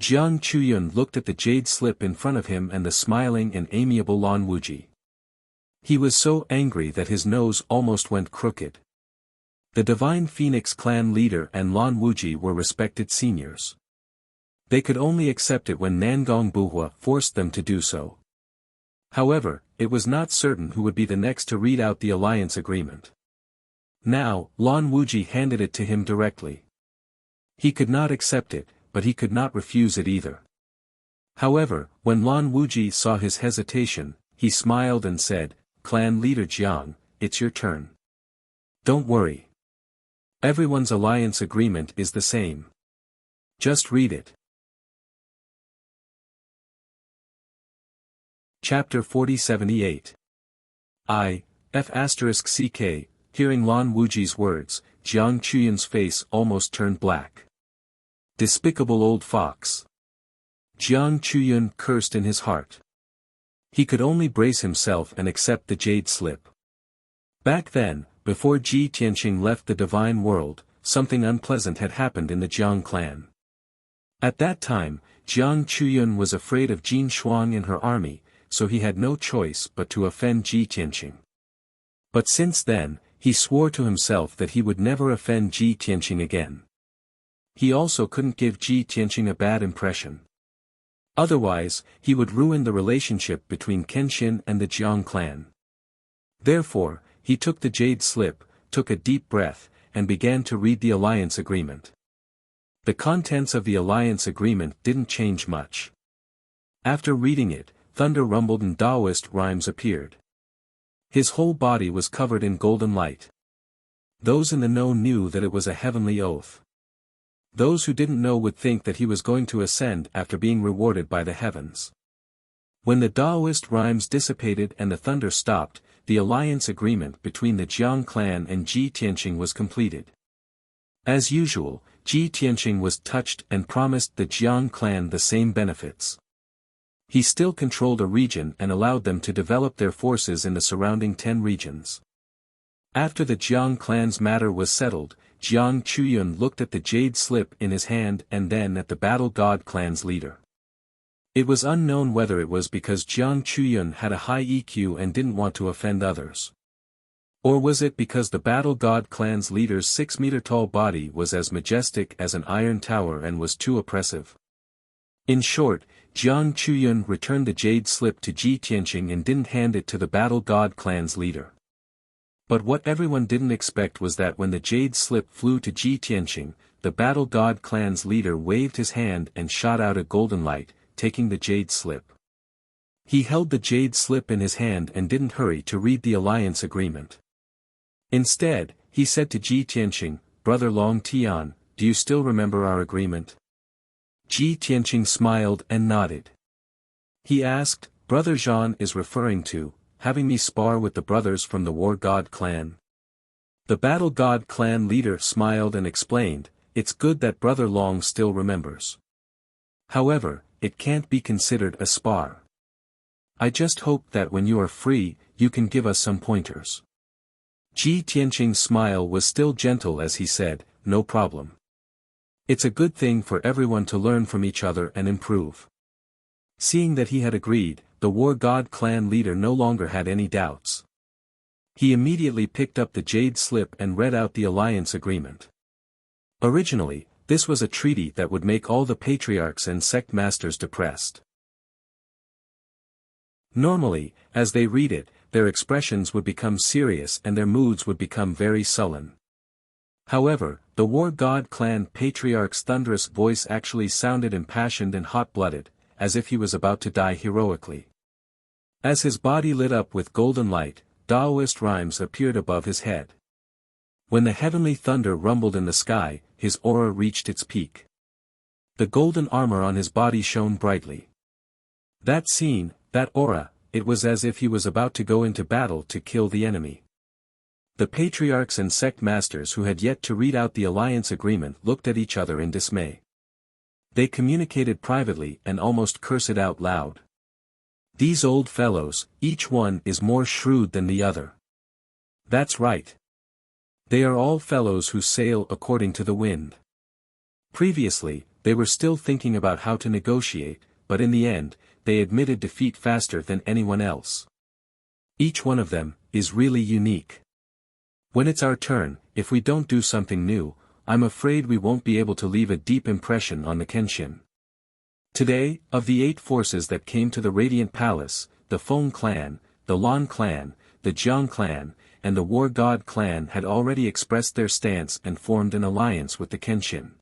Jiang Chuyun looked at the jade slip in front of him and the smiling and amiable Lan Wuji. He was so angry that his nose almost went crooked. The Divine Phoenix clan leader and Lan Wuji were respected seniors. They could only accept it when Nangong Buhua forced them to do so. However, it was not certain who would be the next to read out the alliance agreement. Now, Lan Wuji handed it to him directly. He could not accept it, but he could not refuse it either. However, when Lan Wuji saw his hesitation, he smiled and said, "Clan leader Jiang, it's your turn. Don't worry. Everyone's alliance agreement is the same. Just read it." Chapter 4078. F***ck, hearing Lan Wuji's words, Jiang Chuyun's face almost turned black. Despicable old fox. Jiang Chuyun cursed in his heart. He could only brace himself and accept the jade slip. Back then, before Ji Tianqing left the divine world, something unpleasant had happened in the Jiang clan. At that time, Jiang Chuyun was afraid of Jin Shuang and her army, so he had no choice but to offend Ji Tianqing. But since then, he swore to himself that he would never offend Ji Tianqing again. He also couldn't give Ji Tianqing a bad impression. Otherwise, he would ruin the relationship between Kenshin and the Jiang clan. Therefore, he took the jade slip, took a deep breath, and began to read the alliance agreement. The contents of the alliance agreement didn't change much. After reading it, thunder rumbled and Taoist rhymes appeared. His whole body was covered in golden light. Those in the know knew that it was a heavenly oath. Those who didn't know would think that he was going to ascend after being rewarded by the heavens. When the Taoist rhymes dissipated and the thunder stopped, the alliance agreement between the Jiang clan and Ji Tianqing was completed. As usual, Ji Tianqing was touched and promised the Jiang clan the same benefits. He still controlled a region and allowed them to develop their forces in the surrounding 10 regions. After the Jiang clan's matter was settled, Jiang Chuyun looked at the jade slip in his hand and then at the Battle God clan's leader. It was unknown whether it was because Jiang Chuyun had a high EQ and didn't want to offend others. Or was it because the Battle God clan's leader's 6-meter-tall body was as majestic as an iron tower and was too oppressive? In short, Jiang Chuyun returned the jade slip to Ji Tianqing and didn't hand it to the Battle God clan's leader. But what everyone didn't expect was that when the jade slip flew to Ji Tianqing, the Battle God clan's leader waved his hand and shot out a golden light, taking the jade slip. He held the jade slip in his hand and didn't hurry to read the alliance agreement. Instead, he said to Ji Tianqing, "Brother Long Tian, do you still remember our agreement?" Ji Tianqing smiled and nodded. He asked, "Brother Zhan is referring to having me spar with the brothers from the War God clan?" The Battle God clan leader smiled and explained, "It's good that Brother Long still remembers. However, it can't be considered a spar. I just hope that when you are free, you can give us some pointers." Ji Tianqing's smile was still gentle as he said, "No problem. It's a good thing for everyone to learn from each other and improve." Seeing that he had agreed, the War God clan leader no longer had any doubts. He immediately picked up the jade slip and read out the alliance agreement. Originally, this was a treaty that would make all the patriarchs and sect masters depressed. Normally, as they read it, their expressions would become serious and their moods would become very sullen. However, the War God clan patriarch's thunderous voice actually sounded impassioned and hot-blooded, as if he was about to die heroically. As his body lit up with golden light, Taoist rhymes appeared above his head. When the heavenly thunder rumbled in the sky, his aura reached its peak. The golden armor on his body shone brightly. That scene, that aura, it was as if he was about to go into battle to kill the enemy. The patriarchs and sect masters who had yet to read out the alliance agreement looked at each other in dismay. They communicated privately and almost cursed out loud. These old fellows, each one is more shrewd than the other. That's right. They are all fellows who sail according to the wind. Previously, they were still thinking about how to negotiate, but in the end, they admitted defeat faster than anyone else. Each one of them is really unique. When it's our turn, if we don't do something new, I'm afraid we won't be able to leave a deep impression on the Kenshin. Today, of the 8 forces that came to the Radiant Palace, the Feng clan, the Lan clan, the Jiang clan, and the War God clan had already expressed their stance and formed an alliance with the Kenshin.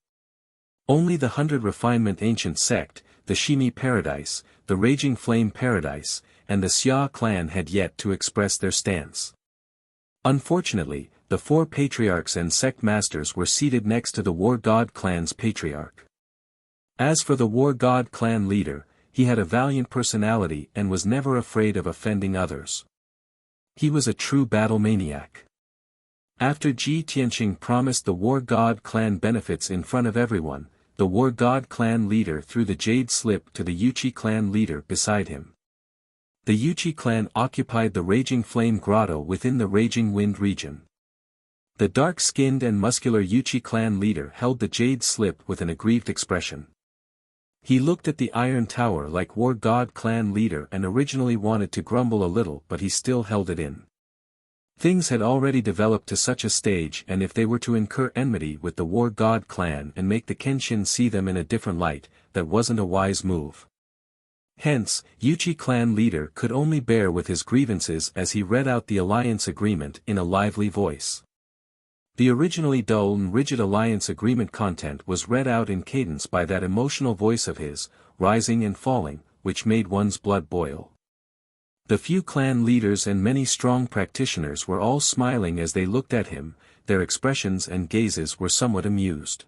Only the 100 Refinement Ancient Sect, the Shimi Paradise, the Raging Flame Paradise, and the Xia clan had yet to express their stance. Unfortunately, the 4 patriarchs and sect masters were seated next to the War God clan's patriarch. As for the War God clan leader, he had a valiant personality and was never afraid of offending others. He was a true battle maniac. After Ji Tianqing promised the War God clan benefits in front of everyone, the War God clan leader threw the jade slip to the Yuchi clan leader beside him. The Yuchi clan occupied the Raging Flame Grotto within the Raging Wind region. The dark-skinned and muscular Yuchi clan leader held the jade slip with an aggrieved expression. He looked at the Iron Tower like War God clan leader and originally wanted to grumble a little, but he still held it in. Things had already developed to such a stage, and if they were to incur enmity with the War God clan and make the Kenshin see them in a different light, that wasn't a wise move. Hence, Yuchi clan leader could only bear with his grievances as he read out the alliance agreement in a lively voice. The originally dull and rigid alliance agreement content was read out in cadence by that emotional voice of his, rising and falling, which made one's blood boil. The few clan leaders and many strong practitioners were all smiling as they looked at him, their expressions and gazes were somewhat amused.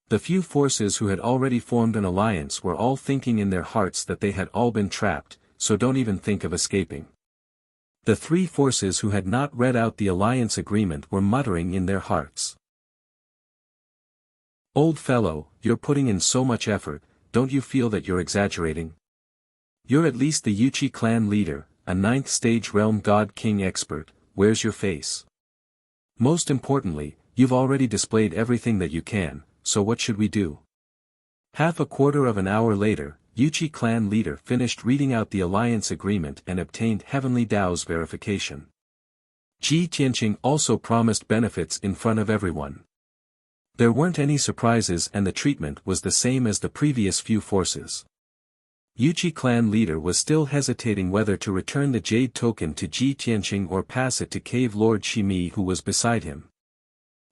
The few forces who had already formed an alliance were all thinking in their hearts that they had all been trapped, so don't even think of escaping. The 3 forces who had not read out the alliance agreement were muttering in their hearts. Old fellow, you're putting in so much effort, don't you feel that you're exaggerating? You're at least the Yuchi clan leader, a 9th stage realm god king expert, where's your face? Most importantly, you've already displayed everything that you can. So what should we do? Half a quarter of an hour later, Yuchi clan leader finished reading out the alliance agreement and obtained Heavenly Dao's verification. Ji Tianqing also promised benefits in front of everyone. There weren't any surprises and the treatment was the same as the previous few forces. Yuchi clan leader was still hesitating whether to return the jade token to Ji Tianqing or pass it to Cave Lord Shimi, who was beside him.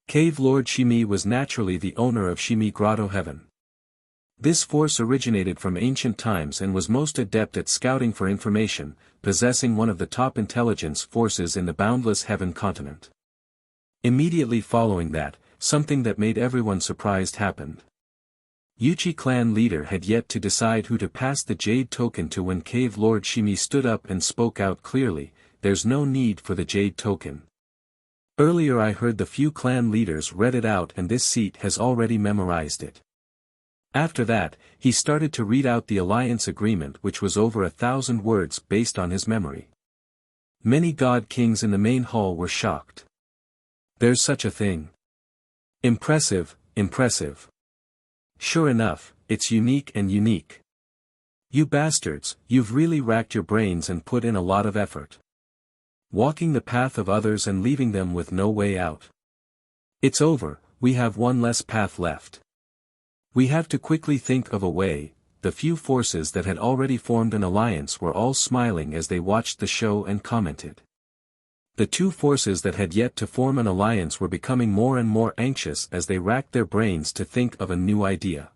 Cave Lord Shimi was naturally the owner of Shimi Grotto Heaven. This force originated from ancient times and was most adept at scouting for information, possessing one of the top intelligence forces in the boundless heaven continent. Immediately following that, something that made everyone surprised happened. Yuchi clan leader had yet to decide who to pass the jade token to when Cave Lord Shimi stood up and spoke out clearly, "There's no need for the jade token. Earlier I heard the few clan leaders read it out and this seat has already memorized it." After that, he started to read out the alliance agreement, which was over 1,000 words based on his memory. Many god kings in the main hall were shocked. There's such a thing. Impressive, impressive. Sure enough, it's unique and unique. You bastards, you've really racked your brains and put in a lot of effort. Walking the path of others and leaving them with no way out. It's over, we have one less path left. We have to quickly think of a way. The few forces that had already formed an alliance were all smiling as they watched the show and commented. The 2 forces that had yet to form an alliance were becoming more and more anxious as they racked their brains to think of a new idea.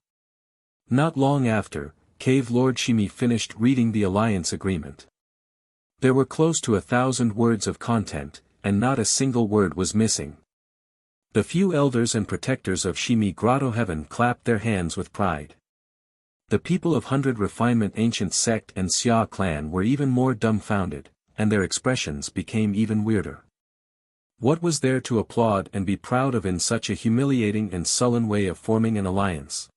Not long after, Cave Lord Shimi finished reading the alliance agreement. There were close to 1,000 words of content, and not a single word was missing. The few elders and protectors of Shimi Grotto Heaven clapped their hands with pride. The people of 100 Refinement Ancient Sect and Xia clan were even more dumbfounded, and their expressions became even weirder. What was there to applaud and be proud of in such a humiliating and sullen way of forming an alliance?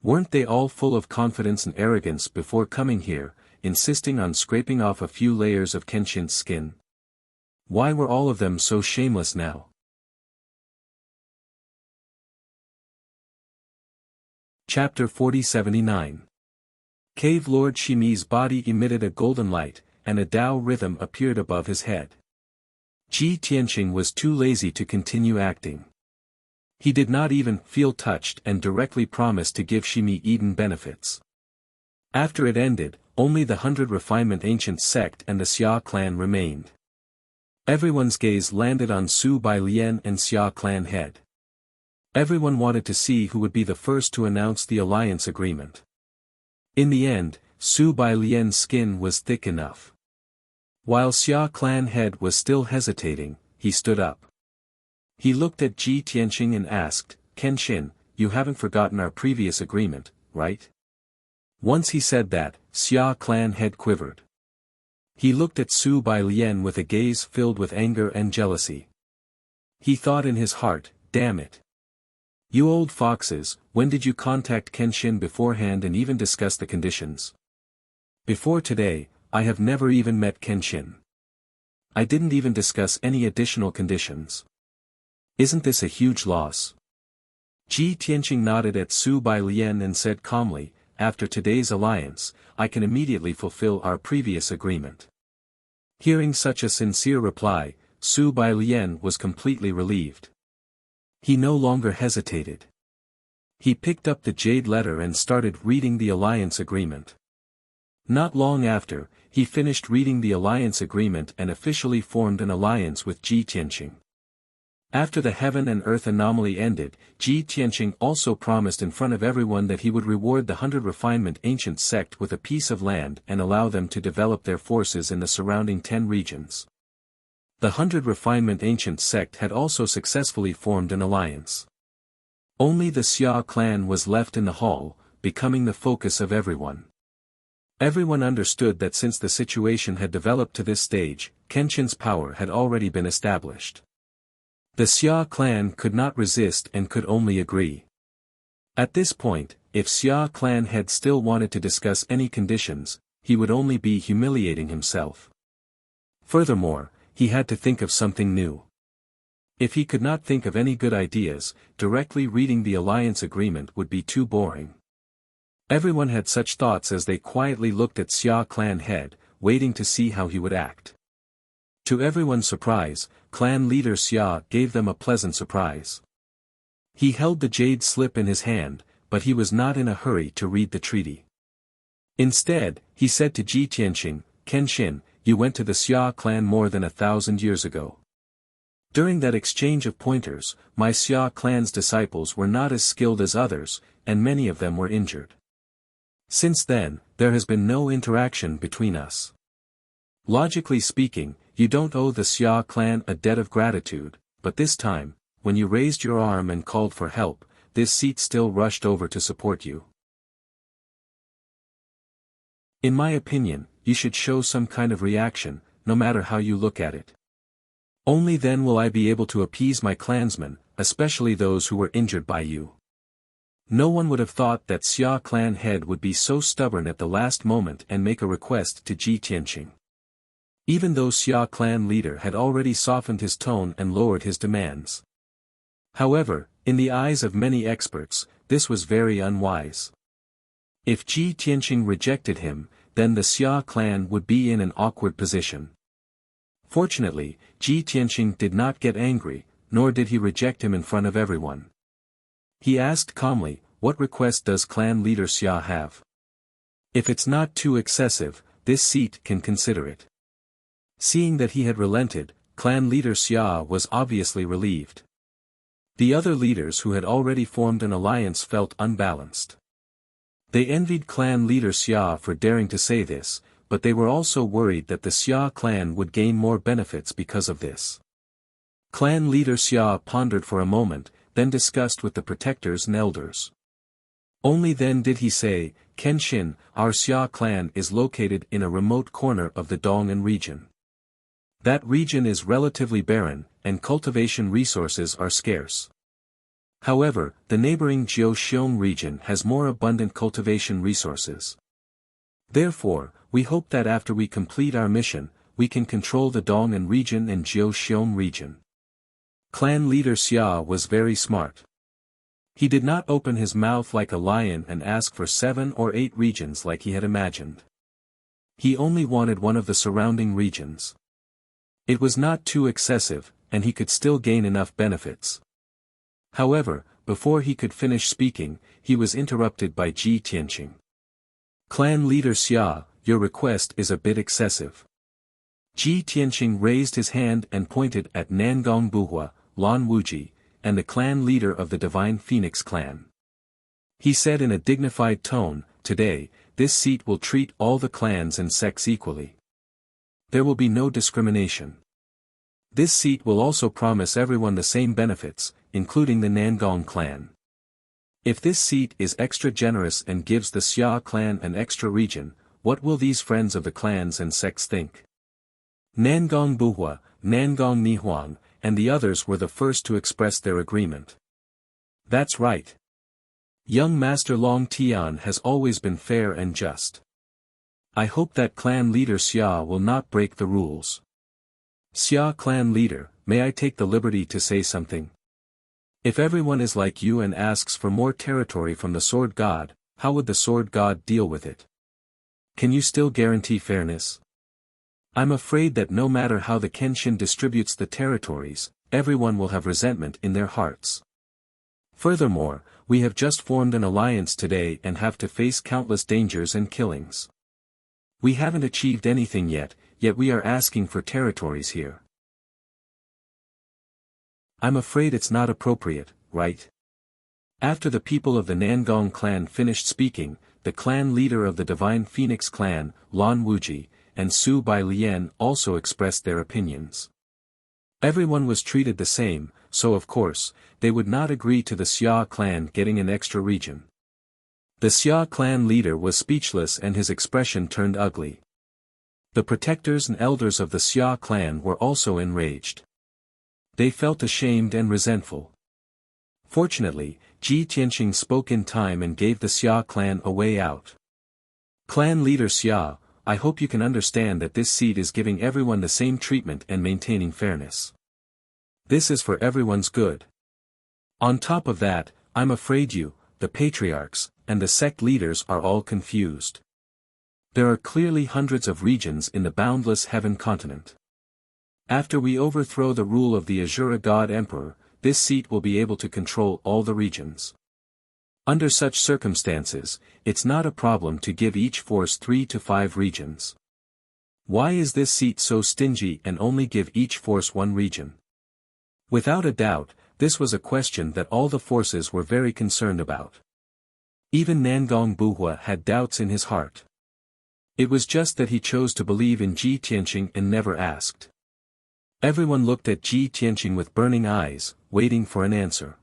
Weren't they all full of confidence and arrogance before coming here, insisting on scraping off a few layers of Kenshin's skin? Why were all of them so shameless now? Chapter 40-79. Cave Lord Shimi's body emitted a golden light, and a Tao rhythm appeared above his head. Ji Tianqing was too lazy to continue acting. He did not even feel touched and directly promised to give Shimi Eden benefits. After it ended, only the 100 Refinement Ancient Sect and the Xia clan remained. Everyone's gaze landed on Su Bailian and Xia clan head. Everyone wanted to see who would be the first to announce the alliance agreement. In the end, Su Bailian's skin was thick enough. While Xia clan head was still hesitating, he stood up. He looked at Ji Tianqing and asked, "Kenshin, you haven't forgotten our previous agreement, right?" Once he said that, Xia clan head quivered. He looked at Su Bailian with a gaze filled with anger and jealousy. He thought in his heart, "Damn it. You old foxes, when did you contact Kenshin beforehand and even discuss the conditions? Before today, I have never even met Kenshin. I didn't even discuss any additional conditions. Isn't this a huge loss?" Ji Tianqing nodded at Su Bailian and said calmly, "After today's alliance, I can immediately fulfill our previous agreement." Hearing such a sincere reply, Su Bailian was completely relieved. He no longer hesitated. He picked up the jade letter and started reading the alliance agreement. Not long after, he finished reading the alliance agreement and officially formed an alliance with Ji Tianqing. After the heaven and earth anomaly ended, Ji Tianqing also promised in front of everyone that he would reward the 100 Refinement Ancient Sect with a piece of land and allow them to develop their forces in the surrounding 10 regions. The 100 Refinement Ancient Sect had also successfully formed an alliance. Only the Xia clan was left in the hall, becoming the focus of everyone. Everyone understood that since the situation had developed to this stage, Kenshin's power had already been established. The Xia clan could not resist and could only agree. At this point, if Xia clan had still wanted to discuss any conditions, he would only be humiliating himself. Furthermore, he had to think of something new. If he could not think of any good ideas, directly reading the alliance agreement would be too boring. Everyone had such thoughts as they quietly looked at Xia clan head, waiting to see how he would act. To everyone's surprise, clan leader Xia gave them a pleasant surprise. He held the jade slip in his hand, but he was not in a hurry to read the treaty. Instead, he said to Ji Tianqing, "Kenshin, you went to the Xia clan more than 1,000 years ago. During that exchange of pointers, my Xia clan's disciples were not as skilled as others, and many of them were injured. Since then, there has been no interaction between us. Logically speaking, you don't owe the Xia clan a debt of gratitude, but this time, when you raised your arm and called for help, this seat still rushed over to support you. In my opinion, you should show some kind of reaction, no matter how you look at it. Only then will I be able to appease my clansmen, especially those who were injured by you." No one would have thought that Xia clan head would be so stubborn at the last moment and make a request to Ji Tianqing. Even though Xia clan leader had already softened his tone and lowered his demands. However, in the eyes of many experts, this was very unwise. If Ji Tianqing rejected him, then the Xia clan would be in an awkward position. Fortunately, Ji Tianqing did not get angry, nor did he reject him in front of everyone. He asked calmly, "What request does clan leader Xia have? If it's not too excessive, this seat can consider it." Seeing that he had relented, clan leader Xia was obviously relieved. The other leaders who had already formed an alliance felt unbalanced. They envied clan leader Xia for daring to say this, but they were also worried that the Xia clan would gain more benefits because of this. Clan leader Xia pondered for a moment, then discussed with the protectors and elders. Only then did he say, "Kenshin, our Xia clan is located in a remote corner of the Dong'an region. That region is relatively barren, and cultivation resources are scarce. However, the neighboring Jiuxiong region has more abundant cultivation resources. Therefore, we hope that after we complete our mission, we can control the Dong'an region and Jiuxiong region. Clan leader Xia was very smart. He did not open his mouth like a lion and ask for 7 or 8 regions like he had imagined. He only wanted one of the surrounding regions. It was not too excessive, and he could still gain enough benefits. However, before he could finish speaking, he was interrupted by Ji Tianqing. Clan leader Xia, your request is a bit excessive. Ji Tianqing raised his hand and pointed at Nangong Buhua, Lan Wuji, and the clan leader of the Divine Phoenix clan. He said in a dignified tone, today, this seat will treat all the clans and sects equally. There will be no discrimination. This seat will also promise everyone the same benefits, including the Nangong clan. If this seat is extra generous and gives the Xia clan an extra region, what will these friends of the clans and sects think? Nangong Buhua, Nangong Nihuang, and the others were the first to express their agreement. That's right. Young Master Long Tian has always been fair and just. I hope that clan leader Xia will not break the rules. Xia clan leader, may I take the liberty to say something? If everyone is like you and asks for more territory from the Sword God, how would the Sword God deal with it? Can you still guarantee fairness? I'm afraid that no matter how the Kenshin distributes the territories, everyone will have resentment in their hearts. Furthermore, we have just formed an alliance today and have to face countless dangers and killings. We haven't achieved anything yet we are asking for territories here. I'm afraid it's not appropriate, right? After the people of the Nangong clan finished speaking, the clan leader of the Divine Phoenix clan, Lan Wuji, and Su Bai Lian also expressed their opinions. Everyone was treated the same, so of course, they would not agree to the Xia clan getting an extra region. The Xia clan leader was speechless and his expression turned ugly. The protectors and elders of the Xia clan were also enraged. They felt ashamed and resentful. Fortunately, Ji Tianqing spoke in time and gave the Xia clan a way out. Clan leader Xia, I hope you can understand that this seat is giving everyone the same treatment and maintaining fairness. This is for everyone's good. On top of that, I'm afraid you, the patriarchs, and the sect leaders are all confused. There are clearly hundreds of regions in the boundless heaven continent. After we overthrow the rule of the Azura God Emperor, this seat will be able to control all the regions. Under such circumstances, it's not a problem to give each force 3 to 5 regions. Why is this seat so stingy and only give each force 1 region? Without a doubt, this was a question that all the forces were very concerned about. Even Nangong Buhua had doubts in his heart. It was just that he chose to believe in Ji Tianqing and never asked. Everyone looked at Ji Tianqing with burning eyes, waiting for an answer.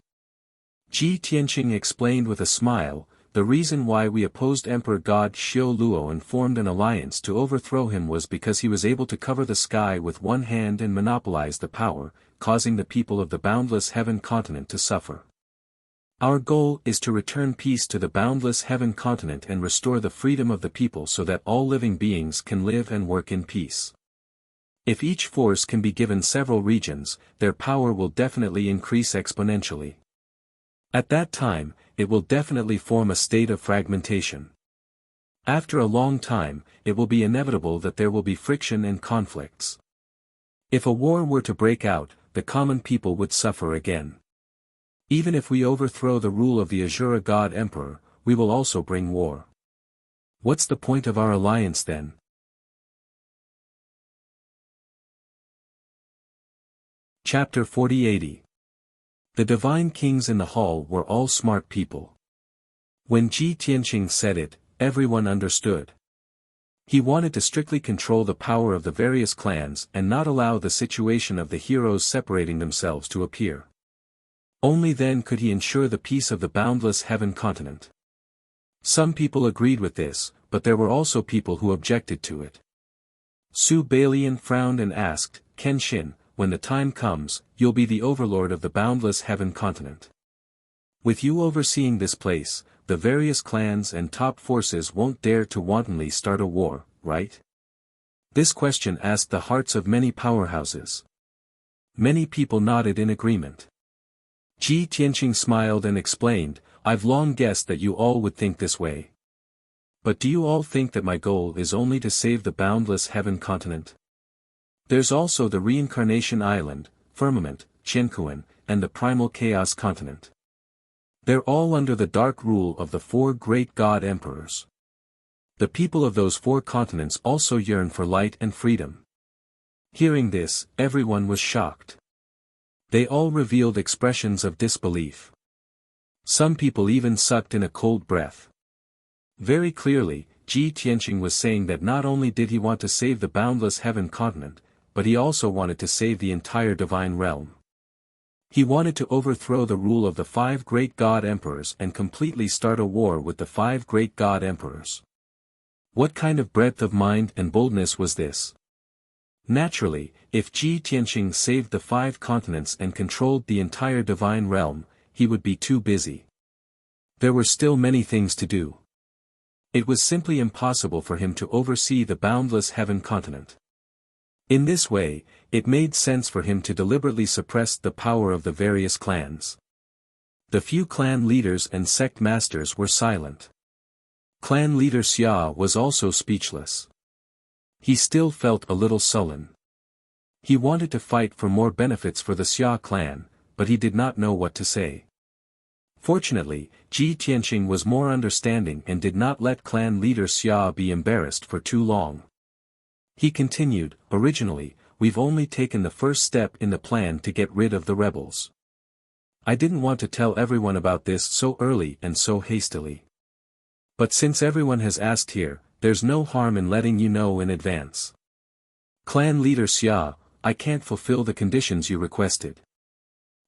Ji Tianqing explained with a smile, the reason why we opposed Emperor God Xiu Luo and formed an alliance to overthrow him was because he was able to cover the sky with one hand and monopolize the power, causing the people of the boundless heaven continent to suffer. Our goal is to return peace to the boundless heaven continent and restore the freedom of the people so that all living beings can live and work in peace. If each force can be given several regions, their power will definitely increase exponentially. At that time, it will definitely form a state of fragmentation. After a long time, it will be inevitable that there will be friction and conflicts. If a war were to break out, the common people would suffer again. Even if we overthrow the rule of the Azura God Emperor, we will also bring war. What's the point of our alliance then? Chapter 40-80. The divine kings in the hall were all smart people. When Ji Tianqing said it, everyone understood. He wanted to strictly control the power of the various clans and not allow the situation of the heroes separating themselves to appear. Only then could he ensure the peace of the boundless heaven continent. Some people agreed with this, but there were also people who objected to it. Su Bailian frowned and asked, Kenshin, when the time comes, you'll be the overlord of the boundless heaven continent. With you overseeing this place, the various clans and top forces won't dare to wantonly start a war, right? This question asked the hearts of many powerhouses. Many people nodded in agreement. Ji Tianqing smiled and explained, I've long guessed that you all would think this way. But do you all think that my goal is only to save the boundless heaven continent? There's also the Reincarnation Island, Firmament, Qiankuan, and the Primal Chaos Continent. They're all under the dark rule of the 4 great god emperors. The people of those 4 continents also yearn for light and freedom. Hearing this, everyone was shocked. They all revealed expressions of disbelief. Some people even sucked in a cold breath. Very clearly, Ji Tianqing was saying that not only did he want to save the boundless heaven continent, but he also wanted to save the entire divine realm. He wanted to overthrow the rule of the 5 great god emperors and completely start a war with the 5 great god emperors. What kind of breadth of mind and boldness was this? Naturally, if Ji Tianqing saved the 5 continents and controlled the entire divine realm, he would be too busy. There were still many things to do. It was simply impossible for him to oversee the boundless heaven continent. In this way, it made sense for him to deliberately suppress the power of the various clans. The few clan leaders and sect masters were silent. Clan leader Xia was also speechless. He still felt a little sullen. He wanted to fight for more benefits for the Xia clan, but he did not know what to say. Fortunately, Ji Tianqing was more understanding and did not let clan leader Xia be embarrassed for too long. He continued, originally, we've only taken the first step in the plan to get rid of the rebels. I didn't want to tell everyone about this so early and so hastily. But since everyone has asked here, there's no harm in letting you know in advance. Clan leader Xia, I can't fulfill the conditions you requested.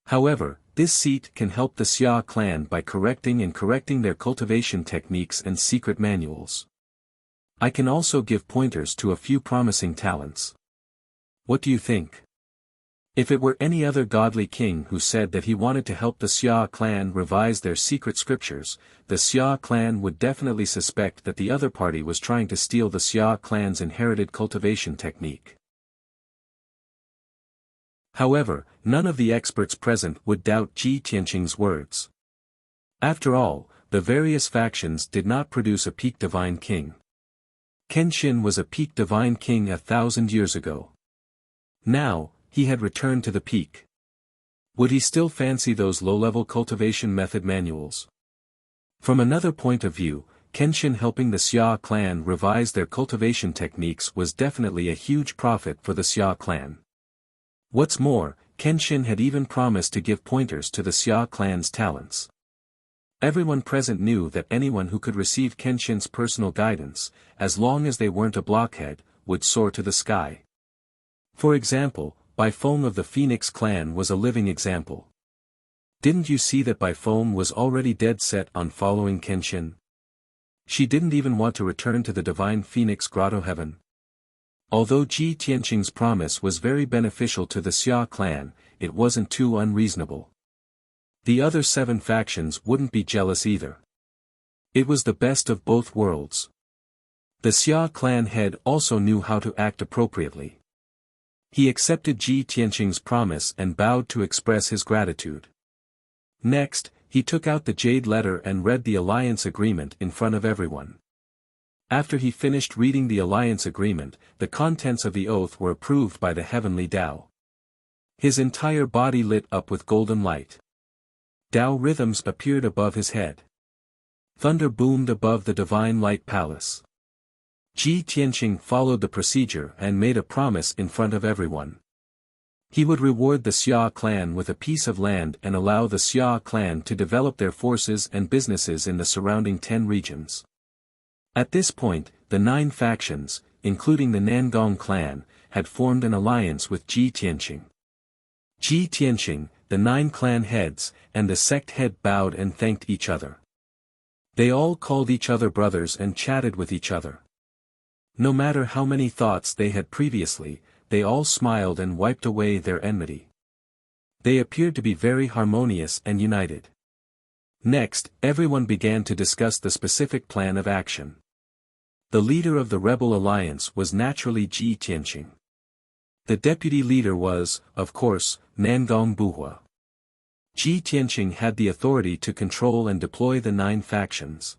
However, this seat can help the Xia clan by correcting their cultivation techniques and secret manuals. I can also give pointers to a few promising talents. What do you think? If it were any other godly king who said that he wanted to help the Xia clan revise their secret scriptures, the Xia clan would definitely suspect that the other party was trying to steal the Xia clan's inherited cultivation technique. However, none of the experts present would doubt Ji Tianqing's words. After all, the various factions did not produce a peak divine king. Kenshin was a peak divine king 1,000 years ago. Now, he had returned to the peak. Would he still fancy those low-level cultivation method manuals? From another point of view, Kenshin helping the Xia clan revise their cultivation techniques was definitely a huge profit for the Xia clan. What's more, Kenshin had even promised to give pointers to the Xia clan's talents. Everyone present knew that anyone who could receive Kenshin's personal guidance, as long as they weren't a blockhead, would soar to the sky. For example, Bai Feng of the Phoenix clan was a living example. Didn't you see that Bai Feng was already dead set on following Kenshin? She didn't even want to return to the divine Phoenix Grotto heaven. Although Ji Tianqing's promise was very beneficial to the Xia clan, it wasn't too unreasonable. The other 7 factions wouldn't be jealous either. It was the best of both worlds. The Xia clan head also knew how to act appropriately. He accepted Ji Tianqing's promise and bowed to express his gratitude. Next, he took out the jade letter and read the alliance agreement in front of everyone. After he finished reading the alliance agreement, the contents of the oath were approved by the heavenly Tao. His entire body lit up with golden light. Tao rhythms appeared above his head. Thunder boomed above the divine light palace. Ji Tianqing followed the procedure and made a promise in front of everyone. He would reward the Xia clan with a piece of land and allow the Xia clan to develop their forces and businesses in the surrounding 10 regions. At this point, the 9 factions, including the Nangong clan, had formed an alliance with Ji Tianqing. Ji Tianqing, the 9 clan heads, and the sect head bowed and thanked each other. They all called each other brothers and chatted with each other. No matter how many thoughts they had previously, they all smiled and wiped away their enmity. They appeared to be very harmonious and united. Next, everyone began to discuss the specific plan of action. The leader of the rebel alliance was naturally Ji Tianqing. The deputy leader was, of course, Nangong Buhua. Ji Tianqing had the authority to control and deploy the 9 factions.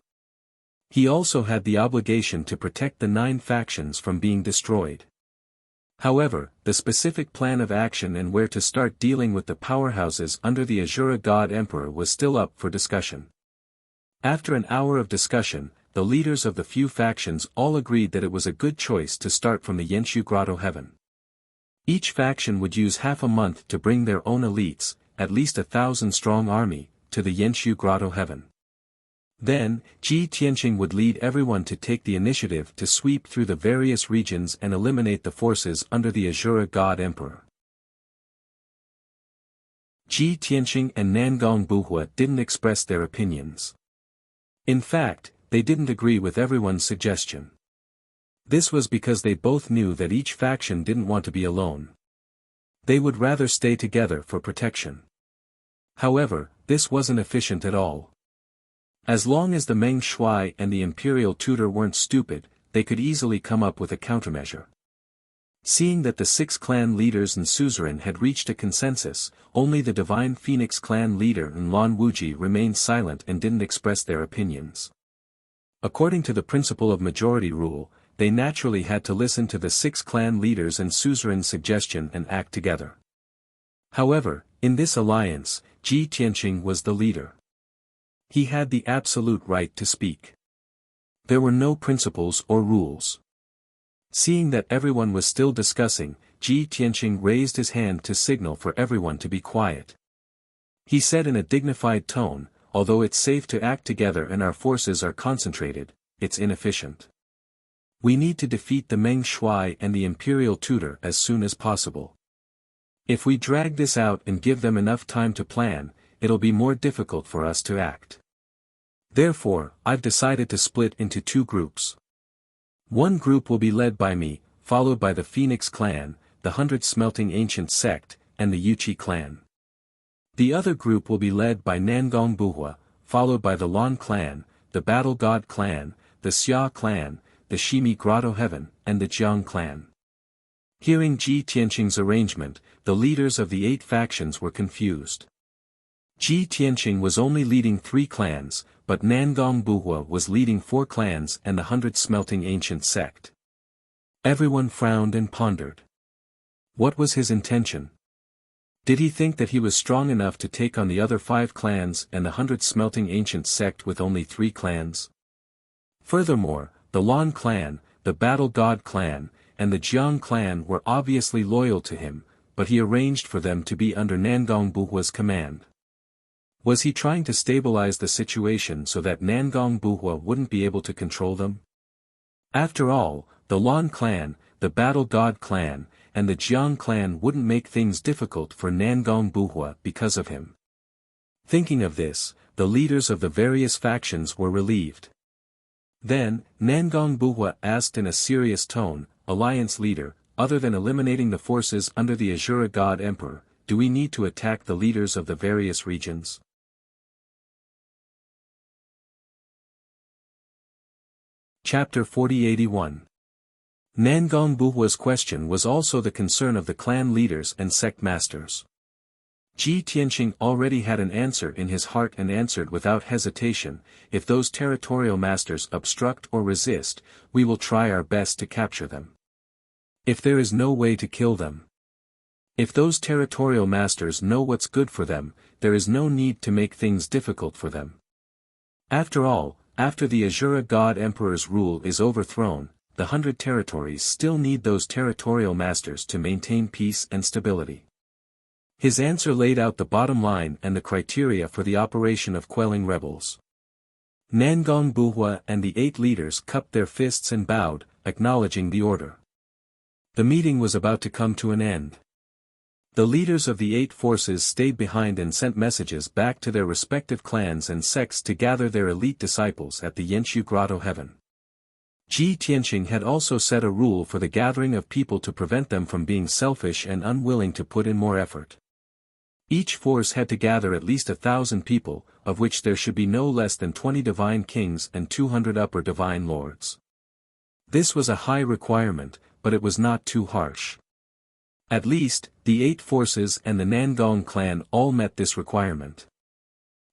He also had the obligation to protect the 9 factions from being destroyed. However, the specific plan of action and where to start dealing with the powerhouses under the Azura God Emperor was still up for discussion. After an hour of discussion, the leaders of the few factions all agreed that it was a good choice to start from the Yenshu Grotto Heaven. Each faction would use half a month to bring their own elites, at least 1,000-strong army, to the Yenshu Grotto Heaven. Then, Ji Tianqing would lead everyone to take the initiative to sweep through the various regions and eliminate the forces under the Azura God Emperor. Ji Tianqing and Nangong Buhua didn't express their opinions. In fact, they didn't agree with everyone's suggestion. This was because they both knew that each faction didn't want to be alone. They would rather stay together for protection. However, this wasn't efficient at all. As long as the Meng Shuai and the imperial tutor weren't stupid, they could easily come up with a countermeasure. Seeing that the 6 clan leaders and suzerain had reached a consensus, only the Divine Phoenix clan leader and Lan Wuji remained silent and didn't express their opinions. According to the principle of majority rule, they naturally had to listen to the 6 clan leaders and suzerain's suggestion and act together. However, in this alliance, Ji Tianqing was the leader. He had the absolute right to speak. There were no principles or rules. Seeing that everyone was still discussing, Ji Tianqing raised his hand to signal for everyone to be quiet. He said in a dignified tone, "Although it's safe to act together and our forces are concentrated, it's inefficient. We need to defeat the Meng Shuai and the imperial tutor as soon as possible. If we drag this out and give them enough time to plan, it'll be more difficult for us to act. Therefore, I've decided to split into 2 groups. One group will be led by me, followed by the Phoenix clan, the 100 Smelting Ancient sect, and the Yuchi clan. The other group will be led by Nangong Buhua, followed by the Lan clan, the Battle God clan, the Xia clan, the Shimi Grotto Heaven, and the Jiang clan." Hearing Ji Tianqing's arrangement, the leaders of the 8 factions were confused. Ji Tianqing was only leading 3 clans, but Nangong Buhua was leading 4 clans and the 100 Smelting Ancient sect. Everyone frowned and pondered. What was his intention? Did he think that he was strong enough to take on the other 5 clans and the 100 Smelting Ancient sect with only 3 clans? Furthermore, the Lan clan, the Battle God clan, and the Jiang clan were obviously loyal to him, but he arranged for them to be under Nangong Buhua's command. Was he trying to stabilize the situation so that Nangong Buhua wouldn't be able to control them? After all, the Lan clan, the Battle God clan, and the Jiang clan wouldn't make things difficult for Nangong Buhua because of him. Thinking of this, the leaders of the various factions were relieved. Then, Nangong Buhua asked in a serious tone, "Alliance leader, other than eliminating the forces under the Azura God Emperor, do we need to attack the leaders of the various regions?" Chapter 4081. Nangong Buhua's question was also the concern of the clan leaders and sect masters. Ji Tianqing already had an answer in his heart and answered without hesitation, "If those territorial masters obstruct or resist, we will try our best to capture them. If there is no way to kill them. If those territorial masters know what's good for them, there is no need to make things difficult for them. After all, after the Azura God Emperor's rule is overthrown, the 100 territories still need those territorial masters to maintain peace and stability." His answer laid out the bottom line and the criteria for the operation of quelling rebels. Nangong Buhua and the 8 leaders cupped their fists and bowed, acknowledging the order. The meeting was about to come to an end. The leaders of the 8 forces stayed behind and sent messages back to their respective clans and sects to gather their elite disciples at the Yenshu Grotto Heaven. Ji Tianqing had also set a rule for the gathering of people to prevent them from being selfish and unwilling to put in more effort. Each force had to gather at least 1,000 people, of which there should be no less than 20 divine kings and 200 upper divine lords. This was a high requirement, but it was not too harsh. At least, the 8 forces and the Nangong clan all met this requirement.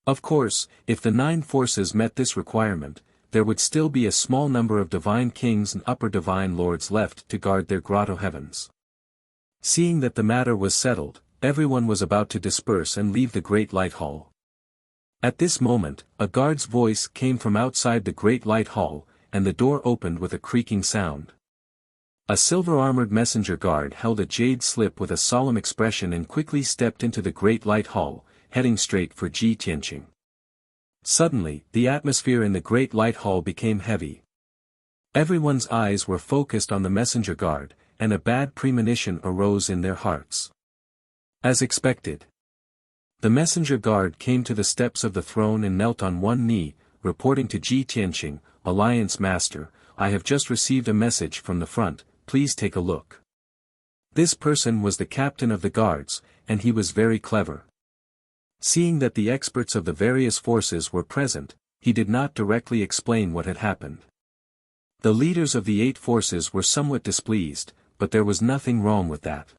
Of course, if the 9 forces met this requirement, there would still be a small number of divine kings and upper divine lords left to guard their grotto heavens. Seeing that the matter was settled, everyone was about to disperse and leave the Great Light Hall. At this moment, a guard's voice came from outside the Great Light Hall, and the door opened with a creaking sound. A silver-armored messenger guard held a jade slip with a solemn expression and quickly stepped into the Great Light Hall, heading straight for Ji Tianqing. Suddenly, the atmosphere in the Great Light Hall became heavy. Everyone's eyes were focused on the messenger guard, and a bad premonition arose in their hearts. As expected, the messenger guard came to the steps of the throne and knelt on one knee, reporting to Ji Tianqing, Alliance Master, "I have just received a message from the front, please take a look." This person was the captain of the guards, and he was very clever. Seeing that the experts of the various forces were present, he did not directly explain what had happened. The leaders of the 8 forces were somewhat displeased, but there was nothing wrong with that.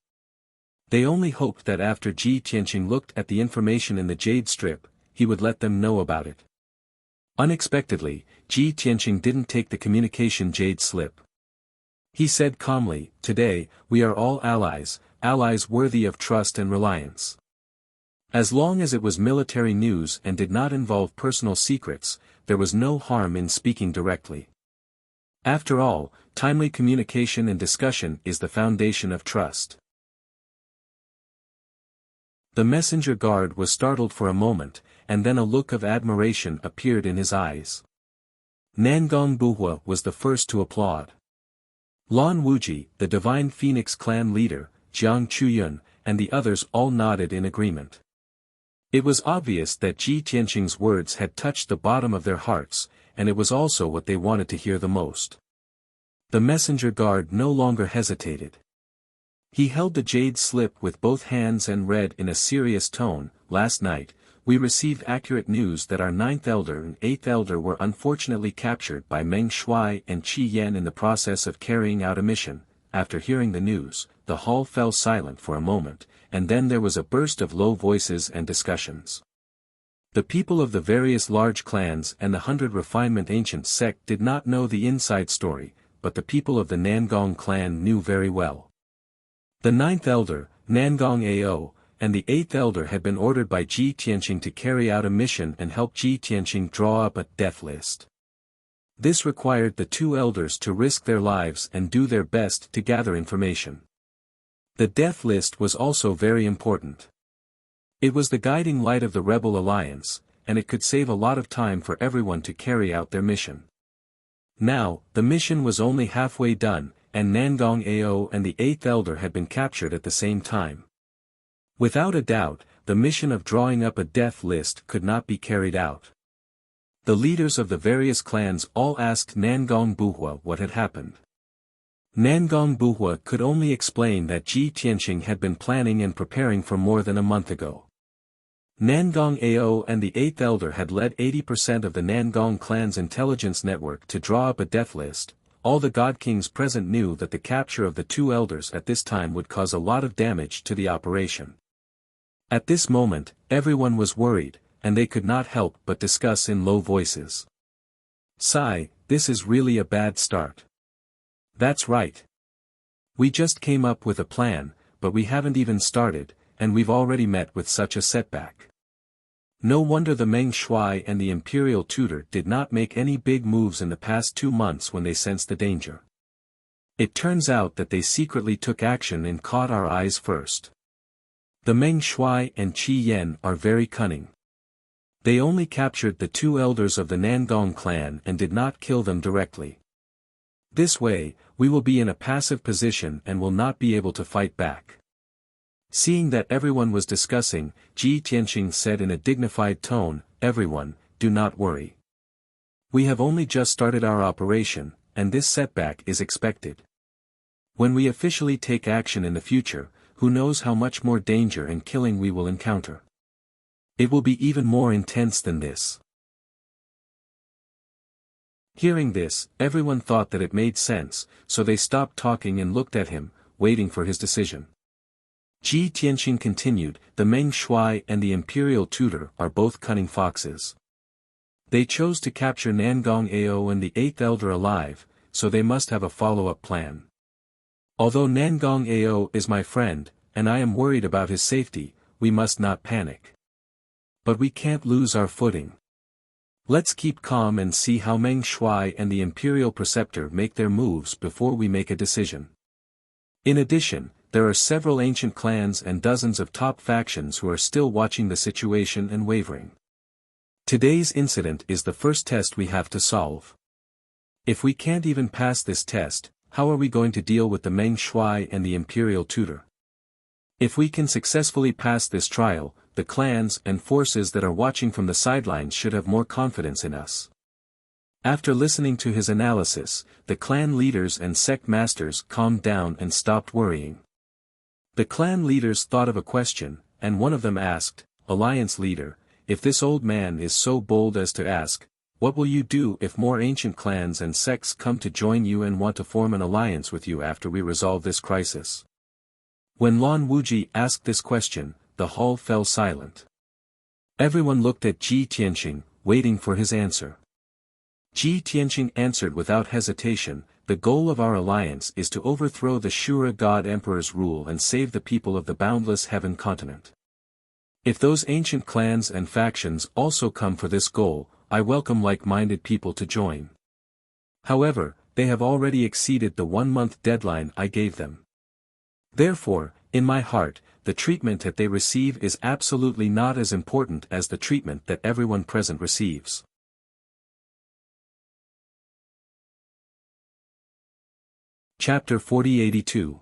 They only hoped that after Ji Tianqing looked at the information in the jade strip, he would let them know about it. Unexpectedly, Ji Tianqing didn't take the communication jade slip. He said calmly, "Today, we are all allies, allies worthy of trust and reliance. As long as it was military news and did not involve personal secrets, there was no harm in speaking directly. After all, timely communication and discussion is the foundation of trust." The messenger guard was startled for a moment, and then a look of admiration appeared in his eyes. Nangong Buhua was the first to applaud. Lan Wuji, the Divine Phoenix clan leader, Jiang Chuyun, and the others all nodded in agreement. It was obvious that Ji Tianqing's words had touched the bottom of their hearts, and it was also what they wanted to hear the most. The messenger guard no longer hesitated. He held the jade slip with both hands and read in a serious tone, "Last night, we received accurate news that our 9th elder and 8th elder were unfortunately captured by Meng Shuai and Qi Yan in the process of carrying out a mission." After hearing the news, the hall fell silent for a moment, and then there was a burst of low voices and discussions. The people of the various large clans and the 100 Refinement Ancient sect did not know the inside story, but the people of the Nangong clan knew very well. The 9th elder, Nangong Ao, and the 8th elder had been ordered by Ji Tianqing to carry out a mission and help Ji Tianqing draw up a death list. This required the 2 elders to risk their lives and do their best to gather information. The death list was also very important. It was the guiding light of the rebel alliance, and it could save a lot of time for everyone to carry out their mission. Now, the mission was only halfway done, and Nangong Ao and the 8th elder had been captured at the same time. Without a doubt, the mission of drawing up a death list could not be carried out. The leaders of the various clans all asked Nangong Buhua what had happened. Nangong Buhua could only explain that Ji Tianqing had been planning and preparing for more than a month ago. Nangong Ao and the 8th elder had led 80% of the Nangong clan's intelligence network to draw up a death list. All the God Kings present knew that the capture of the 2 elders at this time would cause a lot of damage to the operation. At this moment, everyone was worried, and they could not help but discuss in low voices. "Sigh, this is really a bad start." "That's right. We just came up with a plan, but we haven't even started, and we've already met with such a setback. No wonder the Meng Shuai and the Imperial Tutor did not make any big moves in the past 2 months when they sensed the danger. It turns out that they secretly took action and caught our eyes first. The Meng Shuai and Qi Yan are very cunning. They only captured the 2 elders of the Nangong clan and did not kill them directly. This way, we will be in a passive position and will not be able to fight back." Seeing that everyone was discussing, Ji Tianqing said in a dignified tone, "Everyone, do not worry. We have only just started our operation, and this setback is expected. When we officially take action in the future, who knows how much more danger and killing we will encounter. It will be even more intense than this. Hearing this, everyone thought that it made sense, so they stopped talking and looked at him, waiting for his decision. Ji Tianqing continued, the Meng Shuai and the imperial tutor are both cunning foxes. They chose to capture Nangong Ao and the eighth elder alive, so they must have a follow-up plan. Although Nangong Ao is my friend, and I am worried about his safety, we must not panic. But we can't lose our footing. Let's keep calm and see how Meng Shuai and the imperial preceptor make their moves before we make a decision. In addition, there are several ancient clans and dozens of top factions who are still watching the situation and wavering. Today's incident is the first test we have to solve. If we can't even pass this test, how are we going to deal with the Meng Shuai and the imperial tutor? If we can successfully pass this trial, the clans and forces that are watching from the sidelines should have more confidence in us. After listening to his analysis, the clan leaders and sect masters calmed down and stopped worrying. The clan leaders thought of a question, and one of them asked, Alliance leader, if this old man is so bold as to ask, what will you do if more ancient clans and sects come to join you and want to form an alliance with you after we resolve this crisis? When Lan Wuji asked this question, the hall fell silent. Everyone looked at Ji Tianqing, waiting for his answer. Ji Tianqing answered without hesitation, the goal of our alliance is to overthrow the Shura God Emperor's rule and save the people of the boundless heaven continent. If those ancient clans and factions also come for this goal, I welcome like-minded people to join. However, they have already exceeded the 1-month deadline I gave them. Therefore, in my heart, the treatment that they receive is absolutely not as important as the treatment that everyone present receives. Chapter 4082.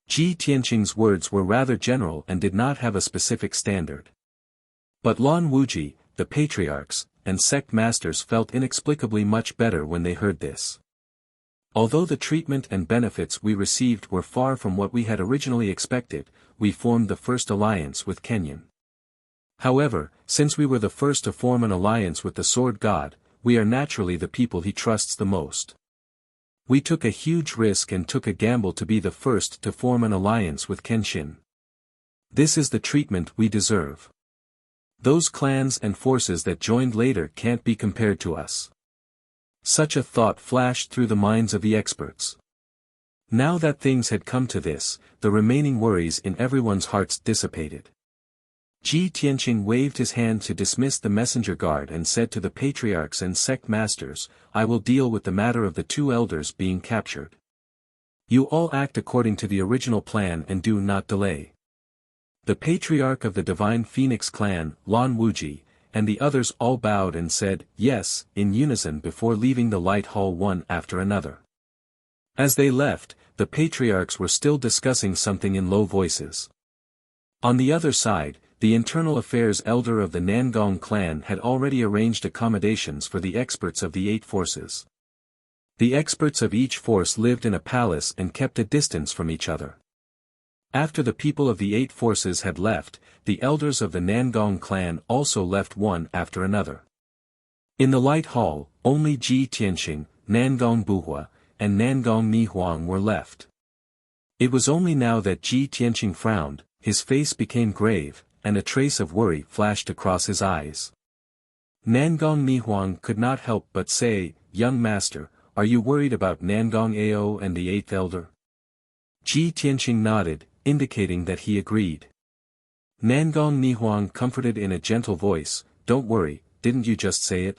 Ji Tianqing's words were rather general and did not have a specific standard. But Lan Wuji, the patriarchs, and sect masters felt inexplicably much better when they heard this. Although the treatment and benefits we received were far from what we had originally expected, we formed the first alliance with Kenyan. However, since we were the first to form an alliance with the Sword God, we are naturally the people he trusts the most. We took a huge risk and took a gamble to be the first to form an alliance with Kenshin. This is the treatment we deserve. Those clans and forces that joined later can't be compared to us. Such a thought flashed through the minds of the experts. Now that things had come to this, the remaining worries in everyone's hearts dissipated. Ji Tianqing waved his hand to dismiss the messenger guard and said to the patriarchs and sect masters, I will deal with the matter of the 2 elders being captured. You all act according to the original plan and do not delay. The patriarch of the Divine Phoenix clan, Lan Wuji, and the others all bowed and said, yes, in unison before leaving the light hall one after another. As they left, the patriarchs were still discussing something in low voices. On the other side, the internal affairs elder of the Nangong clan had already arranged accommodations for the experts of the 8 forces. The experts of each force lived in a palace and kept a distance from each other. After the people of the 8 forces had left, the elders of the Nangong clan also left one after another. In the light hall, only Ji Tianqing, Nangong Buhua, and Nangong Nihuang were left. It was only now that Ji Tianqing frowned, his face became grave, and a trace of worry flashed across his eyes. Nangong Nihuang could not help but say, young master, are you worried about Nangong Ao and the 8th elder? Ji Tianqing nodded, indicating that he agreed. Nangong Nihuang comforted in a gentle voice, don't worry, didn't you just say it?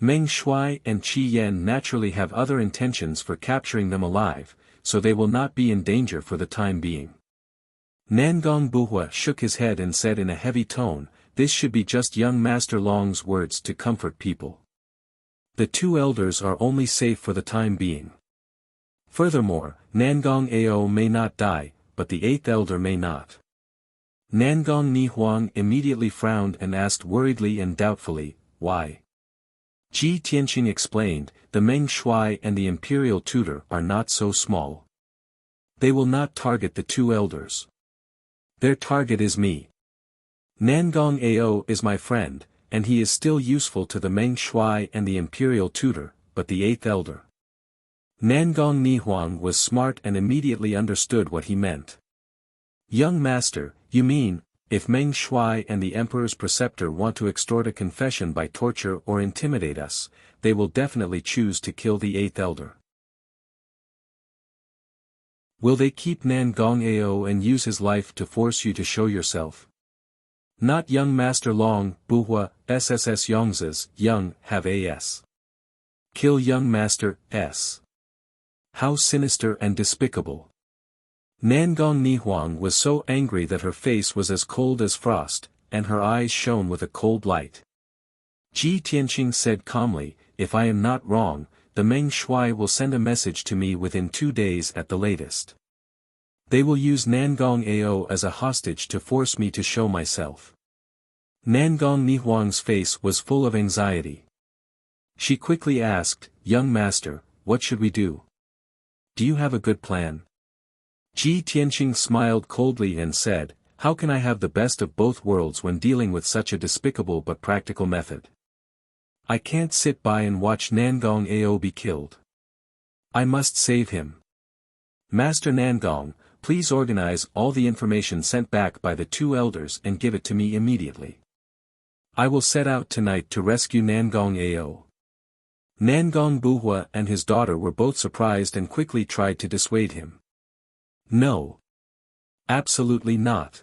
Meng Shuai and Qi Yan naturally have other intentions for capturing them alive, so they will not be in danger for the time being. Nangong Buhua shook his head and said in a heavy tone, this should be just young Master Long's words to comfort people. The 2 elders are only safe for the time being. Furthermore, Nangong Ao may not die, but the 8th elder may not. Nangong Nihuang immediately frowned and asked worriedly and doubtfully, why? Ji Tianqing explained, the Meng Shuai and the imperial tutor are not so small. They will not target the two elders. Their target is me. Nangong Ao is my friend, and he is still useful to the Meng Shuai and the imperial tutor, but the eighth elder. Nangong Nihuang was smart and immediately understood what he meant. Young master, you mean, if Meng Shuai and the emperor's preceptor want to extort a confession by torture or intimidate us, they will definitely choose to kill the eighth elder. Will they keep Nangong Ao and use his life to force you to show yourself? Not young master Long, Buhua, SSS Yongzes, young, have as. Kill young master, S. How sinister and despicable. Nangong Nihuang was so angry that her face was as cold as frost, and her eyes shone with a cold light. Ji Tianqing said calmly, if I am not wrong, the Meng Shuai will send a message to me within 2 days at the latest. They will use Nangong Ao as a hostage to force me to show myself. Nangong Nihuang's face was full of anxiety. She quickly asked, young master, what should we do? Do you have a good plan? Ji Tianqing smiled coldly and said, how can I have the best of both worlds when dealing with such a despicable but practical method? I can't sit by and watch Nangong Ao be killed. I must save him. Master Nangong, please organize all the information sent back by the two elders and give it to me immediately. I will set out tonight to rescue Nangong Ao. Nangong Buhua and his daughter were both surprised and quickly tried to dissuade him. No. Absolutely not.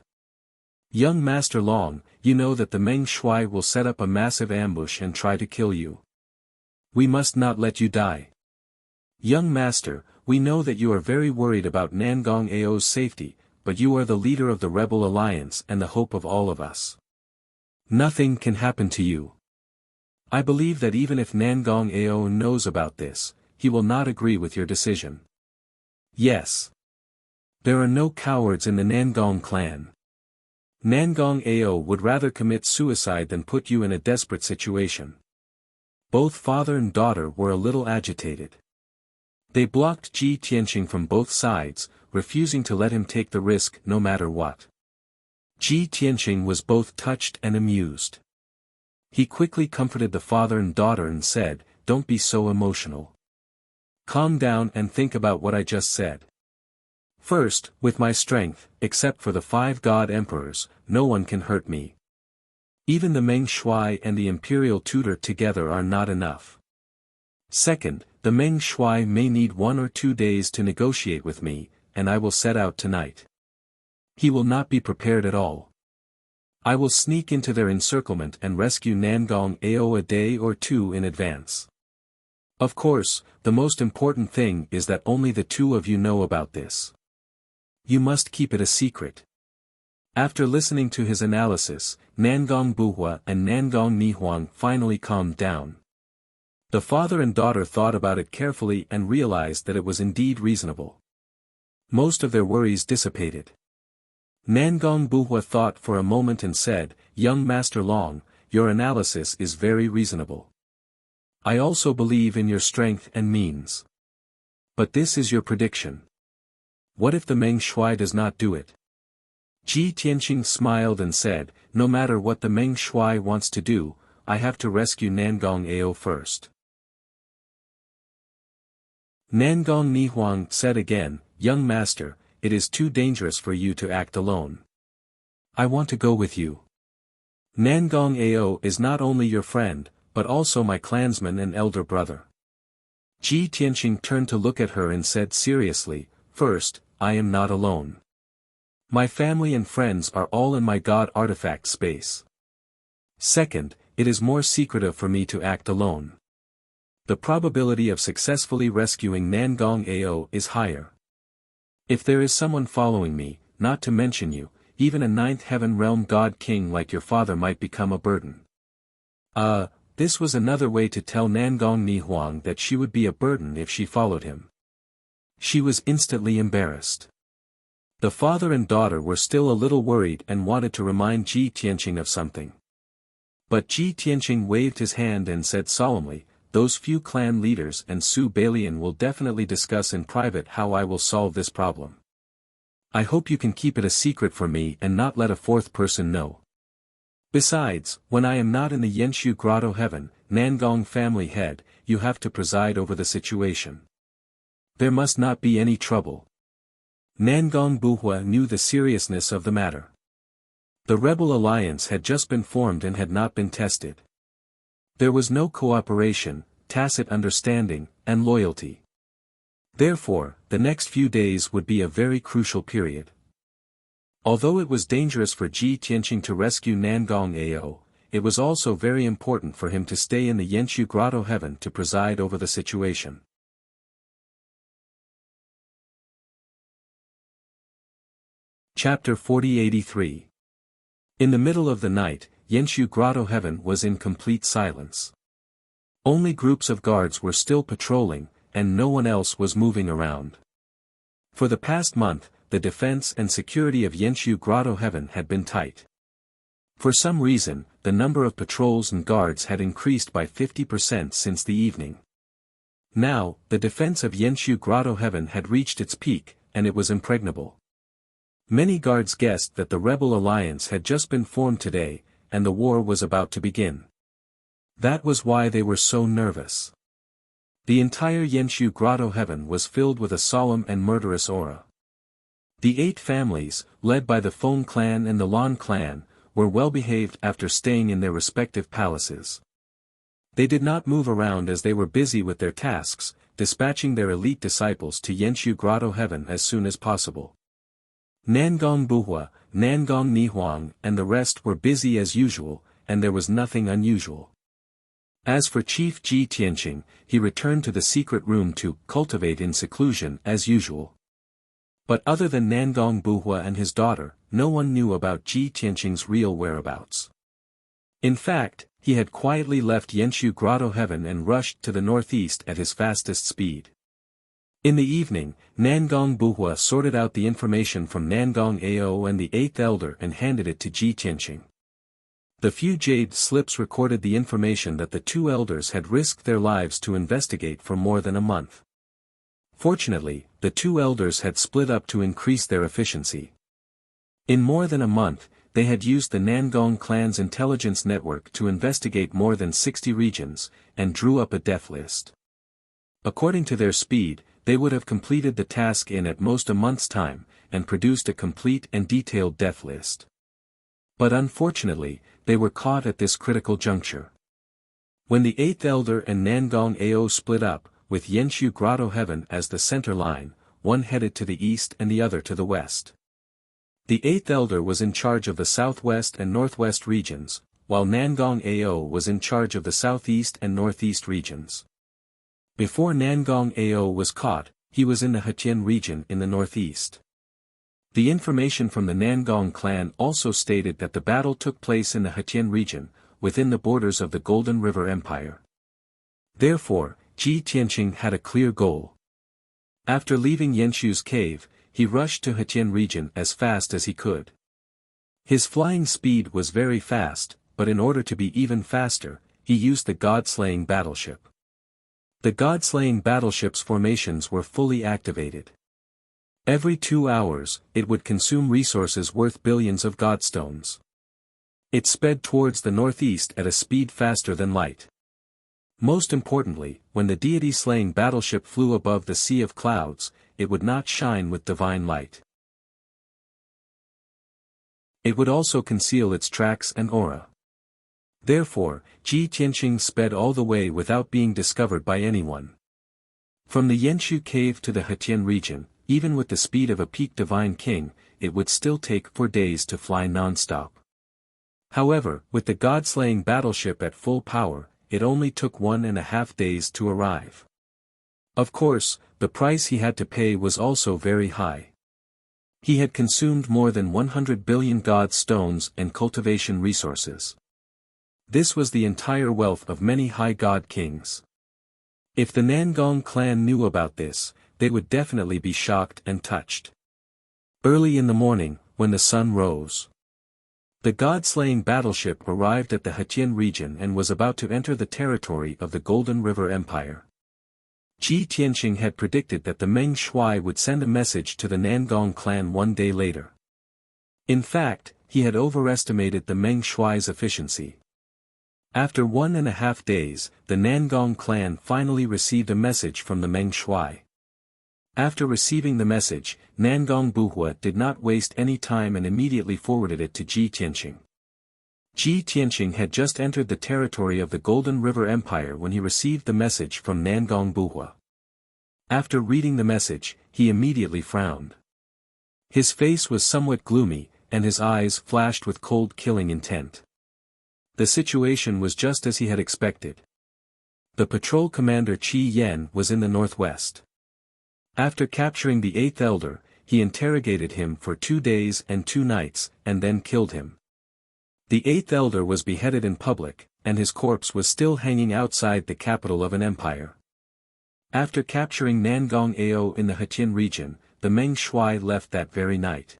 Young Master Long, you know that the Meng Shuai will set up a massive ambush and try to kill you. We must not let you die. Young Master, we know that you are very worried about Nangong Ao's safety, but you are the leader of the rebel alliance and the hope of all of us. Nothing can happen to you. I believe that even if Nangong Ao knows about this, he will not agree with your decision. Yes. There are no cowards in the Nangong clan. Nangong Ao would rather commit suicide than put you in a desperate situation. Both father and daughter were a little agitated. They blocked Ji Tianqing from both sides, refusing to let him take the risk no matter what. Ji Tianqing was both touched and amused. He quickly comforted the father and daughter and said, don't be so emotional. Calm down and think about what I just said. First, with my strength, except for the 5 god emperors, no one can hurt me. Even the Meng Shuai and the imperial tutor together are not enough. Second, the Meng Shuai may need 1 or 2 days to negotiate with me, and I will set out tonight. He will not be prepared at all. I will sneak into their encirclement and rescue Nangong Ao a day or 2 in advance. Of course, the most important thing is that only the 2 of you know about this. You must keep it a secret. After listening to his analysis, Nangong Buhua and Nangong Nihuang finally calmed down. The father and daughter thought about it carefully and realized that it was indeed reasonable. Most of their worries dissipated. Nangong Buhua thought for a moment and said, young Master Long, your analysis is very reasonable. I also believe in your strength and means. But this is your prediction. What if the Meng Shuai does not do it? Ji Tianqing smiled and said, no matter what the Meng Shuai wants to do, I have to rescue Nangong Ao first. Nangong Nihuang said again, young master, it is too dangerous for you to act alone. I want to go with you. Nangong Ao is not only your friend, but also my clansman and elder brother. Ji Tianqing turned to look at her and said seriously, first, I am not alone. My family and friends are all in my god artifact space. Second, it is more secretive for me to act alone. The probability of successfully rescuing Nangong Ao is higher. If there is someone following me, not to mention you, even a 9th heaven realm god king like your father might become a burden. This was another way to tell Nangong Nihuang that she would be a burden if she followed him. She was instantly embarrassed. The father and daughter were still a little worried and wanted to remind Ji Tianqing of something. But Ji Tianqing waved his hand and said solemnly, "Those few clan leaders and Su Balian will definitely discuss in private how I will solve this problem. I hope you can keep it a secret from me and not let a fourth person know. Besides, when I am not in the Yenshu Grotto Heaven, Nangong family head, you have to preside over the situation. There must not be any trouble." Nangong Buhua knew the seriousness of the matter. The rebel alliance had just been formed and had not been tested. There was no cooperation, tacit understanding, and loyalty. Therefore, the next few days would be a very crucial period. Although it was dangerous for Ji Tianqing to rescue Nangong Ao, it was also very important for him to stay in the Yenshu Grotto Heaven to preside over the situation. Chapter 4083. In the middle of the night, Yenshu Grotto Heaven was in complete silence. Only groups of guards were still patrolling, and no one else was moving around. For the past month, the defense and security of Yenshu Grotto Heaven had been tight. For some reason, the number of patrols and guards had increased by 50% since the evening. Now, the defense of Yenshu Grotto Heaven had reached its peak, and it was impregnable. Many guards guessed that the rebel alliance had just been formed today, and the war was about to begin. That was why they were so nervous. The entire Yenshu Grotto Heaven was filled with a solemn and murderous aura. The 8 families, led by the Feng clan and the Lan clan, were well behaved after staying in their respective palaces. They did not move around as they were busy with their tasks, dispatching their elite disciples to Yenshu Grotto Heaven as soon as possible. Nangong Buhua, Nangong Nihuang and the rest were busy as usual, and there was nothing unusual. As for Chief Ji Tianqing, he returned to the secret room to cultivate in seclusion as usual. But other than Nangong Buhua and his daughter, no one knew about Ji Tianqing's real whereabouts. In fact, he had quietly left Yenshu Grotto Heaven and rushed to the northeast at his fastest speed. In the evening, Nangong Buhua sorted out the information from Nangong Ao and the 8th elder and handed it to Ji Tianqing. The few jade slips recorded the information that the 2 elders had risked their lives to investigate for more than a month. Fortunately, the 2 elders had split up to increase their efficiency. In more than a month, they had used the Nangong clan's intelligence network to investigate more than 60 regions, and drew up a death list. According to their speed, they would have completed the task in at most a month's time, and produced a complete and detailed death list. But unfortunately, they were caught at this critical juncture. When the 8th elder and Nangong Ao split up, with Yenshu Grotto Heaven as the center line, one headed to the east and the other to the west. The 8th elder was in charge of the southwest and northwest regions, while Nangong Ao was in charge of the southeast and northeast regions. Before Nangong Ao was caught, he was in the Hetien region in the northeast. The information from the Nangong clan also stated that the battle took place in the Hetien region, within the borders of the Golden River Empire. Therefore, Ji Tianqing had a clear goal. After leaving Yenshu's cave, he rushed to Hetien region as fast as he could. His flying speed was very fast, but in order to be even faster, he used the god-slaying battleship. The god-slaying battleship's formations were fully activated. Every 2 hours, it would consume resources worth billions of godstones. It sped towards the northeast at a speed faster than light. Most importantly, when the deity-slaying battleship flew above the sea of clouds, it would not shine with divine light. It would also conceal its tracks and aura. Therefore, Ji Tianqing sped all the way without being discovered by anyone. From the Yenshu cave to the Hetien region, even with the speed of a peak divine king, it would still take 4 days to fly non-stop. However, with the god-slaying battleship at full power, it only took 1.5 days to arrive. Of course, the price he had to pay was also very high. He had consumed more than 100 billion god stones and cultivation resources. This was the entire wealth of many high god kings. If the Nangong clan knew about this, they would definitely be shocked and touched. Early in the morning, when the sun rose, The god-slaying battleship arrived at the Hetian region and was about to enter the territory of the Golden River Empire. Ji Tianqing had predicted that the Meng Shuai would send a message to the Nangong clan one day later. In fact, he had overestimated the Meng Shuai's efficiency. After 1.5 days, the Nangong clan finally received a message from the Meng Shuai. After receiving the message, Nangong Buhua did not waste any time and immediately forwarded it to Ji Tianqing. Ji Tianqing had just entered the territory of the Golden River Empire when he received the message from Nangong Buhua. After reading the message, he immediately frowned. His face was somewhat gloomy, and his eyes flashed with cold killing intent. The situation was just as he had expected. The patrol commander Qi Yan was in the northwest. After capturing the 8th elder, he interrogated him for 2 days and 2 nights, and then killed him. The 8th elder was beheaded in public, and his corpse was still hanging outside the capital of an empire. After capturing Nangong Ao in the Hetian region, the Meng Shuai left that very night.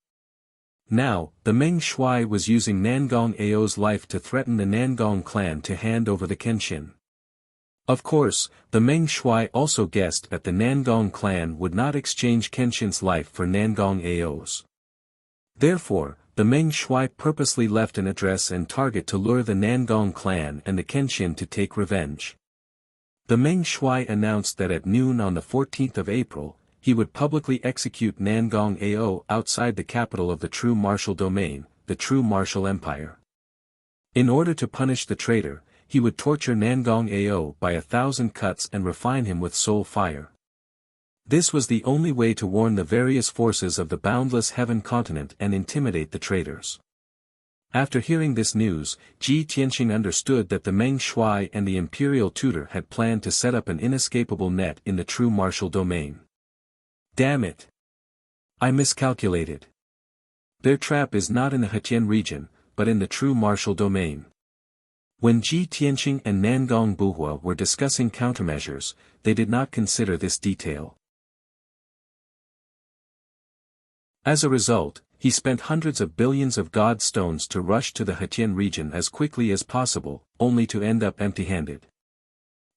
Now, the Meng Shuai was using Nangong Ao's life to threaten the Nangong clan to hand over the Kenshin. Of course, the Meng Shuai also guessed that the Nangong clan would not exchange Kenshin's life for Nangong Ao's. Therefore, the Meng Shuai purposely left an address and target to lure the Nangong clan and the Kenshin to take revenge. The Meng Shuai announced that at noon on the 14th of April, he would publicly execute Nangong Ao outside the capital of the true martial domain, the true martial empire. In order to punish the traitor, he would torture Nangong Ao by 1,000 cuts and refine him with soul fire. This was the only way to warn the various forces of the boundless heaven continent and intimidate the traitors. After hearing this news, Ji Tianqing understood that the Meng Shuai and the imperial tutor had planned to set up an inescapable net in the true martial domain. Damn it! I miscalculated. Their trap is not in the Hetian region, but in the true martial domain. When Ji Tianqing and Nangong Buhua were discussing countermeasures, they did not consider this detail. As a result, he spent hundreds of billions of god stones to rush to the Hetian region as quickly as possible, only to end up empty-handed.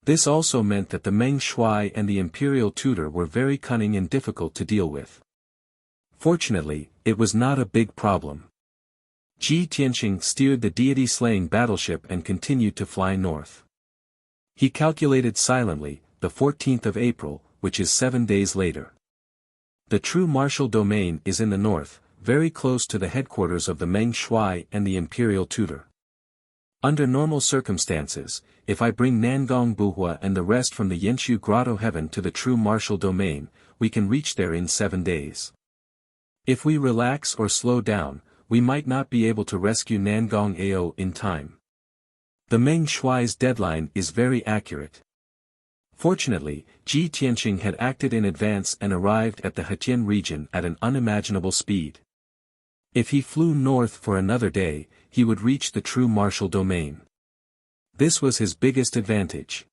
This also meant that the Meng Shuai and the imperial tutor were very cunning and difficult to deal with. Fortunately, it was not a big problem. Ji Tianqing steered the deity-slaying battleship and continued to fly north. He calculated silently, the 14th of April, which is 7 days later. The true martial domain is in the north, very close to the headquarters of the Meng Shuai and the imperial tutor. Under normal circumstances, if I bring Nangong Buhua and the rest from the Yenshu Grotto Heaven to the true martial domain, we can reach there in 7 days. If we relax or slow down, we might not be able to rescue Nangong Ao in time. The Meng Shuai's deadline is very accurate. Fortunately, Ji Tianqing had acted in advance and arrived at the Hetian region at an unimaginable speed. If he flew north for another day, he would reach the true martial domain. This was his biggest advantage.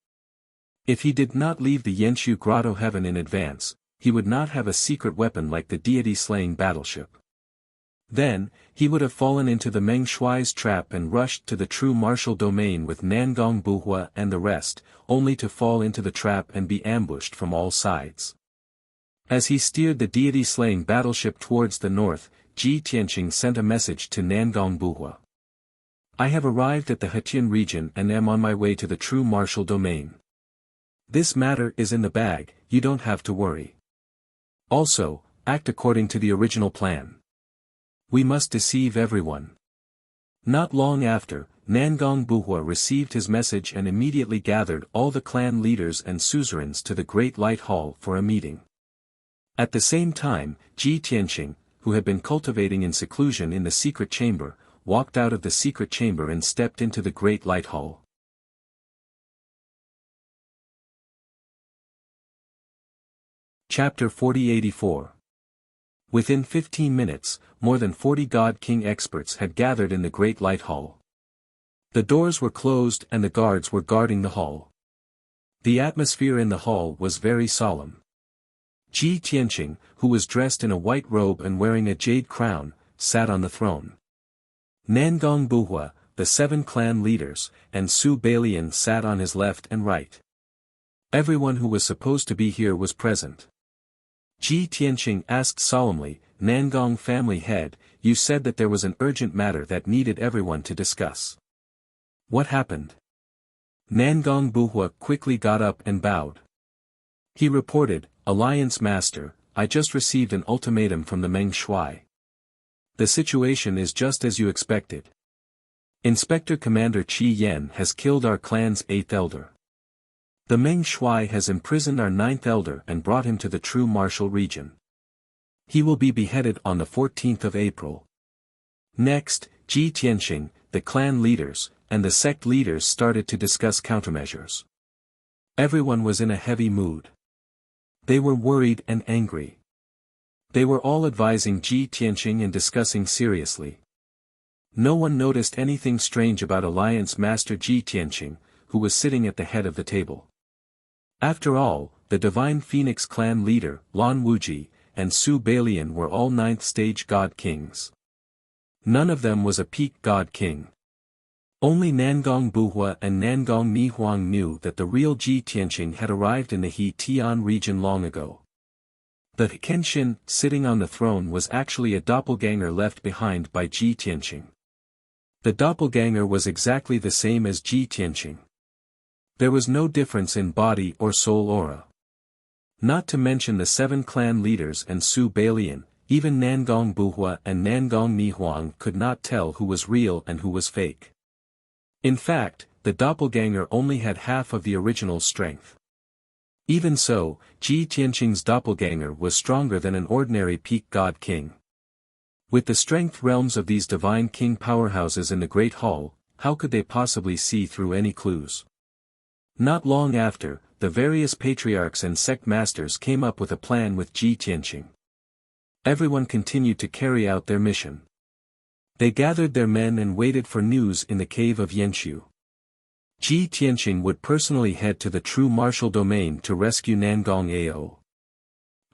If he did not leave the Yenshu Grotto Heaven in advance, he would not have a secret weapon like the deity-slaying battleship. Then, he would have fallen into the Meng Shuai's trap and rushed to the true martial domain with Nangong Buhua and the rest, only to fall into the trap and be ambushed from all sides. As he steered the deity-slaying battleship towards the north, Ji Tianqing sent a message to Nangong Buhua. I have arrived at the Hetian region and am on my way to the true martial domain. This matter is in the bag, you don't have to worry. Also, act according to the original plan. We must deceive everyone. Not long after, Nangong Buhua received his message and immediately gathered all the clan leaders and suzerains to the Great Light Hall for a meeting. At the same time, Ji Tianqing, who had been cultivating in seclusion in the secret chamber, walked out of the secret chamber and stepped into the Great Light Hall. Chapter 4084. Within 15 minutes, more than 40 God King experts had gathered in the Great Light Hall. The doors were closed and the guards were guarding the hall. The atmosphere in the hall was very solemn. Ji Tianqing, who was dressed in a white robe and wearing a jade crown, sat on the throne. Nangong Buhua, the 7 clan leaders, and Su Balian sat on his left and right. Everyone who was supposed to be here was present. Ji Tianqing asked solemnly, "Nangong family head, you said that there was an urgent matter that needed everyone to discuss. What happened?" Nangong Buhua quickly got up and bowed. He reported, "Alliance Master, I just received an ultimatum from the Meng Shuai. The situation is just as you expected. Inspector Commander Qi Yan has killed our clan's 8th elder. The Meng Shuai has imprisoned our 9th elder and brought him to the true martial region. He will be beheaded on the 14th of April. Next, Ji Tianqing, the clan leaders, and the sect leaders started to discuss countermeasures. Everyone was in a heavy mood. They were worried and angry. They were all advising Ji Tianqing and discussing seriously. No one noticed anything strange about Alliance Master Ji Tianqing, who was sitting at the head of the table. After all, the Divine Phoenix clan leader, Lan Wuji, and Su Balian were all 9th stage god kings. None of them was a peak god king. Only Nangong Buhua and Nangong Nihuang knew that the real Ji Tianqing had arrived in the He Tian region long ago. The Kenshin, sitting on the throne, was actually a doppelganger left behind by Ji Tianqing. The doppelganger was exactly the same as Ji Tianqing. There was no difference in body or soul aura. Not to mention the 7 clan leaders and Su Balian, even Nangong Buhua and Nangong Nihuang could not tell who was real and who was fake. In fact, the doppelganger only had half of the original strength. Even so, Ji Tianqing's doppelganger was stronger than an ordinary peak god king. With the strength realms of these divine king powerhouses in the Great Hall, how could they possibly see through any clues? Not long after, the various patriarchs and sect masters came up with a plan with Ji Tianqing. Everyone continued to carry out their mission. They gathered their men and waited for news in the cave of Yanshu. Ji Tianqing would personally head to the true martial domain to rescue Nangong Ao.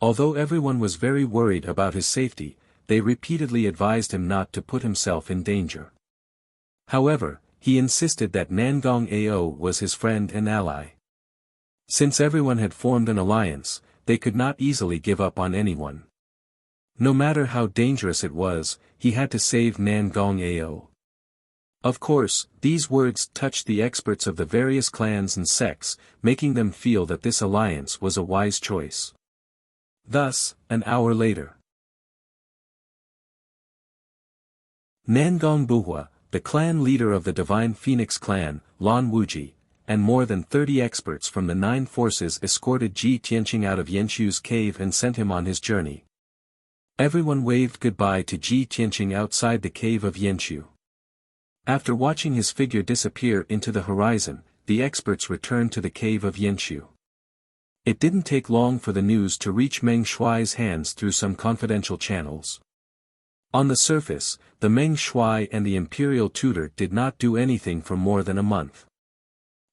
Although everyone was very worried about his safety, they repeatedly advised him not to put himself in danger. However, he insisted that Nangong Ao was his friend and ally. Since everyone had formed an alliance, they could not easily give up on anyone. No matter how dangerous it was, he had to save Nangong Ao. Of course, these words touched the experts of the various clans and sects, making them feel that this alliance was a wise choice. Thus, an hour later, Nangong Buhua, the clan leader of the Divine Phoenix clan, Lan Wuji, and more than 30 experts from the 9 forces escorted Ji Tianqing out of Yanshu's cave and sent him on his journey. Everyone waved goodbye to Ji Tianqing outside the cave of Yanshu. After watching his figure disappear into the horizon, the experts returned to the cave of Yanshu. It didn't take long for the news to reach Meng Shuai's hands through some confidential channels. On the surface, the Meng Shuai and the imperial tutor did not do anything for more than a month.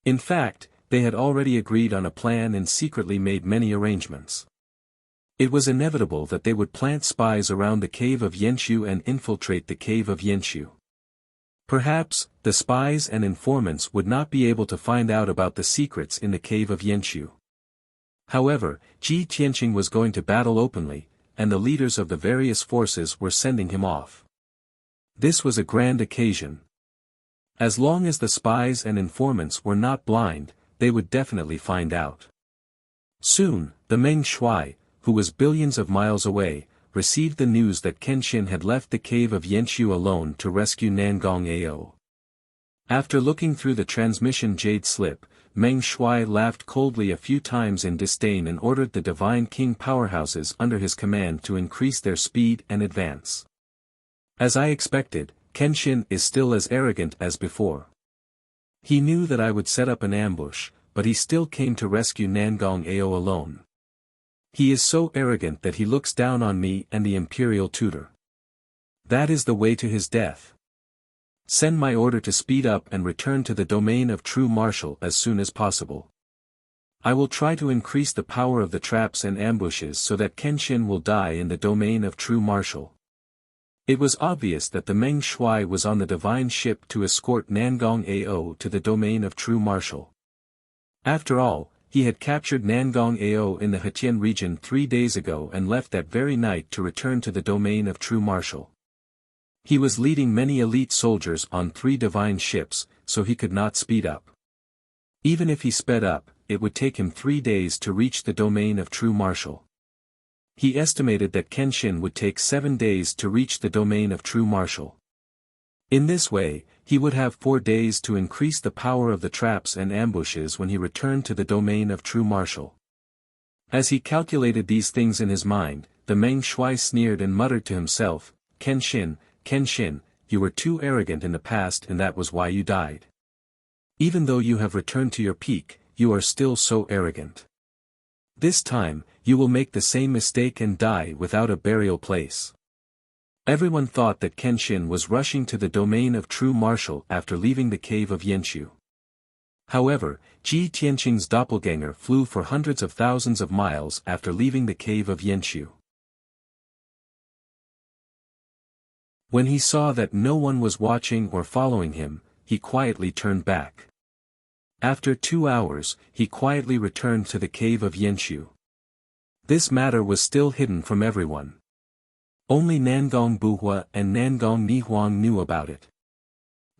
In fact, they had already agreed on a plan and secretly made many arrangements. It was inevitable that they would plant spies around the cave of Yanshu and infiltrate the cave of Yanshu. Perhaps, the spies and informants would not be able to find out about the secrets in the cave of Yanshu. However, Ji Tianqing was going to battle openly, and the leaders of the various forces were sending him off. This was a grand occasion. As long as the spies and informants were not blind, they would definitely find out. Soon, the Meng Shuai, who was billions of miles away, received the news that Kenshin had left the cave of Yanshu alone to rescue Nangong Ao. After looking through the transmission jade slip, Meng Shuai laughed coldly a few times in disdain and ordered the divine king powerhouses under his command to increase their speed and advance. As I expected, Kenshin is still as arrogant as before. He knew that I would set up an ambush, but he still came to rescue Nangong Ao alone. He is so arrogant that he looks down on me and the imperial tutor. That is the way to his death. Send my order to speed up and return to the domain of true martial as soon as possible. I will try to increase the power of the traps and ambushes so that Kenshin will die in the domain of true martial. It was obvious that the Meng Shuai was on the divine ship to escort Nangong Ao to the domain of true martial. After all, he had captured Nangong Ao in the Hetian region 3 days ago and left that very night to return to the domain of true martial. He was leading many elite soldiers on 3 divine ships, so he could not speed up. Even if he sped up, it would take him 3 days to reach the domain of true martial. He estimated that Kenshin would take 7 days to reach the domain of true martial. In this way, he would have 4 days to increase the power of the traps and ambushes when he returned to the domain of true martial. As he calculated these things in his mind, the Meng Shuai sneered and muttered to himself, Kenshin, Kenshin, you were too arrogant in the past and that was why you died. Even though you have returned to your peak, you are still so arrogant. This time, you will make the same mistake and die without a burial place. Everyone thought that Kenshin was rushing to the domain of true martial after leaving the cave of Yenshu. However, Ji Tianqing's doppelganger flew for hundreds of thousands of miles after leaving the cave of Yenshu. When he saw that no one was watching or following him, he quietly turned back. After 2 hours, he quietly returned to the cave of Yenshu. This matter was still hidden from everyone. Only Nangong Buhua and Nangong Nihuang knew about it.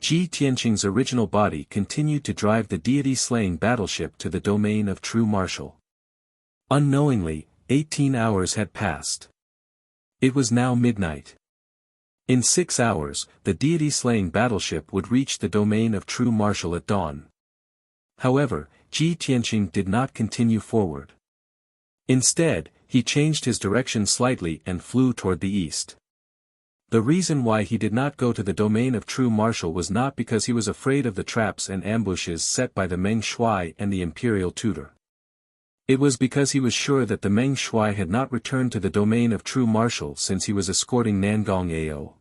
Ji Tianqing's original body continued to drive the deity-slaying battleship to the domain of true martial. Unknowingly, 18 hours had passed. It was now midnight. In 6 hours, the deity-slaying battleship would reach the domain of true martial at dawn. However, Ji Tianqing did not continue forward. Instead, he changed his direction slightly and flew toward the east. The reason why he did not go to the domain of true martial was not because he was afraid of the traps and ambushes set by the Meng Shuai and the imperial tutor. It was because he was sure that the Meng Shuai had not returned to the domain of true martial since he was escorting Nangong Ao.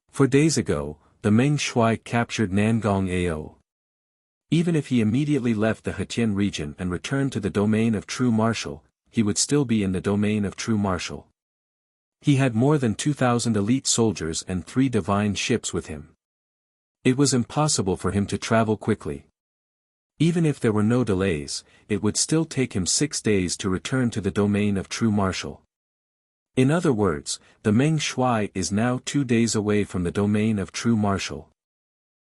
4 days ago, the Meng Shuai captured Nangong Ao. Even if he immediately left the Hetian region and returned to the domain of true martial, he would still be in the domain of true martial. He had more than 2,000 elite soldiers and 3 divine ships with him. It was impossible for him to travel quickly. Even if there were no delays, it would still take him 6 days to return to the domain of true martial. In other words, the Meng Shuai is now 2 days away from the domain of true martial.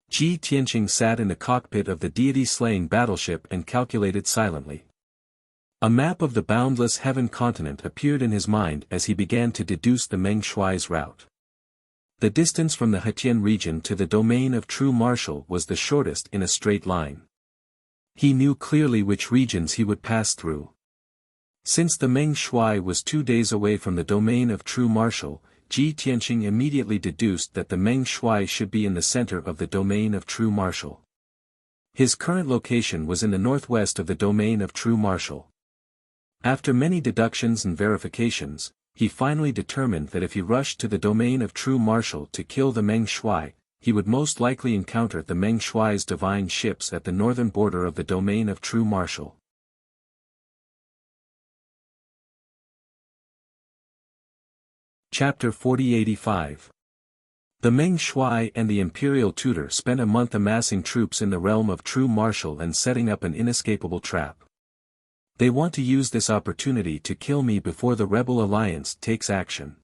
Ji Tianqing sat in the cockpit of the deity-slaying battleship and calculated silently. A map of the boundless heaven continent appeared in his mind as he began to deduce the Meng Shuai's route. The distance from the Hetian region to the domain of true martial was the shortest in a straight line. He knew clearly which regions he would pass through. Since the Meng Shuai was 2 days away from the domain of true martial, Ji Tianqing immediately deduced that the Meng Shuai should be in the center of the domain of true martial. His current location was in the northwest of the domain of true martial. After many deductions and verifications, he finally determined that if he rushed to the domain of true martial to kill the Meng Shuai, he would most likely encounter the Meng Shuai's divine ships at the northern border of the domain of true martial. Chapter 4085. The Meng Shuai and the imperial tutor spent a month amassing troops in the realm of true martial and setting up an inescapable trap. They want to use this opportunity to kill me before the rebel alliance takes action.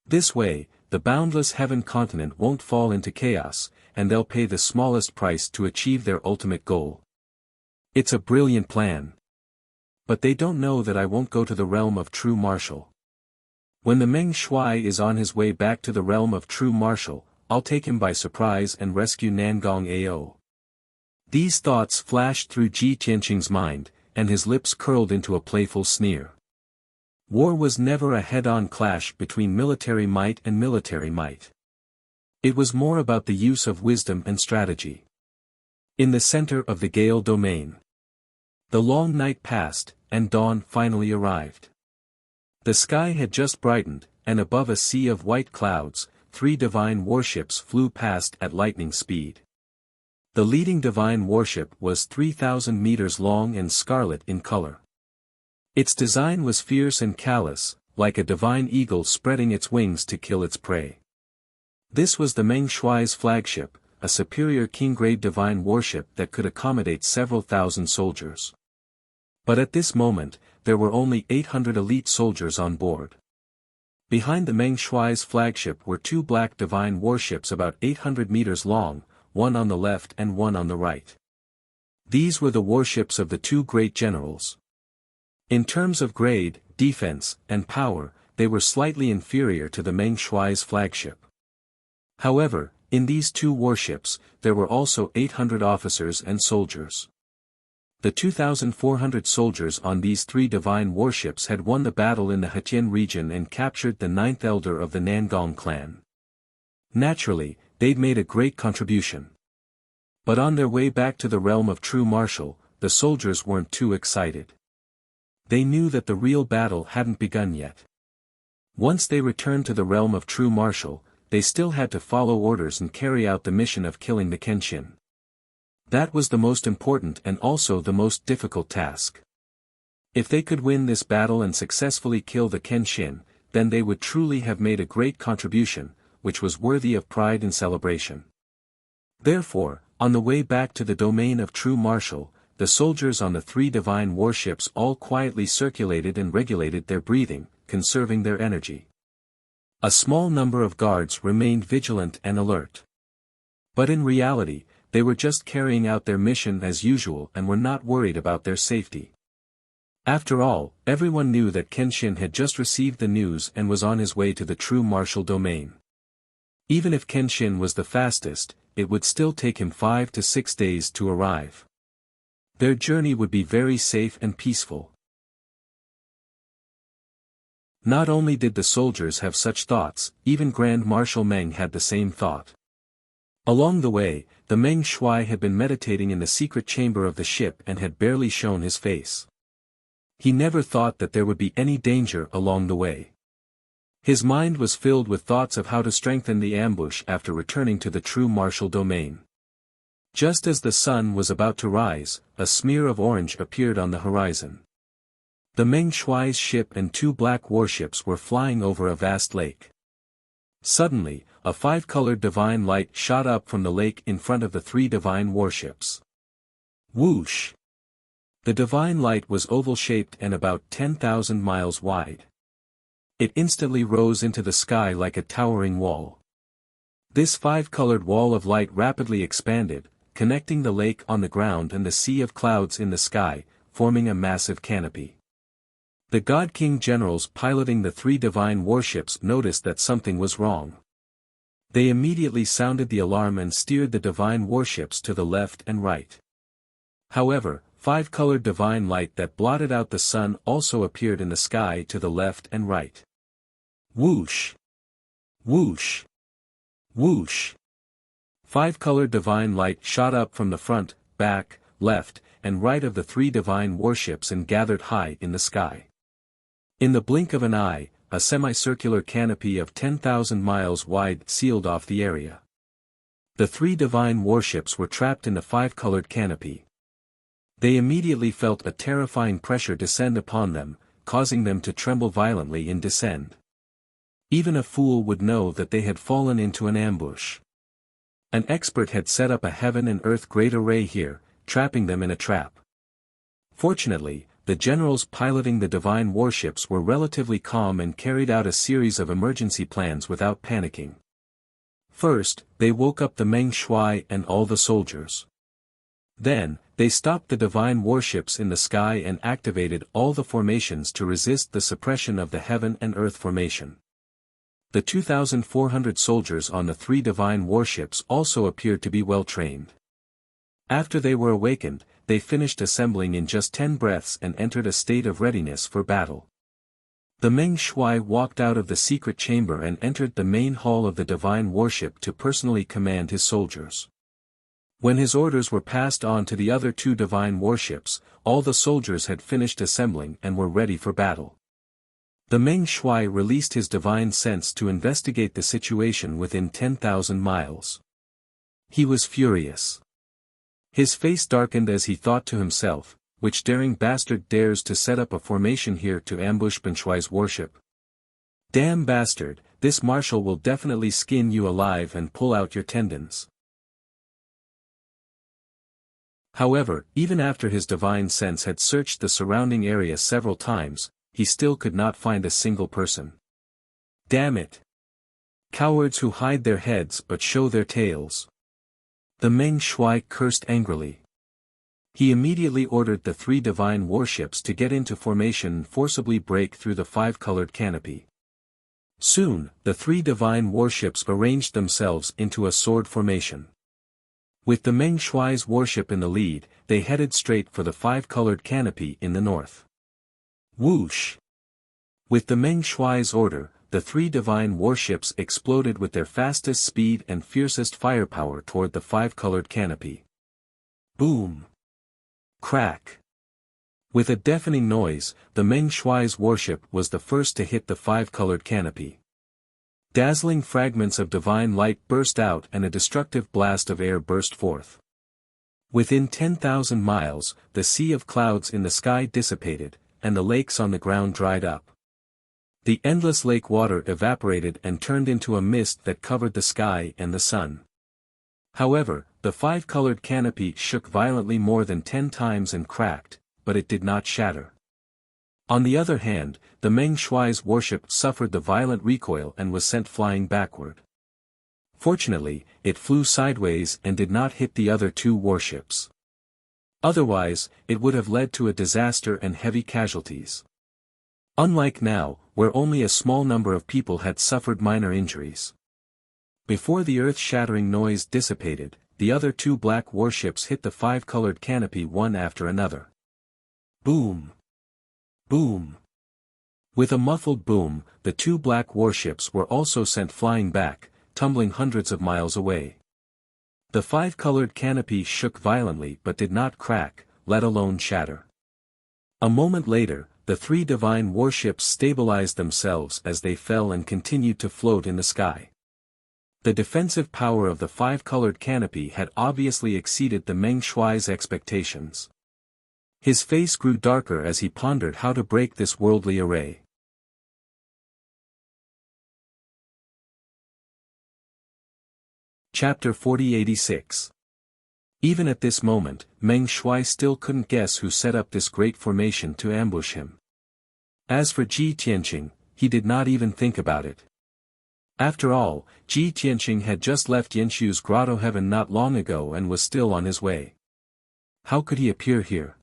This way, the boundless heaven continent won't fall into chaos, and they'll pay the smallest price to achieve their ultimate goal. It's a brilliant plan. But they don't know that I won't go to the realm of true martial. When the Meng Shuai is on his way back to the realm of true martial, I'll take him by surprise and rescue Nangong Ao. These thoughts flashed through Ji Tianqing's mind, and his lips curled into a playful sneer. War was never a head-on clash between military might and military might. It was more about the use of wisdom and strategy. In the center of the Gale domain, the long night passed, and dawn finally arrived. The sky had just brightened, and above a sea of white clouds, 3 divine warships flew past at lightning speed. The leading divine warship was 3,000 meters long and scarlet in color. Its design was fierce and callous, like a divine eagle spreading its wings to kill its prey. This was the Meng Shuai's flagship, a superior king-grade divine warship that could accommodate several thousand soldiers. But at this moment, there were only 800 elite soldiers on board. Behind the Meng Shuai's flagship were two black divine warships about 800 meters long, one on the left and one on the right. These were the warships of the two great generals. In terms of grade, defense, and power, they were slightly inferior to the Meng Shuai's flagship. However, in these two warships, there were also 800 officers and soldiers. The 2,400 soldiers on these three divine warships had won the battle in the Hetian region and captured the ninth elder of the Nangong clan. Naturally, they'd made a great contribution. But on their way back to the realm of true martial, the soldiers weren't too excited. They knew that the real battle hadn't begun yet. Once they returned to the realm of true martial, they still had to follow orders and carry out the mission of killing the Kenshin. That was the most important and also the most difficult task. If they could win this battle and successfully kill the Kenshin, then they would truly have made a great contribution, which was worthy of pride and celebration. Therefore, on the way back to the domain of true martial, the soldiers on the three divine warships all quietly circulated and regulated their breathing, conserving their energy. A small number of guards remained vigilant and alert. But in reality, they were just carrying out their mission as usual and were not worried about their safety. After all, everyone knew that Kenshin had just received the news and was on his way to the true martial domain. Even if Kenshin was the fastest, it would still take him 5 to 6 days to arrive. Their journey would be very safe and peaceful. Not only did the soldiers have such thoughts, even Grand Marshal Meng had the same thought. Along the way, the Meng Shuai had been meditating in the secret chamber of the ship and had barely shown his face. He never thought that there would be any danger along the way. His mind was filled with thoughts of how to strengthen the ambush after returning to the true martial domain. Just as the sun was about to rise, a smear of orange appeared on the horizon. The Meng Shuai's ship and two black warships were flying over a vast lake. Suddenly, a five-colored divine light shot up from the lake in front of the three divine warships. Whoosh! The divine light was oval-shaped and about 10,000 miles wide. It instantly rose into the sky like a towering wall. This five-colored wall of light rapidly expanded, connecting the lake on the ground and the sea of clouds in the sky, forming a massive canopy. The God King generals piloting the three divine warships noticed that something was wrong. They immediately sounded the alarm and steered the divine warships to the left and right. However, five-colored divine light that blotted out the sun also appeared in the sky to the left and right. Whoosh! Whoosh! Whoosh! Five-colored divine light shot up from the front, back, left, and right of the three divine warships and gathered high in the sky. In the blink of an eye, a semicircular canopy of 10,000 miles wide sealed off the area. The three divine warships were trapped in the five-colored canopy. They immediately felt a terrifying pressure descend upon them, causing them to tremble violently in descend. Even a fool would know that they had fallen into an ambush. An expert had set up a heaven and earth great array here, trapping them in a trap. Fortunately, the generals piloting the divine warships were relatively calm and carried out a series of emergency plans without panicking. First, they woke up the Meng Shuai and all the soldiers. Then, they stopped the divine warships in the sky and activated all the formations to resist the suppression of the heaven and earth formation. The 2,400 soldiers on the three divine warships also appeared to be well trained. After they were awakened, they finished assembling in just 10 breaths and entered a state of readiness for battle. The Meng Shuai walked out of the secret chamber and entered the main hall of the divine warship to personally command his soldiers. When his orders were passed on to the other two divine warships, all the soldiers had finished assembling and were ready for battle. The Meng Shuai released his divine sense to investigate the situation within 10,000 miles. He was furious. His face darkened as he thought to himself, which daring bastard dares to set up a formation here to ambush Ben Shuai's warship? Damn bastard, this marshal will definitely skin you alive and pull out your tendons. However, even after his divine sense had searched the surrounding area several times, he still could not find a single person. Damn it! Cowards who hide their heads but show their tails. The Meng Shuai cursed angrily. He immediately ordered the 3 divine warships to get into formation and forcibly break through the 5-colored canopy. Soon, the 3 divine warships arranged themselves into a sword formation. With the Meng Shuai's warship in the lead, they headed straight for the 5-colored canopy in the north. Whoosh! With the Meng Shuai's order, the 3 divine warships exploded with their fastest speed and fiercest firepower toward the 5-colored canopy. Boom! Crack! With a deafening noise, the Meng Shuai's warship was the first to hit the 5-colored canopy. Dazzling fragments of divine light burst out and a destructive blast of air burst forth. Within 10,000 miles, the sea of clouds in the sky dissipated, and the lakes on the ground dried up. The endless lake water evaporated and turned into a mist that covered the sky and the sun. However, the 5-colored canopy shook violently more than 10 times and cracked, but it did not shatter. On the other hand, the Meng Shuai's warship suffered the violent recoil and was sent flying backward. Fortunately, it flew sideways and did not hit the other 2 warships. Otherwise, it would have led to a disaster and heavy casualties. Unlike now, where only a small number of people had suffered minor injuries. Before the earth-shattering noise dissipated, the other 2 black warships hit the 5-colored canopy one after another. Boom! Boom! With a muffled boom, the 2 black warships were also sent flying back, tumbling hundreds of miles away. The 5-colored canopy shook violently but did not crack, let alone shatter. A moment later, the 3 divine warships stabilized themselves as they fell and continued to float in the sky. The defensive power of the 5-colored canopy had obviously exceeded the Meng Shuai's expectations. His face grew darker as he pondered how to break this worldly array. Chapter 4086. Even at this moment, Meng Shuai still couldn't guess who set up this great formation to ambush him. As for Ji Tianqing, he did not even think about it. After all, Ji Tianqing had just left Yanshu's grotto heaven not long ago and was still on his way. How could he appear here?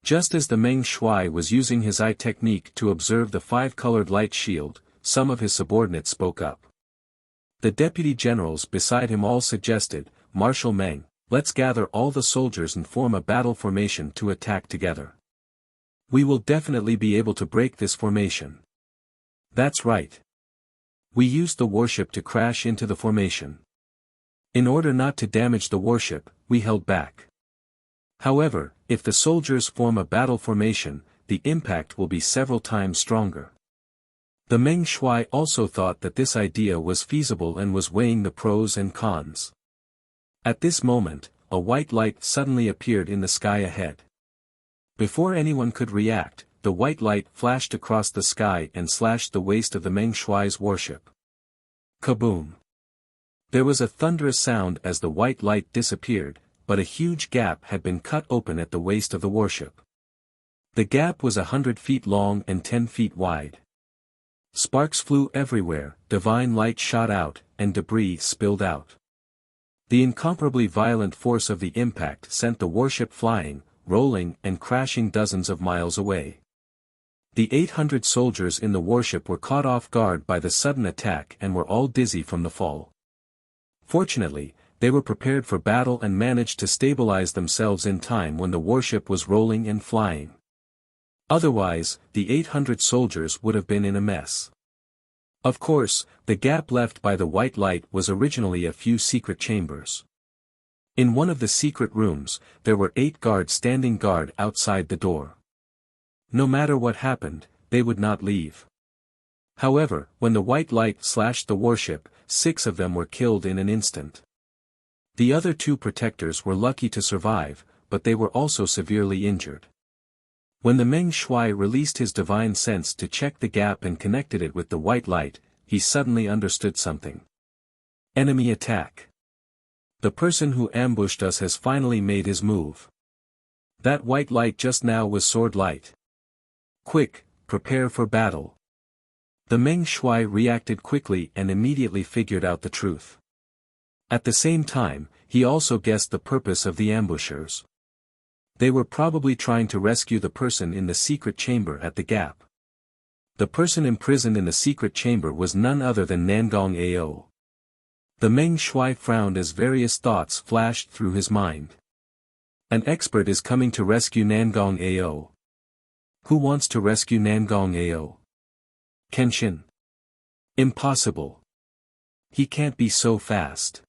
Just as the Meng Shuai was using his eye technique to observe the 5-colored light shield, some of his subordinates spoke up. The deputy generals beside him all suggested, "Marshal Meng, let's gather all the soldiers and form a battle formation to attack together. We will definitely be able to break this formation." That's right. We used the warship to crash into the formation. In order not to damage the warship, we held back. However, if the soldiers form a battle formation, the impact will be several times stronger. The Meng Shuai also thought that this idea was feasible and was weighing the pros and cons. At this moment, a white light suddenly appeared in the sky ahead. Before anyone could react, the white light flashed across the sky and slashed the waist of the Meng Shuai's warship. Kaboom! There was a thunderous sound as the white light disappeared, but a huge gap had been cut open at the waist of the warship. The gap was 100 feet long and 10 feet wide. Sparks flew everywhere, divine light shot out, and debris spilled out. The incomparably violent force of the impact sent the warship flying, rolling and crashing dozens of miles away. The 800 soldiers in the warship were caught off guard by the sudden attack and were all dizzy from the fall. Fortunately, they were prepared for battle and managed to stabilize themselves in time when the warship was rolling and flying. Otherwise, the 800 soldiers would have been in a mess. Of course, the gap left by the white light was originally a few secret chambers. In one of the secret rooms, there were 8 guards standing guard outside the door. No matter what happened, they would not leave. However, when the white light slashed the warship, 6 of them were killed in an instant. The other 2 protectors were lucky to survive, but they were also severely injured. When the Meng Shuai released his divine sense to check the gap and connected it with the white light, he suddenly understood something. Enemy attack. The person who ambushed us has finally made his move. That white light just now was sword light. Quick, prepare for battle. The Meng Shuai reacted quickly and immediately figured out the truth. At the same time, he also guessed the purpose of the ambushers. They were probably trying to rescue the person in the secret chamber at the gap. The person imprisoned in the secret chamber was none other than Nangong Ao. The Meng Shuai frowned as various thoughts flashed through his mind. An expert is coming to rescue Nangong Ao. Who wants to rescue Nangong Ao? Kenshin. Impossible. He can't be so fast.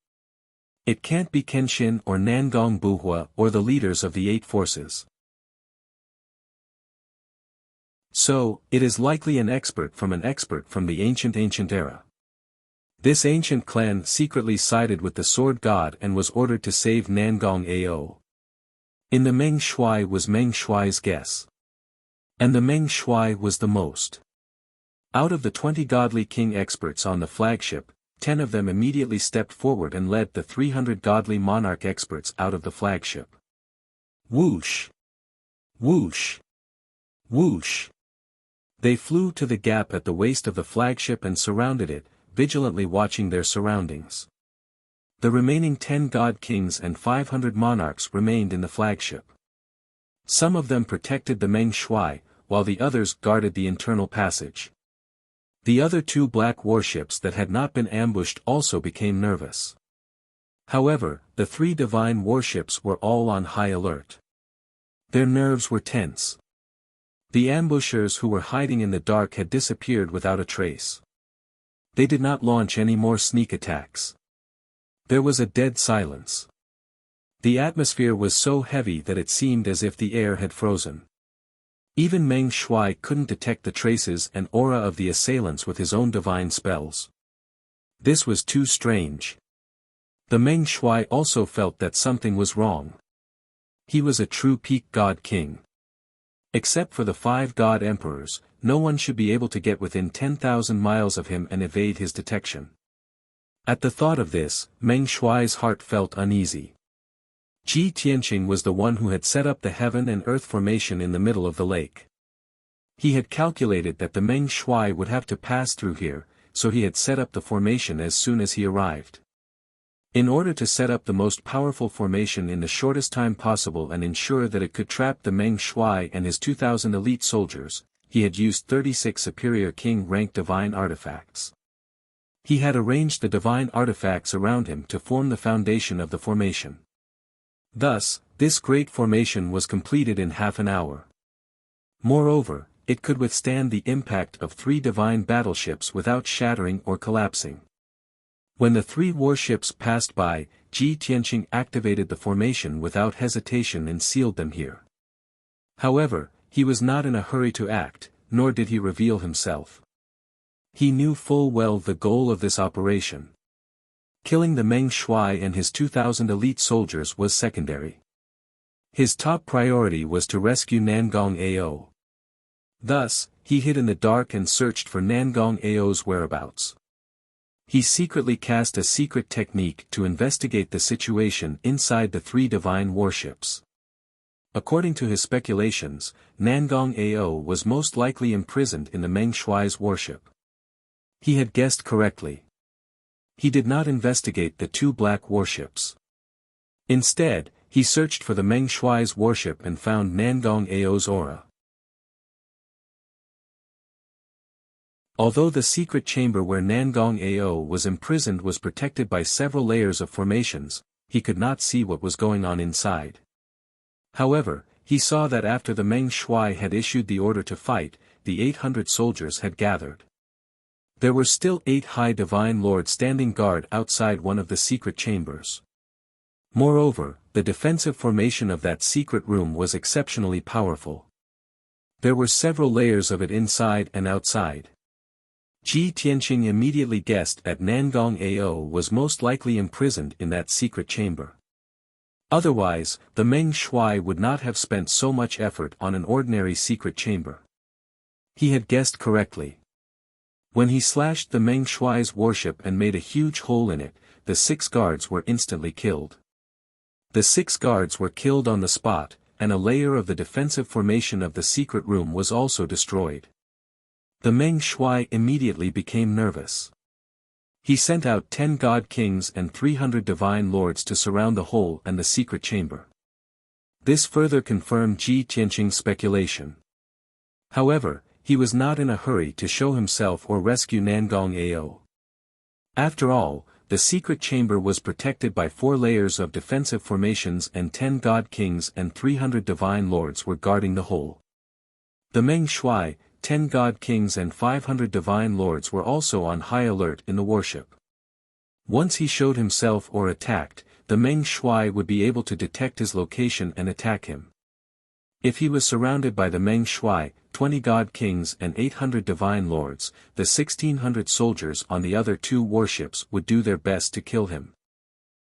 It can't be Kenshin or Nangong Buhua or the leaders of the 8 forces. So, it is likely an expert from the ancient era. This ancient clan secretly sided with the sword god and was ordered to save Nangong Ao. In the Meng Shuai was Meng Shuai's guess. And the Meng Shuai was the most. Out of the 20 godly king experts on the flagship, 10 of them immediately stepped forward and led the 300 godly monarch experts out of the flagship. Whoosh! Whoosh! Whoosh! They flew to the gap at the waist of the flagship and surrounded it, vigilantly watching their surroundings. The remaining 10 god kings and 500 monarchs remained in the flagship. Some of them protected the Meng Shuai, while the others guarded the internal passage. The other 2 black warships that had not been ambushed also became nervous. However, the 3 divine warships were all on high alert. Their nerves were tense. The ambushers who were hiding in the dark had disappeared without a trace. They did not launch any more sneak attacks. There was a dead silence. The atmosphere was so heavy that it seemed as if the air had frozen. Even Meng Shuai couldn't detect the traces and aura of the assailants with his own divine spells. This was too strange. The Meng Shuai also felt that something was wrong. He was a true peak god king. Except for the 5 god emperors, no one should be able to get within 10,000 miles of him and evade his detection. At the thought of this, Meng Shuai's heart felt uneasy. Ji Tianqing was the one who had set up the heaven and earth formation in the middle of the lake. He had calculated that the Meng Shuai would have to pass through here, so he had set up the formation as soon as he arrived. In order to set up the most powerful formation in the shortest time possible and ensure that it could trap the Meng Shuai and his 2,000 elite soldiers, he had used 36 superior king-rank divine artifacts. He had arranged the divine artifacts around him to form the foundation of the formation. Thus, this great formation was completed in half an hour. Moreover, it could withstand the impact of 3 divine battleships without shattering or collapsing. When the 3 warships passed by, Ji Tianqing activated the formation without hesitation and sealed them here. However, he was not in a hurry to act, nor did he reveal himself. He knew full well the goal of this operation. Killing the Meng Shuai and his 2,000 elite soldiers was secondary. His top priority was to rescue Nangong Ao. Thus, he hid in the dark and searched for Nangong Ao's whereabouts. He secretly cast a secret technique to investigate the situation inside the 3 divine warships. According to his speculations, Nangong Ao was most likely imprisoned in the Meng Shuai's warship. He had guessed correctly. He did not investigate the 2 black warships. Instead, he searched for the Meng Shuai's warship and found Nangong Ao's aura. Although the secret chamber where Nangong Ao was imprisoned was protected by several layers of formations, he could not see what was going on inside. However, he saw that after the Meng Shuai had issued the order to fight, the 800 soldiers had gathered. There were still 8 high divine lords standing guard outside one of the secret chambers. Moreover, the defensive formation of that secret room was exceptionally powerful. There were several layers of it inside and outside. Ji Tianqing immediately guessed that Nangong Ao was most likely imprisoned in that secret chamber. Otherwise, the Meng Shuai would not have spent so much effort on an ordinary secret chamber. He had guessed correctly. When he slashed the Meng Shuai's warship and made a huge hole in it, the 6 guards were instantly killed. The 6 guards were killed on the spot, and a layer of the defensive formation of the secret room was also destroyed. The Meng Shuai immediately became nervous. He sent out 10 god kings and 300 divine lords to surround the hole and the secret chamber. This further confirmed Ji Tianqing's speculation. However, he was not in a hurry to show himself or rescue Nangong Ao. After all, the secret chamber was protected by 4 layers of defensive formations and 10 god kings and 300 divine lords were guarding the hole. The Meng Shuai, 10 god kings and 500 divine lords were also on high alert in the warship. Once he showed himself or attacked, the Meng Shuai would be able to detect his location and attack him. If he was surrounded by the Meng Shuai, 20 god kings and 800 divine lords, the 1600 soldiers on the other 2 warships would do their best to kill him.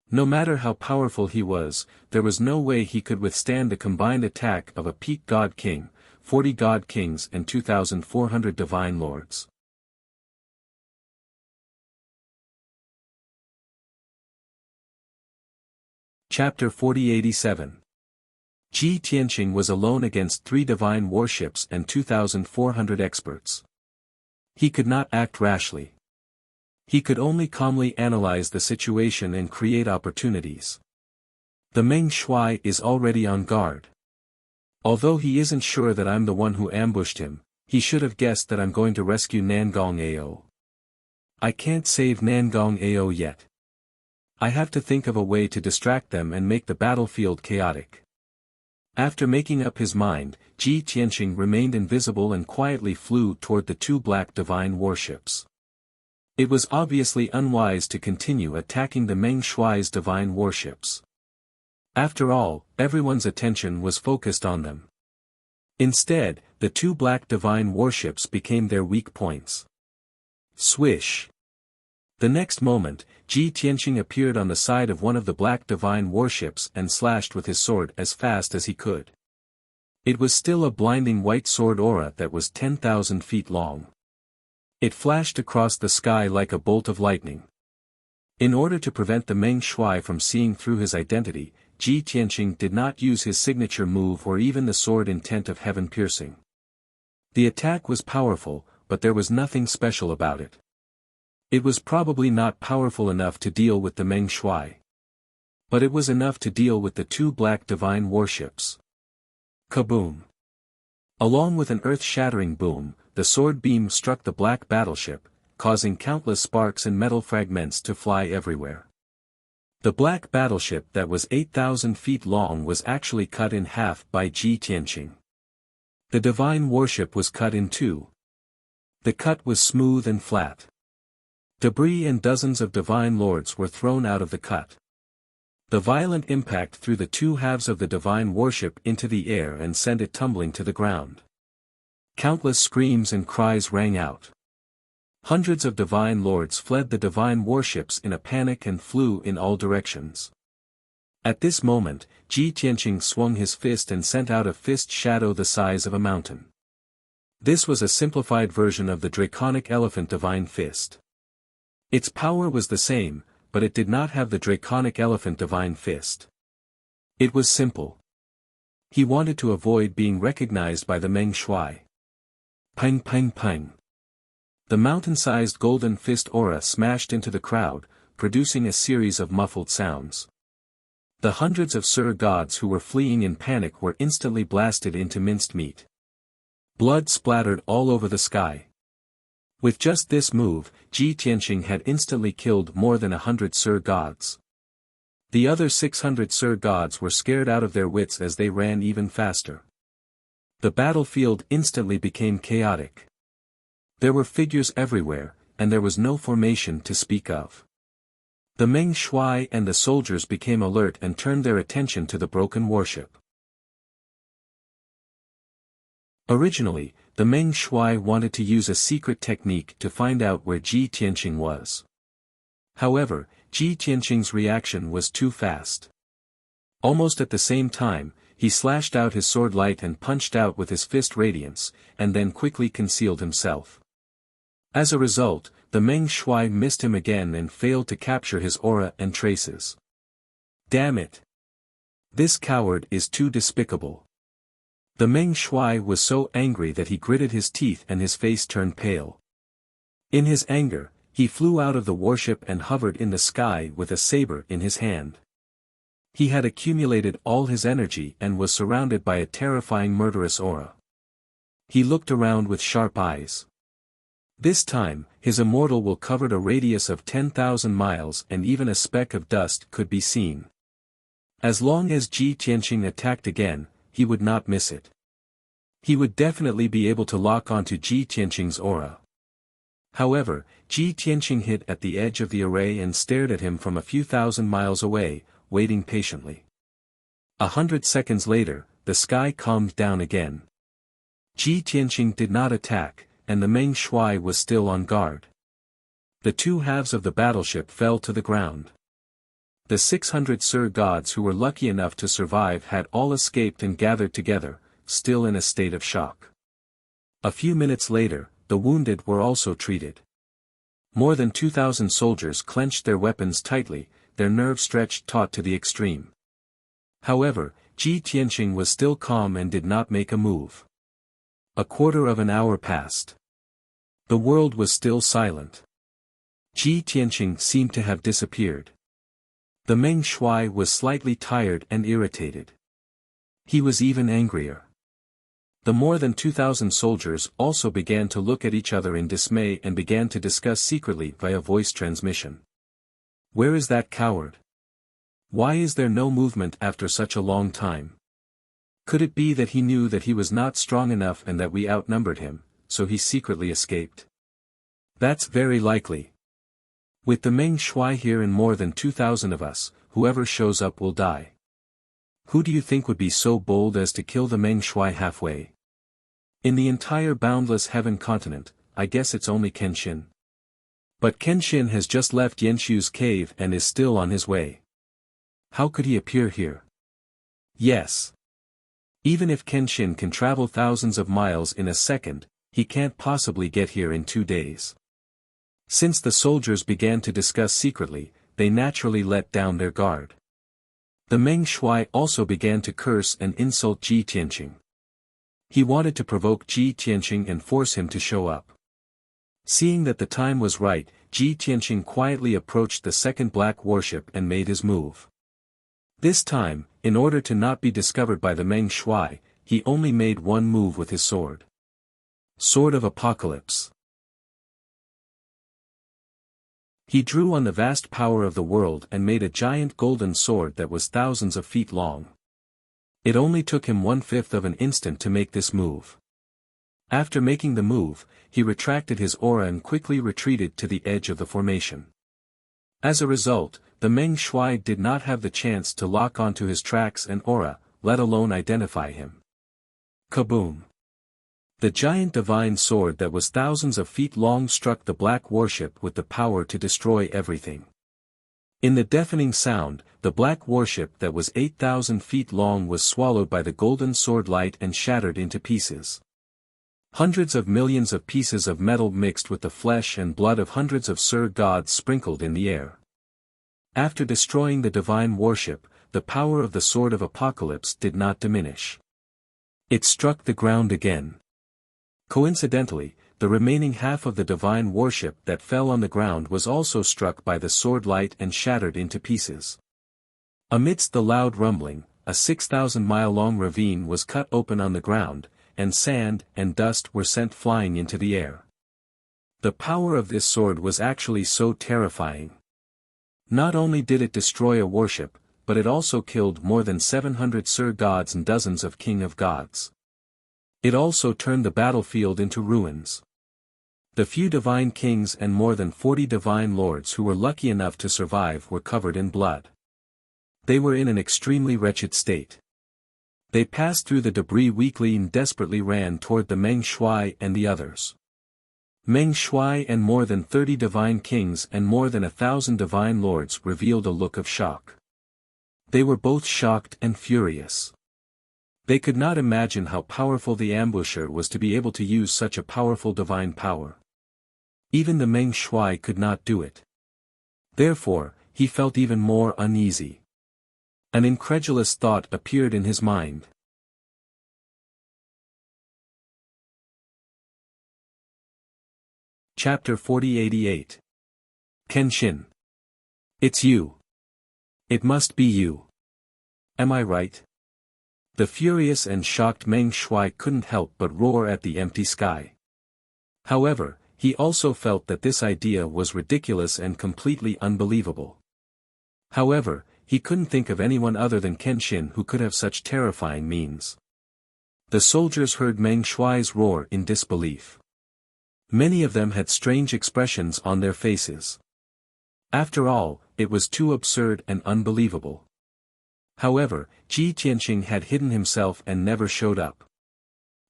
No matter how powerful he was, there was no way he could withstand the combined attack of a peak god king, 40 god kings and 2,400 divine lords. Chapter 4087. Ji Tianqing was alone against 3 divine warships and 2,400 experts. He could not act rashly. He could only calmly analyze the situation and create opportunities. The Meng Shuai is already on guard. Although he isn't sure that I'm the one who ambushed him, he should have guessed that I'm going to rescue Nangong Ao. I can't save Nangong Ao yet. I have to think of a way to distract them and make the battlefield chaotic. After making up his mind, Ji Tianqing remained invisible and quietly flew toward the 2 black divine warships. It was obviously unwise to continue attacking the Meng Shuai's divine warships. After all, everyone's attention was focused on them. Instead, the 2 black divine warships became their weak points. Swish! The next moment, Ji Tianqing appeared on the side of one of the black divine warships and slashed with his sword as fast as he could. It was still a blinding white sword aura that was 10,000 feet long. It flashed across the sky like a bolt of lightning. In order to prevent the Meng Shuai from seeing through his identity, Ji Tianqing did not use his signature move or even the sword intent of heaven piercing. The attack was powerful, but there was nothing special about it. It was probably not powerful enough to deal with the Meng Shuai. But it was enough to deal with the 2 black divine warships. Kaboom! Along with an earth-shattering boom, the sword beam struck the black battleship, causing countless sparks and metal fragments to fly everywhere. The black battleship that was 8,000 feet long was actually cut in half by Ji Tianqing. The divine warship was cut in 2. The cut was smooth and flat. Debris and dozens of divine lords were thrown out of the cut. The violent impact threw the 2 halves of the divine warship into the air and sent it tumbling to the ground. Countless screams and cries rang out. Hundreds of divine lords fled the divine warships in a panic and flew in all directions. At this moment, Ji Tianqing swung his fist and sent out a fist shadow the size of a mountain. This was a simplified version of the draconic elephant divine fist. Its power was the same, but it did not have the draconic elephant divine fist. It was simple. He wanted to avoid being recognized by the Meng Shuai. Pang pang pang. The mountain-sized golden fist aura smashed into the crowd, producing a series of muffled sounds. The hundreds of Sur gods who were fleeing in panic were instantly blasted into minced meat. Blood splattered all over the sky. With just this move, Ji Tianqing had instantly killed more than 100 Sur gods. The other 600 Sur gods were scared out of their wits as they ran even faster. The battlefield instantly became chaotic. There were figures everywhere, and there was no formation to speak of. The Meng Shuai and the soldiers became alert and turned their attention to the broken warship. Originally, the Meng Shuai wanted to use a secret technique to find out where Ji Tianqing was. However, Ji Tianqing's reaction was too fast. Almost at the same time, he slashed out his sword light and punched out with his fist radiance, and then quickly concealed himself. As a result, the Meng Shuai missed him again and failed to capture his aura and traces. Damn it! This coward is too despicable. The Meng Shuai was so angry that he gritted his teeth and his face turned pale. In his anger, he flew out of the warship and hovered in the sky with a saber in his hand. He had accumulated all his energy and was surrounded by a terrifying murderous aura. He looked around with sharp eyes. This time, his immortal will covered a radius of 10,000 miles and even a speck of dust could be seen. As long as Ji Tianqing attacked again, he would not miss it. He would definitely be able to lock onto Ji Tianqing's aura. However, Ji Tianqing hit at the edge of the array and stared at him from a few thousand miles away, waiting patiently. 100 seconds later, the sky calmed down again. Ji Tianqing did not attack, and the Meng Shuai was still on guard. The two halves of the battleship fell to the ground. The 600 Sir gods who were lucky enough to survive had all escaped and gathered together, still in a state of shock. A few minutes later, the wounded were also treated. More than 2,000 soldiers clenched their weapons tightly, their nerves stretched taut to the extreme. However, Ji Tianqing was still calm and did not make a move. A quarter of an hour passed. The world was still silent. Ji Tianqing seemed to have disappeared. The Meng Shuai was slightly tired and irritated. He was even angrier. The more than 2,000 soldiers also began to look at each other in dismay and began to discuss secretly via voice transmission. Where is that coward? Why is there no movement after such a long time? Could it be that he knew that he was not strong enough and that we outnumbered him, so he secretly escaped? That's very likely. With the Meng Shuai here and more than 2,000 of us, whoever shows up will die. Who do you think would be so bold as to kill the Meng Shuai halfway? In the entire boundless heaven continent, I guess it's only Kenshin. But Kenshin has just left Yenshu's cave and is still on his way. How could he appear here? Yes. Even if Kenshin can travel thousands of miles in a second, he can't possibly get here in 2 days. Since the soldiers began to discuss secretly, they naturally let down their guard. The Meng Shuai also began to curse and insult Ji Tianqing. He wanted to provoke Ji Tianqing and force him to show up. Seeing that the time was right, Ji Tianqing quietly approached the second black warship and made his move. This time, in order to not be discovered by the Meng Shuai, he only made one move with his sword. Sword of Apocalypse. He drew on the vast power of the world and made a giant golden sword that was thousands of feet long. It only took him 1/5 of an instant to make this move. After making the move, he retracted his aura and quickly retreated to the edge of the formation. As a result, the Meng Shuai did not have the chance to lock onto his tracks and aura, let alone identify him. Kaboom! The giant divine sword that was thousands of feet long struck the black warship with the power to destroy everything. In the deafening sound, the black warship that was 8,000 feet long was swallowed by the golden sword light and shattered into pieces. Hundreds of millions of pieces of metal mixed with the flesh and blood of hundreds of Sir gods sprinkled in the air. After destroying the divine warship, the power of the Sword of Apocalypse did not diminish. It struck the ground again. Coincidentally, the remaining half of the divine warship that fell on the ground was also struck by the sword light and shattered into pieces. Amidst the loud rumbling, a 6,000-mile-long ravine was cut open on the ground, and sand and dust were sent flying into the air. The power of this sword was actually so terrifying. Not only did it destroy a warship, but it also killed more than 700 Sir gods and dozens of King of gods. It also turned the battlefield into ruins. The few divine kings and more than 40 divine lords who were lucky enough to survive were covered in blood. They were in an extremely wretched state. They passed through the debris weakly and desperately ran toward the Meng Shuai and the others. Meng Shuai and more than 30 divine kings and more than 1,000 divine lords revealed a look of shock. They were both shocked and furious. They could not imagine how powerful the ambusher was to be able to use such a powerful divine power. Even the Meng Shuai could not do it. Therefore, he felt even more uneasy. An incredulous thought appeared in his mind. Chapter 4088. Kenshin. It's you. It must be you. Am I right? The furious and shocked Meng Shuai couldn't help but roar at the empty sky. However, he also felt that this idea was ridiculous and completely unbelievable. However, he couldn't think of anyone other than Kenshin who could have such terrifying means. The soldiers heard Meng Shuai's roar in disbelief. Many of them had strange expressions on their faces. After all, it was too absurd and unbelievable. However, Ji Tianqing had hidden himself and never showed up.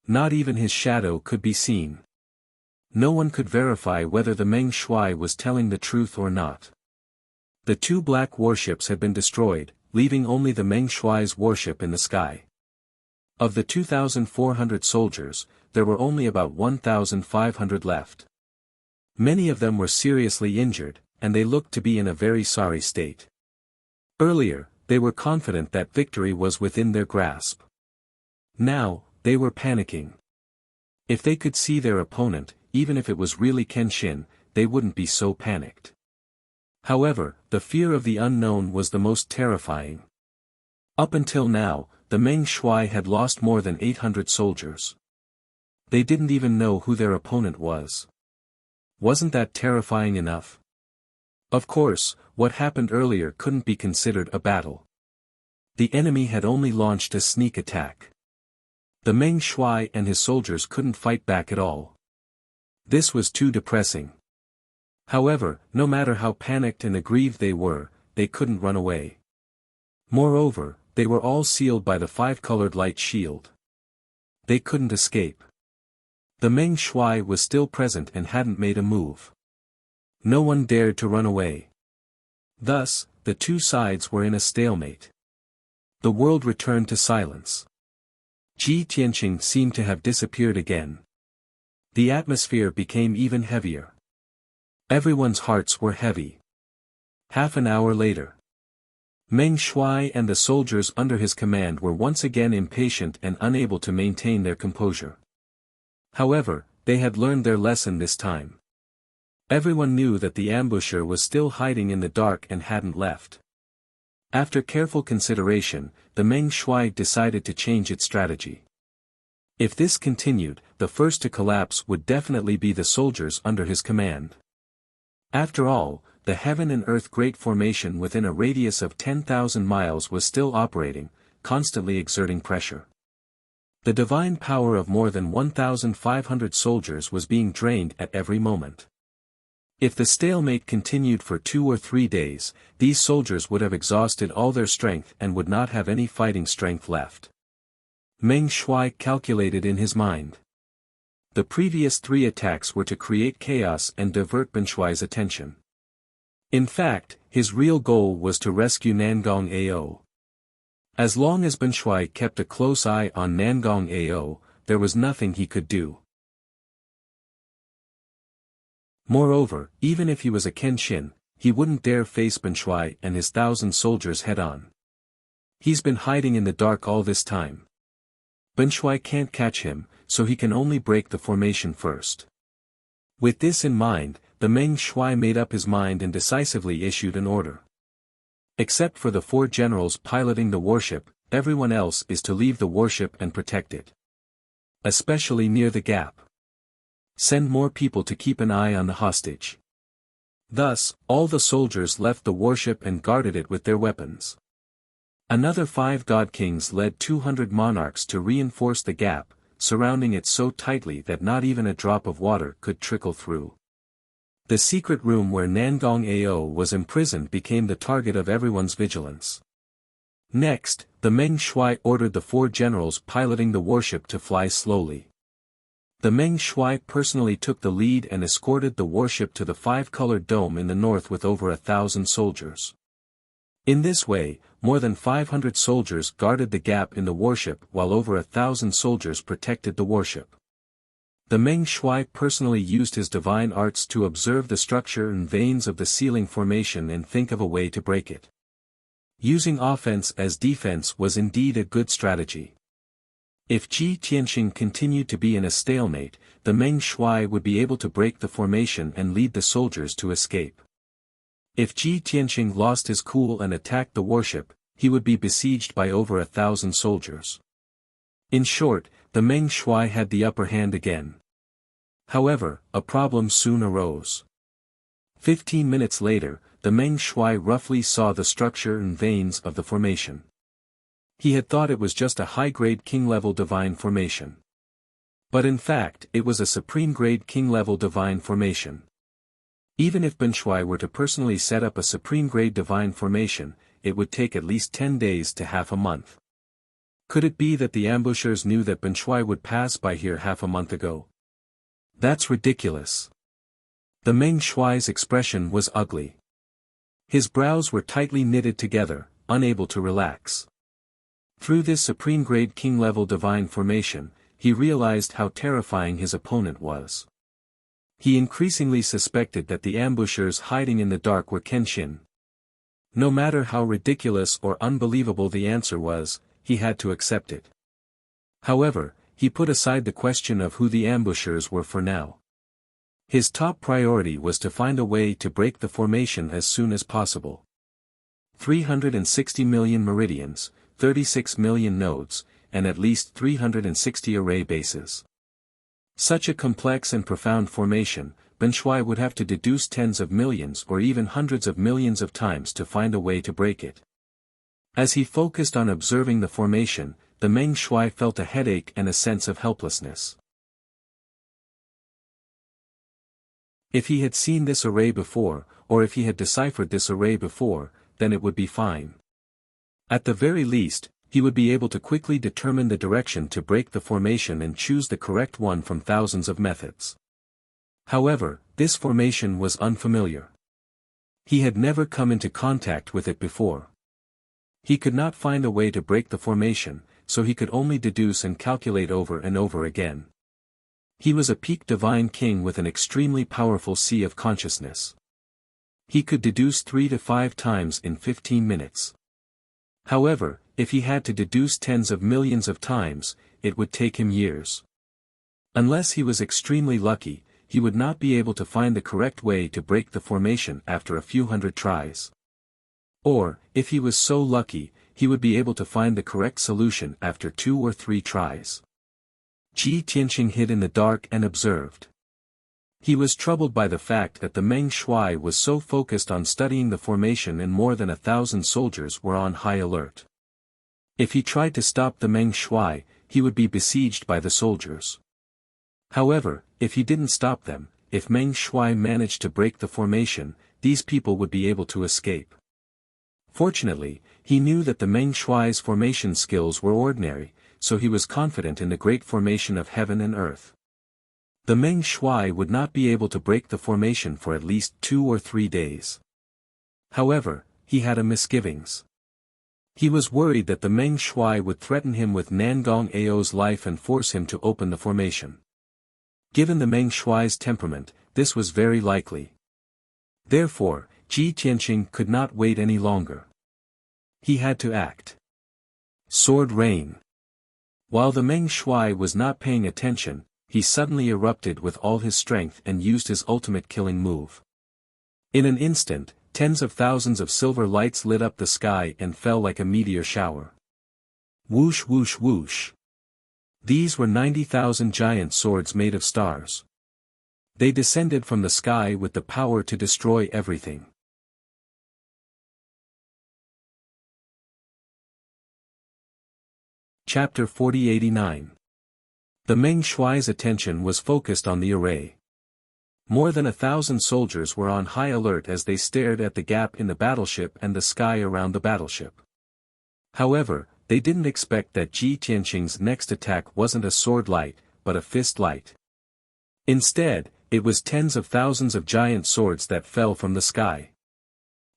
Not even his shadow could be seen. No one could verify whether the Meng Shuai was telling the truth or not. The two black warships had been destroyed, leaving only the Meng Shuai's warship in the sky. Of the 2,400 soldiers, there were only about 1,500 left. Many of them were seriously injured, and they looked to be in a very sorry state. Earlier, they were confident that victory was within their grasp. Now, they were panicking. If they could see their opponent, even if it was really Kenshin, they wouldn't be so panicked. However, the fear of the unknown was the most terrifying. Up until now, the Meng Shuai had lost more than 800 soldiers. They didn't even know who their opponent was. Wasn't that terrifying enough? Of course, what happened earlier couldn't be considered a battle. The enemy had only launched a sneak attack. The Meng Shuai and his soldiers couldn't fight back at all. This was too depressing. However, no matter how panicked and aggrieved they couldn't run away. Moreover, they were all sealed by the five-colored light shield. They couldn't escape. The Meng Shuai was still present and hadn't made a move. No one dared to run away. Thus, the two sides were in a stalemate. The world returned to silence. Ji Tianqing seemed to have disappeared again. The atmosphere became even heavier. Everyone's hearts were heavy. Half an hour later, Meng Shuai and the soldiers under his command were once again impatient and unable to maintain their composure. However, they had learned their lesson this time. Everyone knew that the ambusher was still hiding in the dark and hadn't left. After careful consideration, the Meng Shuai decided to change its strategy. If this continued, the first to collapse would definitely be the soldiers under his command. After all, the Heaven and Earth Great Formation within a radius of 10,000 miles was still operating, constantly exerting pressure. The divine power of more than 1,500 soldiers was being drained at every moment. If the stalemate continued for 2 or 3 days, these soldiers would have exhausted all their strength and would not have any fighting strength left. Meng Shuai calculated in his mind. The previous 3 attacks were to create chaos and divert Ben Shuai's attention. In fact, his real goal was to rescue Nangong Ao. As long as Ben Shuai kept a close eye on Nangong Ao, there was nothing he could do. Moreover, even if he was a Kenshin, he wouldn't dare face Ben Shuai and his 1,000 soldiers head-on. He's been hiding in the dark all this time. Ben Shuai can't catch him, so he can only break the formation first. With this in mind, the Meng Shuai made up his mind and decisively issued an order. Except for the 4 generals piloting the warship, everyone else is to leave the warship and protect it. Especially near the gap. Send more people to keep an eye on the hostage. Thus, all the soldiers left the warship and guarded it with their weapons. Another 5 god kings led 200 monarchs to reinforce the gap, surrounding it so tightly that not even a drop of water could trickle through. The secret room where Nangong Ao was imprisoned became the target of everyone's vigilance. Next, the Meng Shuai ordered the 4 generals piloting the warship to fly slowly. The Meng Shuai personally took the lead and escorted the warship to the 5-colored dome in the north with over 1,000 soldiers. In this way, more than 500 soldiers guarded the gap in the warship while over 1,000 soldiers protected the warship. The Meng Shuai personally used his divine arts to observe the structure and veins of the ceiling formation and think of a way to break it. Using offense as defense was indeed a good strategy. If Ji Tianxing continued to be in a stalemate, the Meng Shuai would be able to break the formation and lead the soldiers to escape. If Ji Tianxing lost his cool and attacked the warship, he would be besieged by over 1,000 soldiers. In short, the Meng Shuai had the upper hand again. However, a problem soon arose. 15 minutes later, the Meng Shuai roughly saw the structure and veins of the formation. He had thought it was just a high-grade king-level divine formation. But in fact, it was a supreme-grade king-level divine formation. Even if Ben Shuai were to personally set up a supreme-grade divine formation, it would take at least 10 days to half a month. Could it be that the ambushers knew that Ben Shuai would pass by here half a month ago? That's ridiculous. The Meng Shuai's expression was ugly. His brows were tightly knitted together, unable to relax. Through this supreme-grade king-level divine formation, he realized how terrifying his opponent was. He increasingly suspected that the ambushers hiding in the dark were Kenshin. No matter how ridiculous or unbelievable the answer was, he had to accept it. However, he put aside the question of who the ambushers were for now. His top priority was to find a way to break the formation as soon as possible. 360 million meridians, 36 million nodes, and at least 360 array bases. Such a complex and profound formation, Ben Shuai would have to deduce tens of millions or even hundreds of millions of times to find a way to break it. As he focused on observing the formation, the Meng Shuai felt a headache and a sense of helplessness. If he had seen this array before, or if he had deciphered this array before, then it would be fine. At the very least, he would be able to quickly determine the direction to break the formation and choose the correct one from thousands of methods. However, this formation was unfamiliar. He had never come into contact with it before. He could not find a way to break the formation, so he could only deduce and calculate over and over again. He was a peak divine king with an extremely powerful sea of consciousness. He could deduce 3 to 5 times in 15 minutes. However, if he had to deduce tens of millions of times, it would take him years. Unless he was extremely lucky, he would not be able to find the correct way to break the formation after a few hundred tries. Or, if he was so lucky, he would be able to find the correct solution after 2 or 3 tries. Ji Tianxing hid in the dark and observed. He was troubled by the fact that the Meng Shuai was so focused on studying the formation and more than 1,000 soldiers were on high alert. If he tried to stop the Meng Shuai, he would be besieged by the soldiers. However, if he didn't stop them, if Meng Shuai managed to break the formation, these people would be able to escape. Fortunately, he knew that the Meng Shuai's formation skills were ordinary, so he was confident in the great formation of heaven and earth. The Meng Shuai would not be able to break the formation for at least 2 or 3 days. However, he had a misgivings. He was worried that the Meng Shuai would threaten him with Nangong Ao's life and force him to open the formation. Given the Meng Shuai's temperament, this was very likely. Therefore, Ji Tianxing could not wait any longer. He had to act. Sword rain. While the Meng Shuai was not paying attention, he suddenly erupted with all his strength and used his ultimate killing move. In an instant, tens of thousands of silver lights lit up the sky and fell like a meteor shower. Whoosh whoosh whoosh. These were 90,000 giant swords made of stars. They descended from the sky with the power to destroy everything. Chapter 4089. The Meng Shuai's attention was focused on the array. More than 1,000 soldiers were on high alert as they stared at the gap in the battleship and the sky around the battleship. However, they didn't expect that Ji Tianxing's next attack wasn't a sword light, but a fist light. Instead, it was tens of thousands of giant swords that fell from the sky.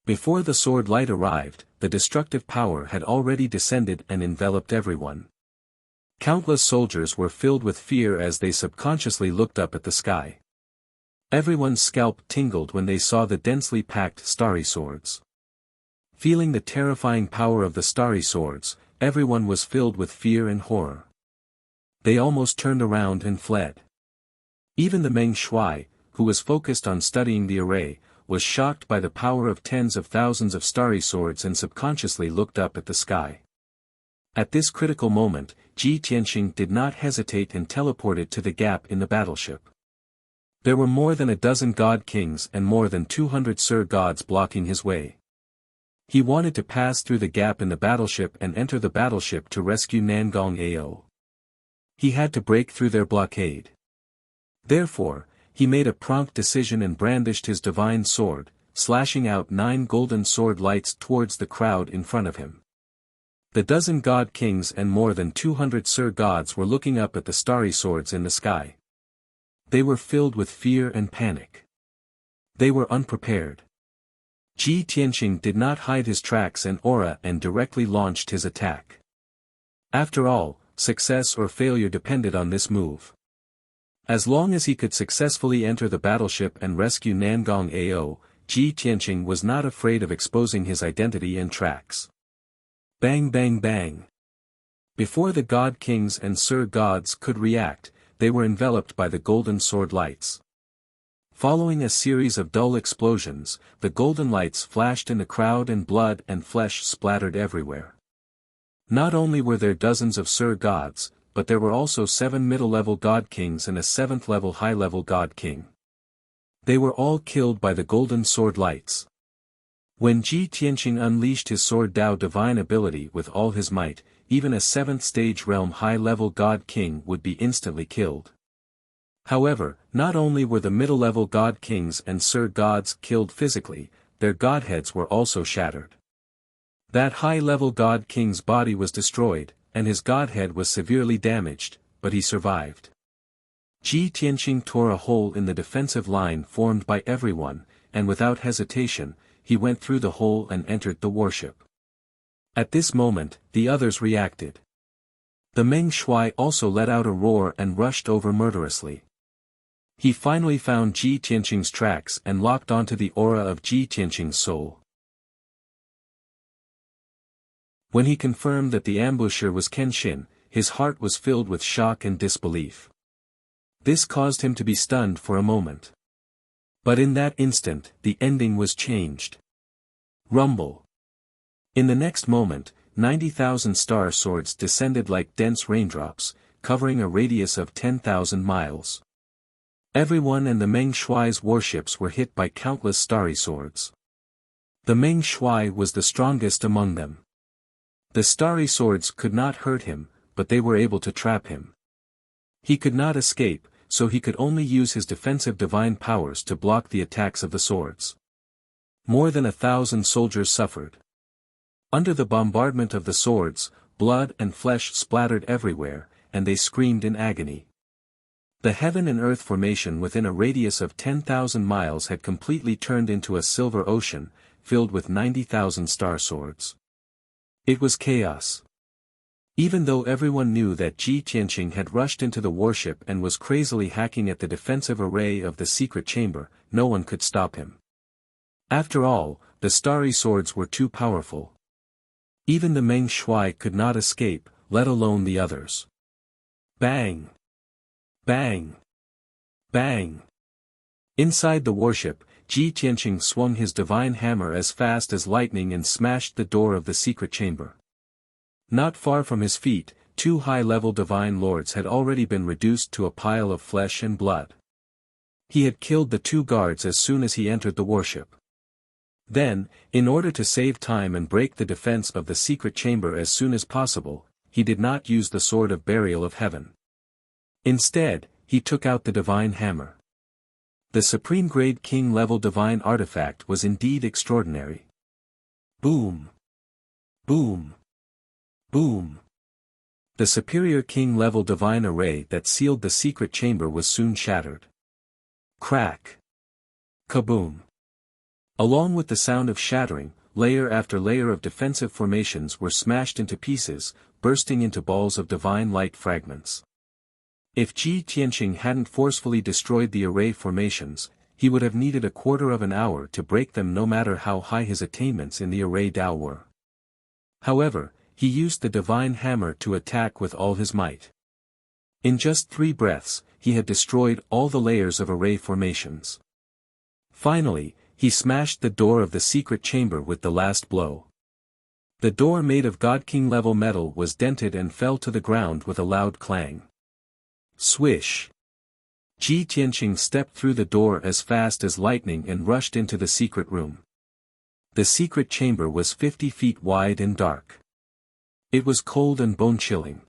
Before the sword light arrived, the destructive power had already descended and enveloped everyone. Countless soldiers were filled with fear as they subconsciously looked up at the sky. Everyone's scalp tingled when they saw the densely packed starry swords. Feeling the terrifying power of the starry swords, everyone was filled with fear and horror. They almost turned around and fled. Even the Meng Shuai, who was focused on studying the array, was shocked by the power of tens of thousands of starry swords and subconsciously looked up at the sky. At this critical moment, Ji Tianqing did not hesitate and teleported to the gap in the battleship. There were more than a dozen god kings and more than 200 Sir gods blocking his way. He wanted to pass through the gap in the battleship and enter the battleship to rescue Nangong Ao. He had to break through their blockade. Therefore, he made a prompt decision and brandished his divine sword, slashing out 9 golden sword lights towards the crowd in front of him. The dozen god kings and more than 200 Sir gods were looking up at the starry swords in the sky. They were filled with fear and panic. They were unprepared. Ji Tianqing did not hide his tracks and aura and directly launched his attack. After all, success or failure depended on this move. As long as he could successfully enter the battleship and rescue Nangong Ao, Ji Tianqing was not afraid of exposing his identity and tracks. Bang bang bang. Before the god kings and Sir gods could react, they were enveloped by the golden sword lights. Following a series of dull explosions, the golden lights flashed in the crowd and blood and flesh splattered everywhere. Not only were there dozens of Sir gods, but there were also 7 middle-level god kings and a 7th-level high-level god king. They were all killed by the golden sword lights. When Ji Tianqing unleashed his sword Dao divine ability with all his might, even a 7th-stage realm high-level god king would be instantly killed. However, not only were the middle-level god kings and Sir gods killed physically, their godheads were also shattered. That high-level god king's body was destroyed, and his godhead was severely damaged, but he survived. Ji Tianqing tore a hole in the defensive line formed by everyone, and without hesitation, he went through the hole and entered the warship. At this moment, the others reacted. The Meng Shuai also let out a roar and rushed over murderously. He finally found Ji Tianqing's tracks and locked onto the aura of Ji Tianqing's soul. When he confirmed that the ambusher was Kenshin, his heart was filled with shock and disbelief. This caused him to be stunned for a moment. But in that instant, the ending was changed. Rumble. In the next moment, 90,000 star swords descended like dense raindrops, covering a radius of 10,000 miles. Everyone and the Meng Shuai's warships were hit by countless starry swords. The Meng Shuai was the strongest among them. The starry swords could not hurt him, but they were able to trap him. He could not escape, so he could only use his defensive divine powers to block the attacks of the swords. More than 1,000 soldiers suffered. Under the bombardment of the swords, blood and flesh splattered everywhere, and they screamed in agony. The heaven and earth formation within a radius of 10,000 miles had completely turned into a silver ocean, filled with 90,000 star swords. It was chaos. Even though everyone knew that Ji Tianqing had rushed into the warship and was crazily hacking at the defensive array of the secret chamber, no one could stop him. After all, the starry swords were too powerful. Even the Meng Shuai could not escape, let alone the others. Bang! Bang! Bang! Inside the warship, Ji Tianqing swung his divine hammer as fast as lightning and smashed the door of the secret chamber. Not far from his feet, 2 high-level divine lords had already been reduced to a pile of flesh and blood. He had killed the 2 guards as soon as he entered the warship. Then, in order to save time and break the defense of the secret chamber as soon as possible, he did not use the sword of burial of heaven. Instead, he took out the divine hammer. The supreme-grade king-level divine artifact was indeed extraordinary. Boom! Boom! Boom! The superior king-level divine array that sealed the secret chamber was soon shattered. Crack! Kaboom! Along with the sound of shattering, layer after layer of defensive formations were smashed into pieces, bursting into balls of divine light fragments. If Ji Tianqing hadn't forcefully destroyed the array formations, he would have needed a quarter of an hour to break them, no matter how high his attainments in the array Dao were. However, he used the divine hammer to attack with all his might. In just 3 breaths, he had destroyed all the layers of array formations. Finally, he smashed the door of the secret chamber with the last blow. The door, made of God King level metal, was dented and fell to the ground with a loud clang. Swish! Ji Tianqing stepped through the door as fast as lightning and rushed into the secret room. The secret chamber was 50 feet wide and dark. It was cold and bone-chilling.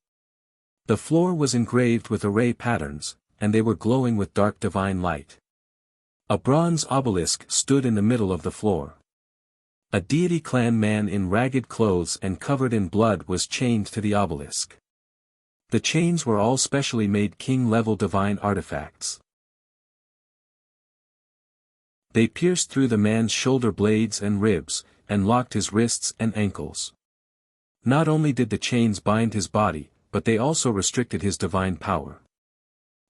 The floor was engraved with array patterns, and they were glowing with dark divine light. A bronze obelisk stood in the middle of the floor. A deity clan man in ragged clothes and covered in blood was chained to the obelisk. The chains were all specially made king-level divine artifacts. They pierced through the man's shoulder blades and ribs, and locked his wrists and ankles. Not only did the chains bind his body, but they also restricted his divine power.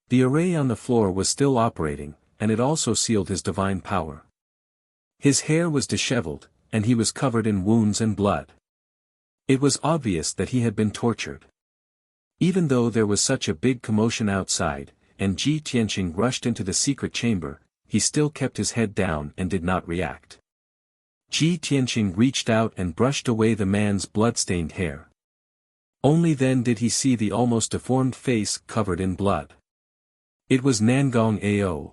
The array on the floor was still operating, and it also sealed his divine power. His hair was disheveled, and he was covered in wounds and blood. It was obvious that he had been tortured. Even though there was such a big commotion outside, and Ji Tianqing rushed into the secret chamber, he still kept his head down and did not react. Ji Tianqing reached out and brushed away the man's blood-stained hair. Only then did he see the almost deformed face covered in blood. It was Nangong Ao.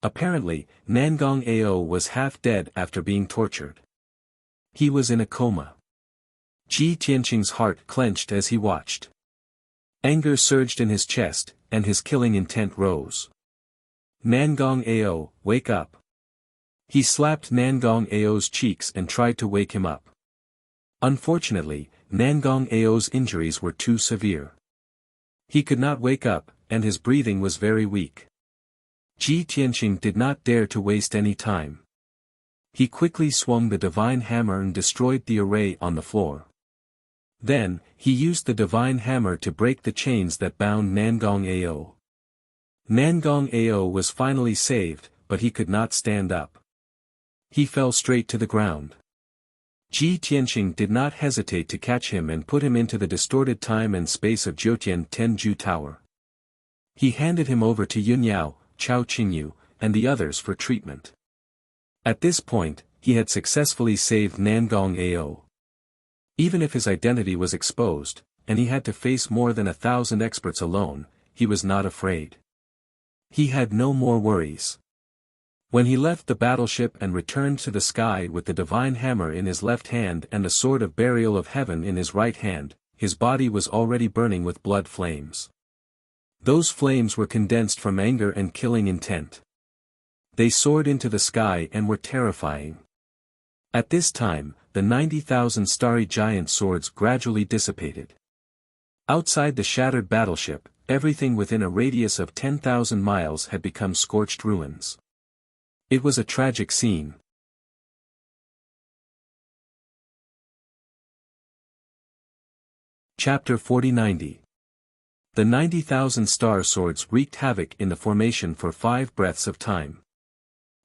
Apparently, Nangong Ao was half dead after being tortured. He was in a coma. Ji Tianqing's heart clenched as he watched. Anger surged in his chest, and his killing intent rose. Nangong Ao, wake up! He slapped Nangong Ao's cheeks and tried to wake him up. Unfortunately, Nangong Ao's injuries were too severe. He could not wake up, and his breathing was very weak. Ji Tianqing did not dare to waste any time. He quickly swung the divine hammer and destroyed the array on the floor. Then, he used the divine hammer to break the chains that bound Nangong Ao. Nangong Ao was finally saved, but he could not stand up. He fell straight to the ground. Ji Tianqing did not hesitate to catch him and put him into the distorted time and space of Jiutian Tenju Tower. He handed him over to Yunyao, Chao Qingyu, and the others for treatment. At this point, he had successfully saved Nangong Ao. Even if his identity was exposed, and he had to face more than 1,000 experts alone, he was not afraid. He had no more worries. When he left the battleship and returned to the sky with the divine hammer in his left hand and the sword of burial of heaven in his right hand, his body was already burning with blood flames. Those flames were condensed from anger and killing intent. They soared into the sky and were terrifying. At this time, the 90,000 starry giant swords gradually dissipated. Outside the shattered battleship, everything within a radius of 10,000 miles had become scorched ruins. It was a tragic scene. Chapter 4090. The 90,000 star swords wreaked havoc in the formation for 5 breaths of time.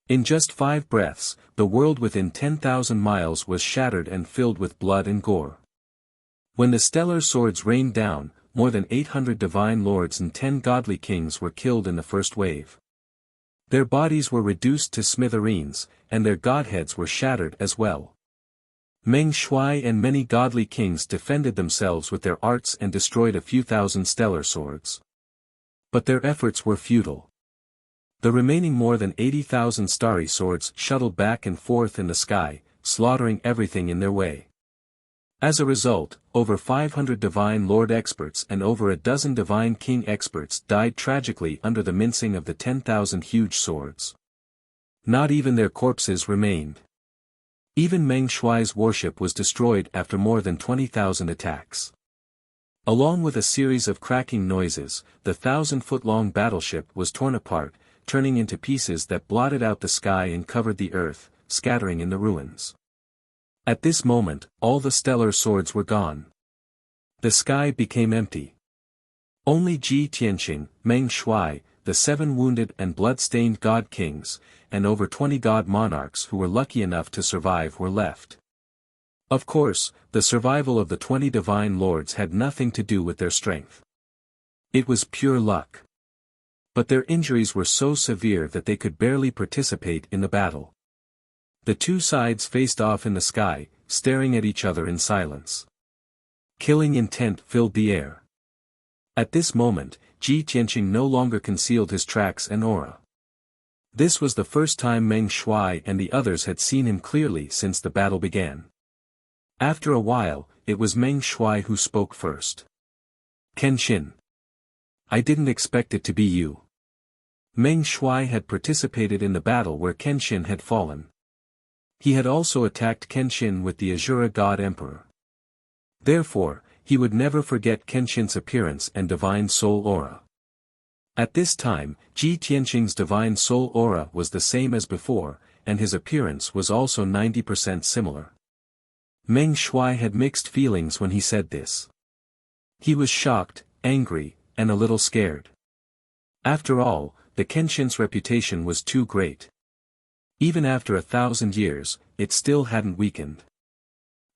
In just 5 breaths, the world within 10,000 miles was shattered and filled with blood and gore. When the stellar swords rained down, more than 800 divine lords and 10 godly kings were killed in the first wave. Their bodies were reduced to smithereens, and their godheads were shattered as well. Meng Shuai and many godly kings defended themselves with their arts and destroyed a few thousand stellar swords. But their efforts were futile. The remaining more than 80,000 starry swords shuttled back and forth in the sky, slaughtering everything in their way. As a result, over 500 divine lord experts and over a dozen divine king experts died tragically under the mincing of the 10,000 huge swords. Not even their corpses remained. Even Meng Shuai's warship was destroyed after more than 20,000 attacks. Along with a series of cracking noises, the 1,000-foot-long battleship was torn apart, turning into pieces that blotted out the sky and covered the earth, scattering in the ruins. At this moment, all the stellar swords were gone. The sky became empty. Only Ji Tianqing, Meng Shuai, the 7 wounded and blood-stained god kings, and over 20 god monarchs who were lucky enough to survive were left. Of course, the survival of the 20 divine lords had nothing to do with their strength. It was pure luck. But their injuries were so severe that they could barely participate in the battle. The two sides faced off in the sky, staring at each other in silence. Killing intent filled the air. At this moment, Ji Tianqing no longer concealed his tracks and aura. This was the first time Meng Shuai and the others had seen him clearly since the battle began. After a while, it was Meng Shuai who spoke first. Kenshin. I didn't expect it to be you. Meng Shuai had participated in the battle where Kenshin had fallen. He had also attacked Kenshin with the Azura God Emperor. Therefore, he would never forget Kenshin's appearance and divine soul aura. At this time, Ji Tianqing's divine soul aura was the same as before, and his appearance was also 90% similar. Meng Shuai had mixed feelings when he said this. He was shocked, angry, and a little scared. After all, the Kenshin's reputation was too great. Even after 1,000 years, it still hadn't weakened.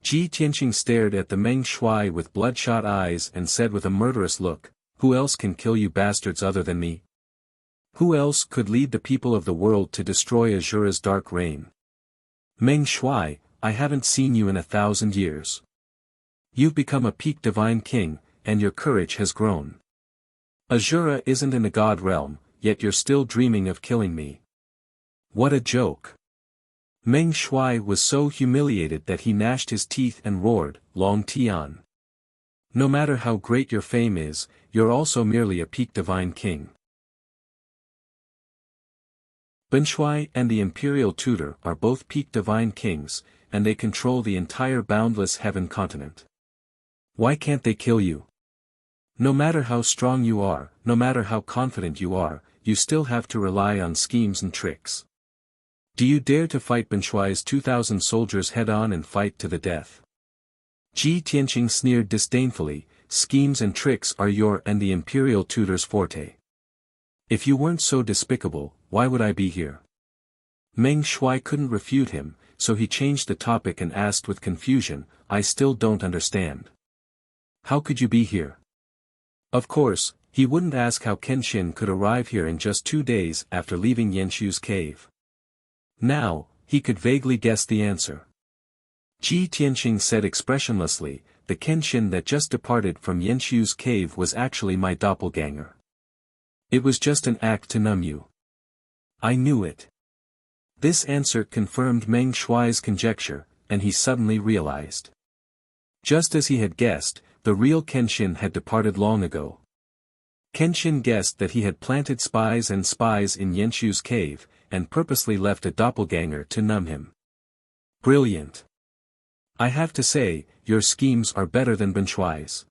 Ji Tianqing stared at the Meng Shuai with bloodshot eyes and said with a murderous look, "Who else can kill you bastards other than me? Who else could lead the people of the world to destroy Azura's dark reign? Meng Shuai, I haven't seen you in 1,000 years. You've become a peak divine king, and your courage has grown. Azura isn't in the god realm, yet you're still dreaming of killing me. What a joke." Meng Shuai was so humiliated that he gnashed his teeth and roared, "Long Tian. No matter how great your fame is, you're also merely a peak divine king." Ben Shuai and the imperial tutor are both peak divine kings, and they control the entire boundless heaven continent. Why can't they kill you? No matter how strong you are, no matter how confident you are, you still have to rely on schemes and tricks. Do you dare to fight Ben Shuai's 2,000 soldiers head-on and fight to the death? Ji Tianqing sneered disdainfully, "Schemes and tricks are your and the imperial tutor's forte. If you weren't so despicable, why would I be here?" Meng Shuai couldn't refute him, so he changed the topic and asked with confusion, "I still don't understand. How could you be here?" Of course, he wouldn't ask how Kenshin could arrive here in just 2 days after leaving Yanshu's cave. Now, he could vaguely guess the answer. Ji Tianqing said expressionlessly, "The Kenshin that just departed from Yanshu's cave was actually my doppelganger. It was just an act to numb you. I knew it." This answer confirmed Meng Shuai's conjecture, and he suddenly realized. Just as he had guessed, the real Kenshin had departed long ago. Kenshin guessed that he had planted spies in Yanshu's cave, and purposely left a doppelganger to numb him. Brilliant. I have to say, your schemes are better than Ben Shuai's.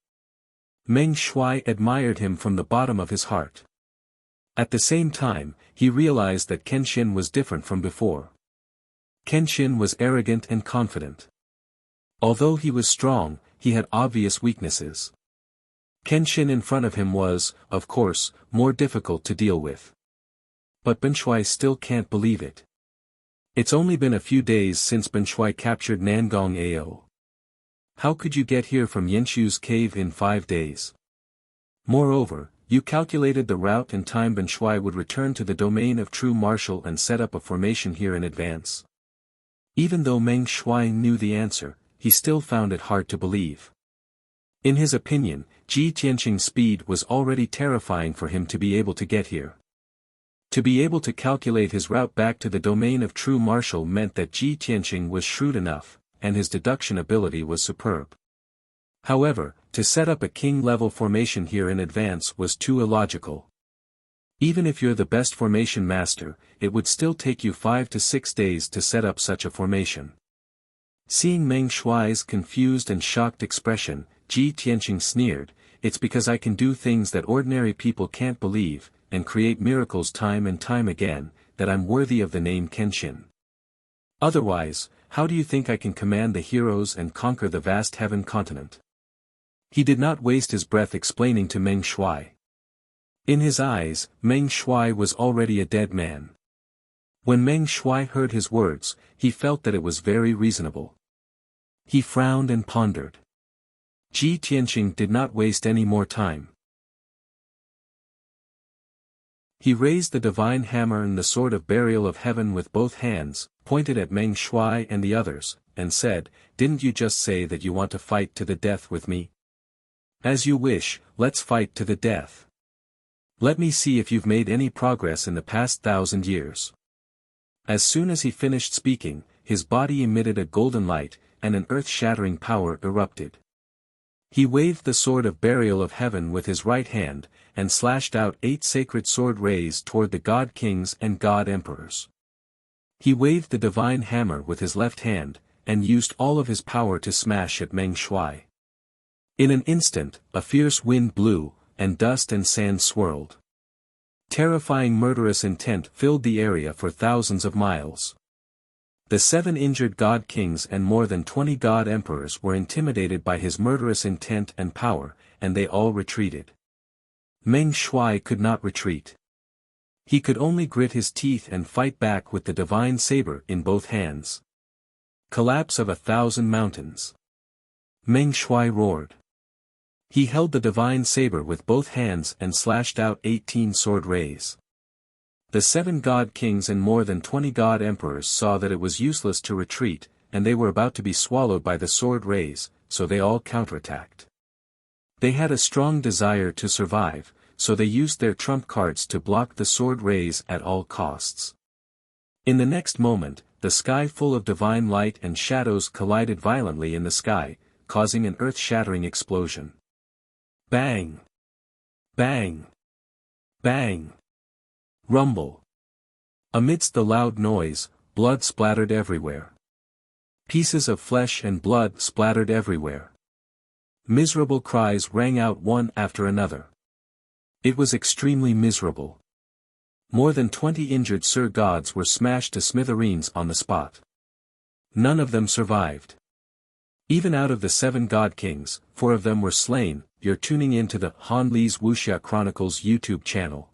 Meng Shuai admired him from the bottom of his heart. At the same time, he realized that Kenshin was different from before. Kenshin was arrogant and confident. Although he was strong, he had obvious weaknesses. Kenshin in front of him was, of course, more difficult to deal with. But Ben Shuai still can't believe it. It's only been a few days since Ben Shuai captured Nangong Ao. How could you get here from Yanshu's cave in 5 days? Moreover, you calculated the route and time Ben Shuai would return to the domain of true martial and set up a formation here in advance. Even though Meng Shuai knew the answer, he still found it hard to believe. In his opinion, Ji Tianqing's speed was already terrifying for him to be able to get here. To be able to calculate his route back to the domain of true martial meant that Ji Tianqing was shrewd enough, and his deduction ability was superb. However, to set up a king-level formation here in advance was too illogical. Even if you're the best formation master, it would still take you 5 to 6 days to set up such a formation. Seeing Meng Shuai's confused and shocked expression, Ji Tianqing sneered, "It's because I can do things that ordinary people can't believe, and create miracles time and time again, that I'm worthy of the name Kenshin. Otherwise, how do you think I can command the heroes and conquer the vast heaven continent? He did not waste his breath explaining to Meng Shuai. In his eyes, Meng Shuai was already a dead man. When Meng Shuai heard his words, he felt that it was very reasonable. He frowned and pondered. Ji Tianqing did not waste any more time. He raised the divine hammer and the sword of burial of heaven with both hands, pointed at Meng Shuai and the others, and said, "Didn't you just say that you want to fight to the death with me? As you wish, let's fight to the death. Let me see if you've made any progress in the past 1,000 years." As soon as he finished speaking, his body emitted a golden light, and an earth-shattering power erupted. He waved the sword of burial of heaven with his right hand, and slashed out 8 sacred sword rays toward the god kings and god emperors. He waved the divine hammer with his left hand, and used all of his power to smash at Meng Shuai. In an instant, a fierce wind blew, and dust and sand swirled. Terrifying murderous intent filled the area for thousands of miles. The 7 injured god kings and more than 20 god emperors were intimidated by his murderous intent and power, and they all retreated. Meng Shuai could not retreat. He could only grit his teeth and fight back with the divine saber in both hands. Collapse of 1,000 mountains. Meng Shuai roared. He held the divine saber with both hands and slashed out 18 sword rays. The 7 god kings and more than 20 god emperors saw that it was useless to retreat, and they were about to be swallowed by the sword rays, so they all counterattacked. They had a strong desire to survive, so they used their trump cards to block the sword rays at all costs. In the next moment, the sky full of divine light and shadows collided violently in the sky, causing an earth-shattering explosion. Bang! Bang! Bang! Rumble. Amidst the loud noise, blood splattered everywhere. Pieces of flesh and blood splattered everywhere. Miserable cries rang out one after another. It was extremely miserable. More than 20 injured Sir Gods were smashed to smithereens on the spot. None of them survived. Even out of the 7 God Kings, 4 of them were slain. You're tuning in to the Han Li's Wuxia Chronicles YouTube channel.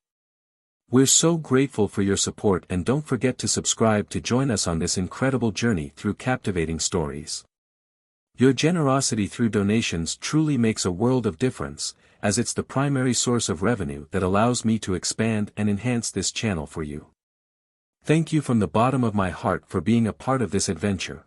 We're so grateful for your support, and don't forget to subscribe to join us on this incredible journey through captivating stories. Your generosity through donations truly makes a world of difference, as it's the primary source of revenue that allows me to expand and enhance this channel for you. Thank you from the bottom of my heart for being a part of this adventure.